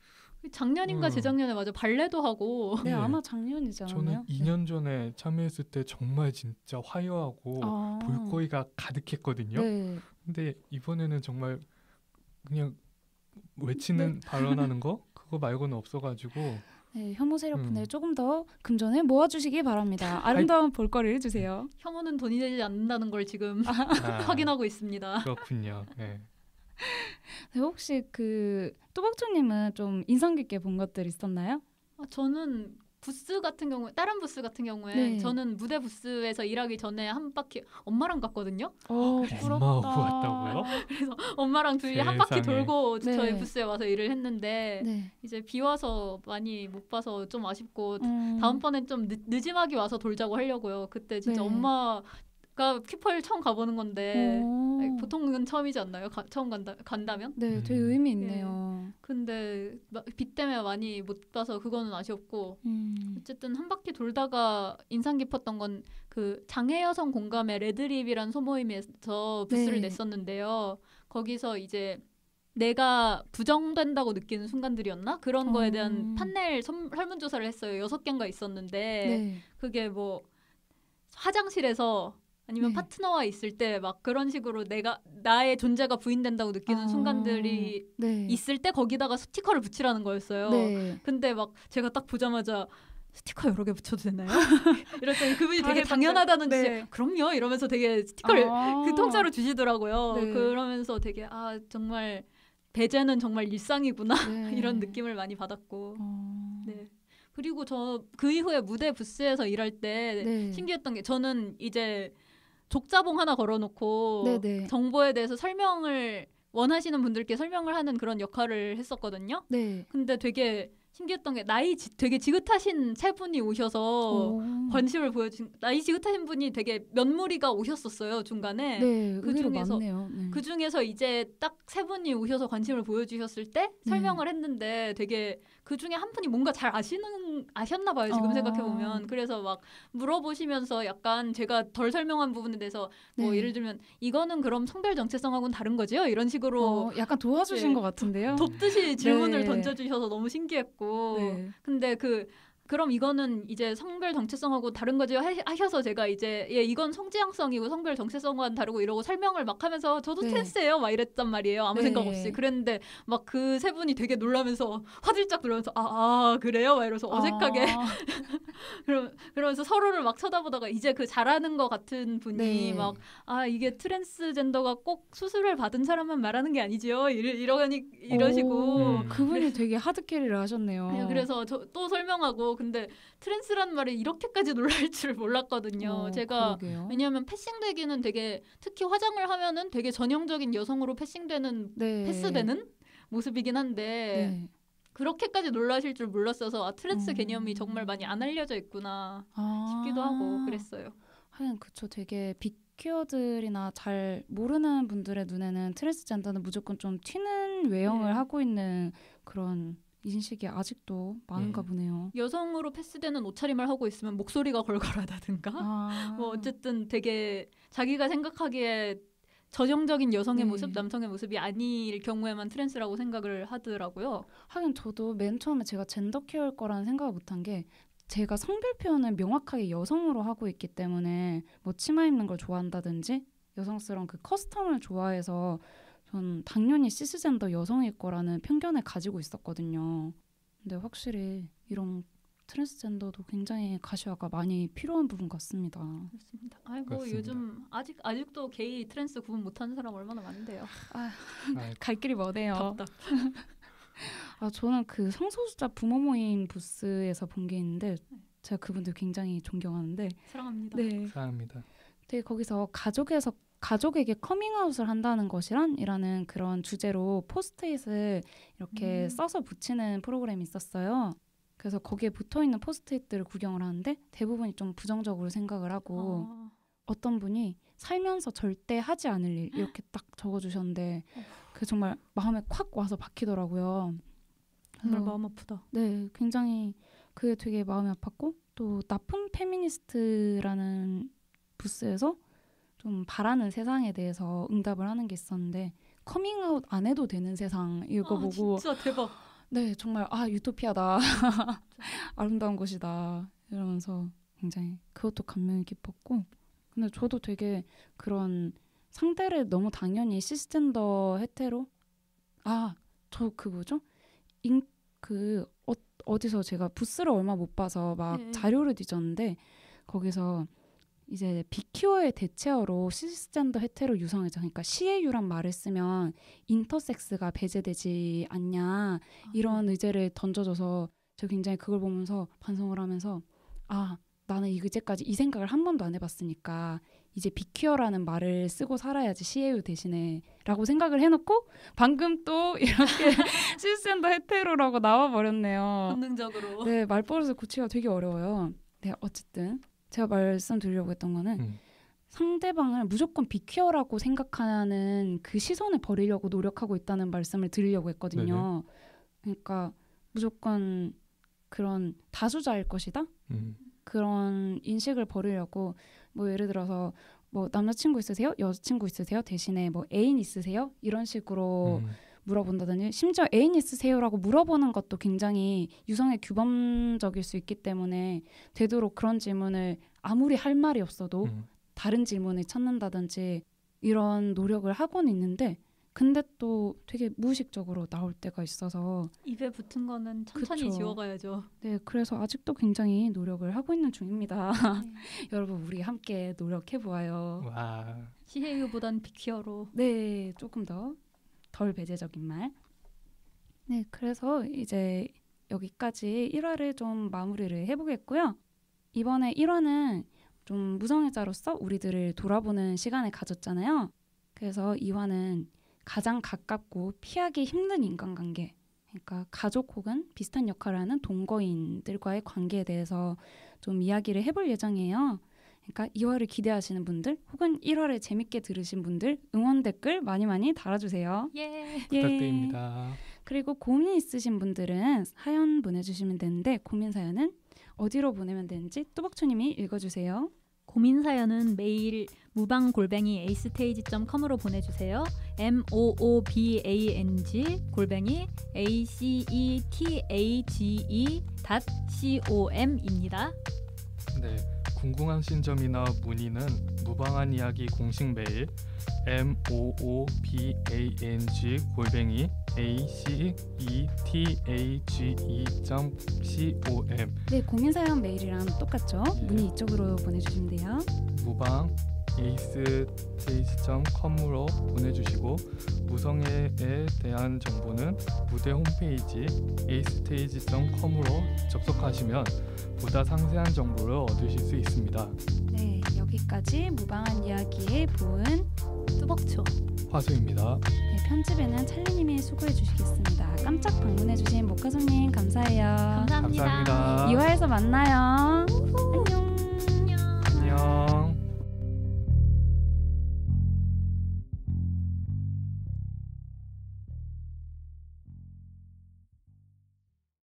작년인가 재작년에 맞아 발레도 하고 아마 작년이지 않았나요? 저는 2년 전에 참여했을 때 정말 진짜 화려하고 볼거리가 가득했거든요. 근데 이번에는 정말 그냥 외치는 발언하는 거 그거 말고는 없어가지고 혐오 세력분들 조금 더 금전을 모아주시기 바랍니다. 아름다운 볼거리를 주세요. 혐오는 돈이 되지 않는다는 걸 지금 확인하고 있습니다. 그렇군요. 혹시 그 또박초님은 좀 인상 깊게 본 것들 있었나요? 저는 부스 같은 경우에 다른 부스 같은 경우에 저는 무대 부스에서 일하기 전에 한 바퀴 엄마랑 갔거든요. 엄마하고 왔다고요? 그래서 엄마랑 둘이 한 바퀴 돌고 저희 부스에 와서 일을 했는데 이제 비 와서 많이 못 봐서 좀 아쉽고 다음번엔 좀 늦음하게 와서 돌자고 하려고요. 그때 진짜 엄마가 퀴퍼를 처음 가보는 건데 보통은 처음이지 않나요? 처음 간다면? 되게 의미 있네요. 근데 비 때문에 많이 못 봐서 그거는 아쉬웠고 어쨌든 한 바퀴 돌다가 인상 깊었던 건 그 장애 여성 공감의 레드립이라는 소모임에서 부스를 냈었는데요. 거기서 이제 내가 부정된다고 느끼는 순간들이었나? 그런 거에 대한 판넬 설문조사를 했어요. 6개인가 있었는데 그게 뭐 화장실에서 아니면 네. 파트너와 있을 때 막 그런 식으로 나의 존재가 부인된다고 느끼는 순간들이 네. 있을 때 거기다가 스티커를 붙이라는 거였어요. 네. 근데 막 제가 딱 보자마자 스티커 여러 개 붙여도 되나요? 이랬더니 그분이 다 되게 했는데. 당연하다는 네. 듯이 그럼요 이러면서 되게 스티커를 그 통째로 주시더라고요. 네. 그러면서 되게 정말 배제는 정말 일상이구나 네. 이런 느낌을 많이 받았고 네. 그리고 저 그 이후에 무대 부스에서 일할 때 네. 신기했던 게 저는 이제 족자봉 하나 걸어놓고 네. 정보에 대해서 설명을 원하시는 분들께 설명을 하는 그런 역할을 했었거든요. 네. 근데 되게 신기했던 게 되게 지긋하신 세 분이 오셔서 관심을 보여주신 나이 지긋하신 분이 되게 몇 무리가 오셨었어요 중간에. 네. 그 의외로 중에서 많네요. 네. 그 중에서 이제 딱 세 분이 오셔서 관심을 보여주셨을 때 설명을 했는데 되게 그 중에 한 분이 뭔가 잘 아셨나 봐요 지금 생각해 보면. 그래서 막 물어보시면서 약간 제가 덜 설명한 부분에 대해서 뭐 네. 예를 들면 이거는 그럼 성별 정체성하고는 다른 거지요? 이런 식으로 약간 도와주신 네. 것 같은데요. 돕듯이 질문을 네. 던져주셔서 너무 신기했고 네. 근데 그럼 이거는 이제 성별 정체성하고 다른 거죠 하셔서 제가 이제 이건 성지향성이고 성별 정체성과는 다르고 이러고 설명을 막 하면서 저도 네. 트랜스예요 막 이랬단 말이에요 아무 네. 생각 없이 그랬는데 막 그 세 분이 되게 놀라면서 화들짝 놀라면서 그래요 막 이러면서 어색하게 그러면서 서로를 막 쳐다보다가 이제 그 잘하는 것 같은 분이 네. 막 이게 트랜스젠더가 꼭 수술을 받은 사람만 말하는 게 아니지요 이러시고 그분이 되게 하드캐리를 하셨네요. 그래서 또 설명하고 근데 트랜스라는 말이 이렇게까지 놀랄 줄 몰랐거든요. 제가 그러게요. 왜냐하면 패싱되기는 되게 특히 화장을 하면은 되게 전형적인 여성으로 패싱되는 네. 패스되는 모습이긴 한데 네. 그렇게까지 놀라실 줄 몰랐어서 트랜스 개념이 정말 많이 안 알려져 있구나 싶기도 하고 그랬어요. 하긴 그쵸. 되게 빅큐어들이나 잘 모르는 분들의 눈에는 트랜스젠더는 무조건 좀 튀는 외형을 하고 있는 그런 인식이 아직도 많은가 보네요. 여성으로 패스되는 옷차림을 하고 있으면 목소리가 걸걸하다든가 뭐 어쨌든 되게 자기가 생각하기에 전형적인 여성의 모습, 남성의 모습이 아닐 경우에만 트랜스라고 생각을 하더라고요. 하긴 저도 맨 처음에 제가 젠더 케어일 거라는 생각을 못한 게 제가 성별 표현을 명확하게 여성으로 하고 있기 때문에 뭐 치마 입는 걸 좋아한다든지 여성스러운 그 커스텀을 좋아해서 전 당연히 시스젠더 여성일 거라는 편견을 가지고 있었거든요. 근데 확실히 이런 트랜스젠더도 굉장히 가시화가 많이 필요한 부분 같습니다. 그렇습니다. 아이고 그렇습니다. 요즘 아직도 게이 트랜스 구분 못하는 사람 얼마나 많은데요. 갈 길이 머네요. 답답. 저는 그 성소수자 부모 모임 부스에서 본 게 있는데 제가 그분들 굉장히 존경하는데 사랑합니다. 네. 사랑합니다. 되게 거기서 가족에게 커밍아웃을 한다는 것이란이라는 그런 주제로 포스트잇을 이렇게 써서 붙이는 프로그램이 있었어요. 그래서 거기에 붙어있는 포스트잇들을 구경을 하는데 대부분이 좀 부정적으로 생각을 하고 어떤 분이 살면서 절대 하지 않을 일 이렇게 딱 적어주셨는데 그게 정말 마음에 콱 와서 박히더라고요. 정말 마음 아프다. 네, 굉장히 그게 되게 마음이 아팠고 또 나쁜 페미니스트라는 부스에서 좀 바라는 세상에 대해서 응답을 하는 게 있었는데 커밍아웃 안 해도 되는 세상 읽어보고 진짜 대박. 네, 정말 유토피아다. 아름다운 곳이다. 이러면서 굉장히 그것도 감명이 깊었고 근데 저도 되게 그런 상대를 너무 당연히 시스젠더 헤테로 저 그 뭐죠? 어디서 제가 부스를 얼마 못 봐서 막 자료를 뒤졌는데 거기서 이제 비큐어의 대체어로 시스젠더 헤테로 유성애자 그러니까 시에유란 말을 쓰면 인터섹스가 배제되지 않냐 이런 의제를 던져줘서 제가 굉장히 그걸 보면서 반성을 하면서 나는 이제까지 이 생각을 한 번도 안 해봤으니까 이제 비큐어라는 말을 쓰고 살아야지 시에유 대신에 라고 생각을 해놓고 방금 또 이렇게 시스젠더 헤테로라고 나와버렸네요. 본능적으로. 네, 말버릇을 고치기가 되게 어려워요. 네, 어쨌든 제가 말씀드리려고 했던 거는 상대방을 무조건 비큐어라고 생각하는 그 시선을 버리려고 노력하고 있다는 말씀을 드리려고 했거든요. 그러니까 무조건 그런 다수자일 것이다? 그런 인식을 버리려고 뭐 예를 들어서 뭐 남자친구 있으세요? 여자친구 있으세요? 대신에 뭐 애인 있으세요? 이런 식으로 물어본다든지 심지어 애인 있으세요라고 물어보는 것도 굉장히 유성의 규범적일 수 있기 때문에 되도록 그런 질문을 아무리 할 말이 없어도 다른 질문을 찾는다든지 이런 노력을 하고는 있는데 근데 또 되게 무의식적으로 나올 때가 있어서 입에 붙은 거는 천천히 그쵸. 지워가야죠. 네, 그래서 아직도 굉장히 노력을 하고 있는 중입니다. 네. 여러분 우리 함께 노력해 보아요. 와. 시혜유보단 빅히어로. 네, 조금 더 덜 배제적인 말. 네, 그래서 이제 여기까지 1화를 좀 마무리를 해보겠고요. 이번에 1화는 좀 무성애자로서 우리들을 돌아보는 시간을 가졌잖아요. 그래서 2화는 가장 가깝고 피하기 힘든 인간관계, 그러니까 가족 혹은 비슷한 역할을 하는 동거인들과의 관계에 대해서 좀 이야기를 해볼 예정이에요. 그러니까 2화를 기대하시는 분들 혹은 1화를 재밌게 들으신 분들 응원 댓글 많이 많이 달아주세요. 예. 부탁드립니다. 그리고 고민 있으신 분들은 사연 보내주시면 되는데 고민 사연은 어디로 보내면 되는지 뚜벅초님이 읽어주세요. 고민 사연은 메일 무방@acestage.com으로 보내주세요. moobangE.acethage.com입니다. 네, 궁금하신 점이나 문의는 무방한 이야기 공식 메일 moobang@acethage.com. 네, 고민 사연 메일이랑 똑같죠? 예. 문의 이쪽으로 보내주시면 돼요. 무방 acestage.com으로 보내주시고 무성애에 대한 정보는 무대 홈페이지 acestage.com으로 접속하시면 보다 상세한 정보를 얻으실 수 있습니다. 네, 여기까지 무방한 이야기의 보은 뚜벅초. 화수입니다. 네, 편집에는 찰리님이 수고해 주시겠습니다. 깜짝 방문해 주신 모카손님 감사해요. 감사합니다. 감사합니다. 2화에서 만나요. 안녕.